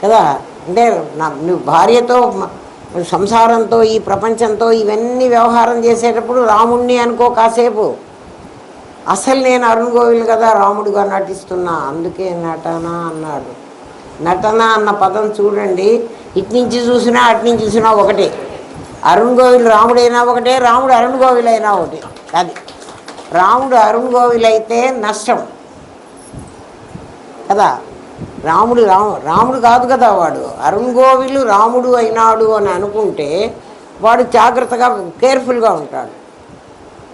కదా. అంటే నువ్వు భార్యతో సంసారంతో ఈ ప్రపంచంతో ఇవన్నీ వ్యవహారం చేసేటప్పుడు రాముణ్ణి అనుకో కాసేపు. అసలు నేను అరుణ్ గోవిల్ కదా రాముడుగా నటిస్తున్నా, అందుకే నటన అన్నాడు. నటన అన్న పదం చూడండి, ఇట్నుంచి చూసినా అట్నుంచి చూసినా ఒకటే. అరుణ్ గోవిల్ రాముడైనా ఒకటే, రాముడు అరుణ్ గోవిల్ అయినా ఒకటి. అది రాముడు అరుణ్ గోవిల్ అయితే నష్టం కదా. రాముడు కాదు కదా వాడు. అరుణ్ గోవిలు రాముడు అయినాడు అని అనుకుంటే వాడు జాగ్రత్తగా కేర్ఫుల్గా ఉంటాడు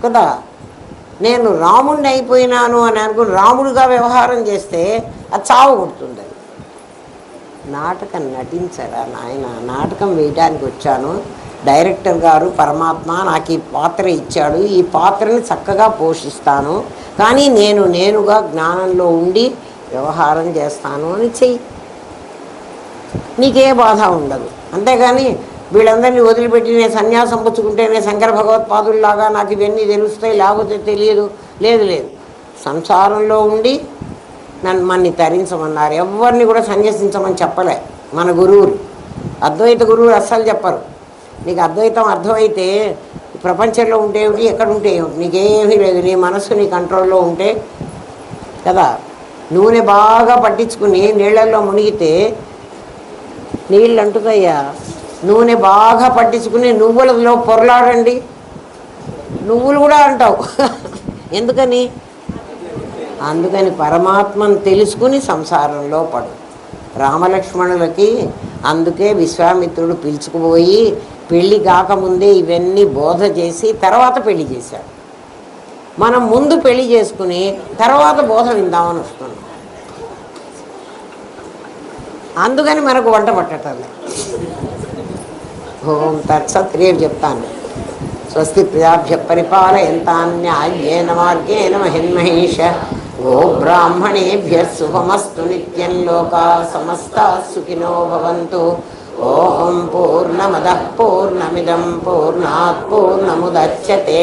కదా. నేను రాముడిని అయిపోయినాను అని అనుకుని రాముడుగా వ్యవహారం చేస్తే అది చావు కొడుతుంది. అది నాటకం నటించరా నాయన. నాటకం వేయడానికి వచ్చాను, డైరెక్టర్ గారు పరమాత్మ నాకు ఈ పాత్ర ఇచ్చాడు, ఈ పాత్రని చక్కగా పోషిస్తాను, కానీ నేనుగా జ్ఞానంలో ఉండి వ్యవహారం చేస్తాను అని చెయ్యి, నీకే బాధ ఉండదు. అంతేగాని వీళ్ళందరినీ వదిలిపెట్టి నేను సన్యాసం పుచ్చుకుంటేనే శంకర భగవత్పాదుల్లాగా నాకు ఇవన్నీ తెలుస్తాయి, లేకపోతే తెలియదు. లేదు, సంసారంలో ఉండి మన్ని తరించమన్నారు. ఎవరిని కూడా సన్యసించమని చెప్పలే మన గురువులు. అద్వైత గురువులు అస్సలు చెప్పరు. నీకు అద్వైతం అర్థమైతే ప్రపంచంలో ఉంటేమిటి, ఎక్కడ ఉంటేమిటి, నీకేమీ లేదు. నీ మనస్సు నీ కంట్రోల్లో ఉంటే కదా. నూనె బాగా పట్టించుకుని నీళ్ళల్లో మునిగితే నీళ్ళు అంటుతాయ్యా. నూనె బాగా పట్టించుకుని నువ్వులలో పొరలాడండి, నువ్వులు కూడా అంటావు. అందుకని పరమాత్మను తెలుసుకుని సంసారంలో పడు. రామలక్ష్మణులకి అందుకే విశ్వామిత్రుడు పిలుచుకుపోయి పెళ్ళి కాకముందే ఇవన్నీ బోధ చేసి తర్వాత పెళ్లి చేశాడు. మనం ముందు పెళ్లి చేసుకుని తర్వాత బోధ విందామని వస్తున్నాం. అందుకని మనకు వంట పట్టటం. ఓం తత్సత్. రేపు చెప్తాను. స్వస్తి ప్రజాభ్య పరిపాలయంతాం న్యాయేన మార్గేణ మహిన్మహేష. గో బ్రాహ్మణేభ్య శుభమస్తు నిత్యం. లోకా సమస్తా సుఖినో భవంతు. ఓం పూర్ణమదః పూర్ణమిదం పూర్ణాత్ పూర్ణముదచ్యతే.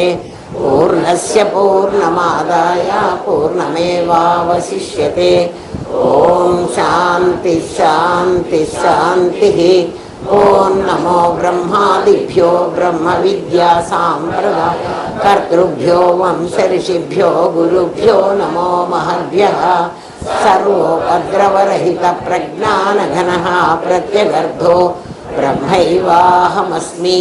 పూర్ణస్య పూర్ణమాదాయ పూర్ణమేవావశిష్యతే. ఓం శాంతి శాంతి శాంతి. ఓం నమో బ్రహ్మాదిభ్యో బ్రహ్మ విద్యా సాంప్రదాయ కర్తృభ్యో వంశ ఋషిభ్యో గురుభ్యో నమో మహద్భ్యః. సర్వోపద్రవరహిత ప్రజ్ఞానఘనః ప్రత్యగర్భో బ్రహ్మైవాహమస్మి.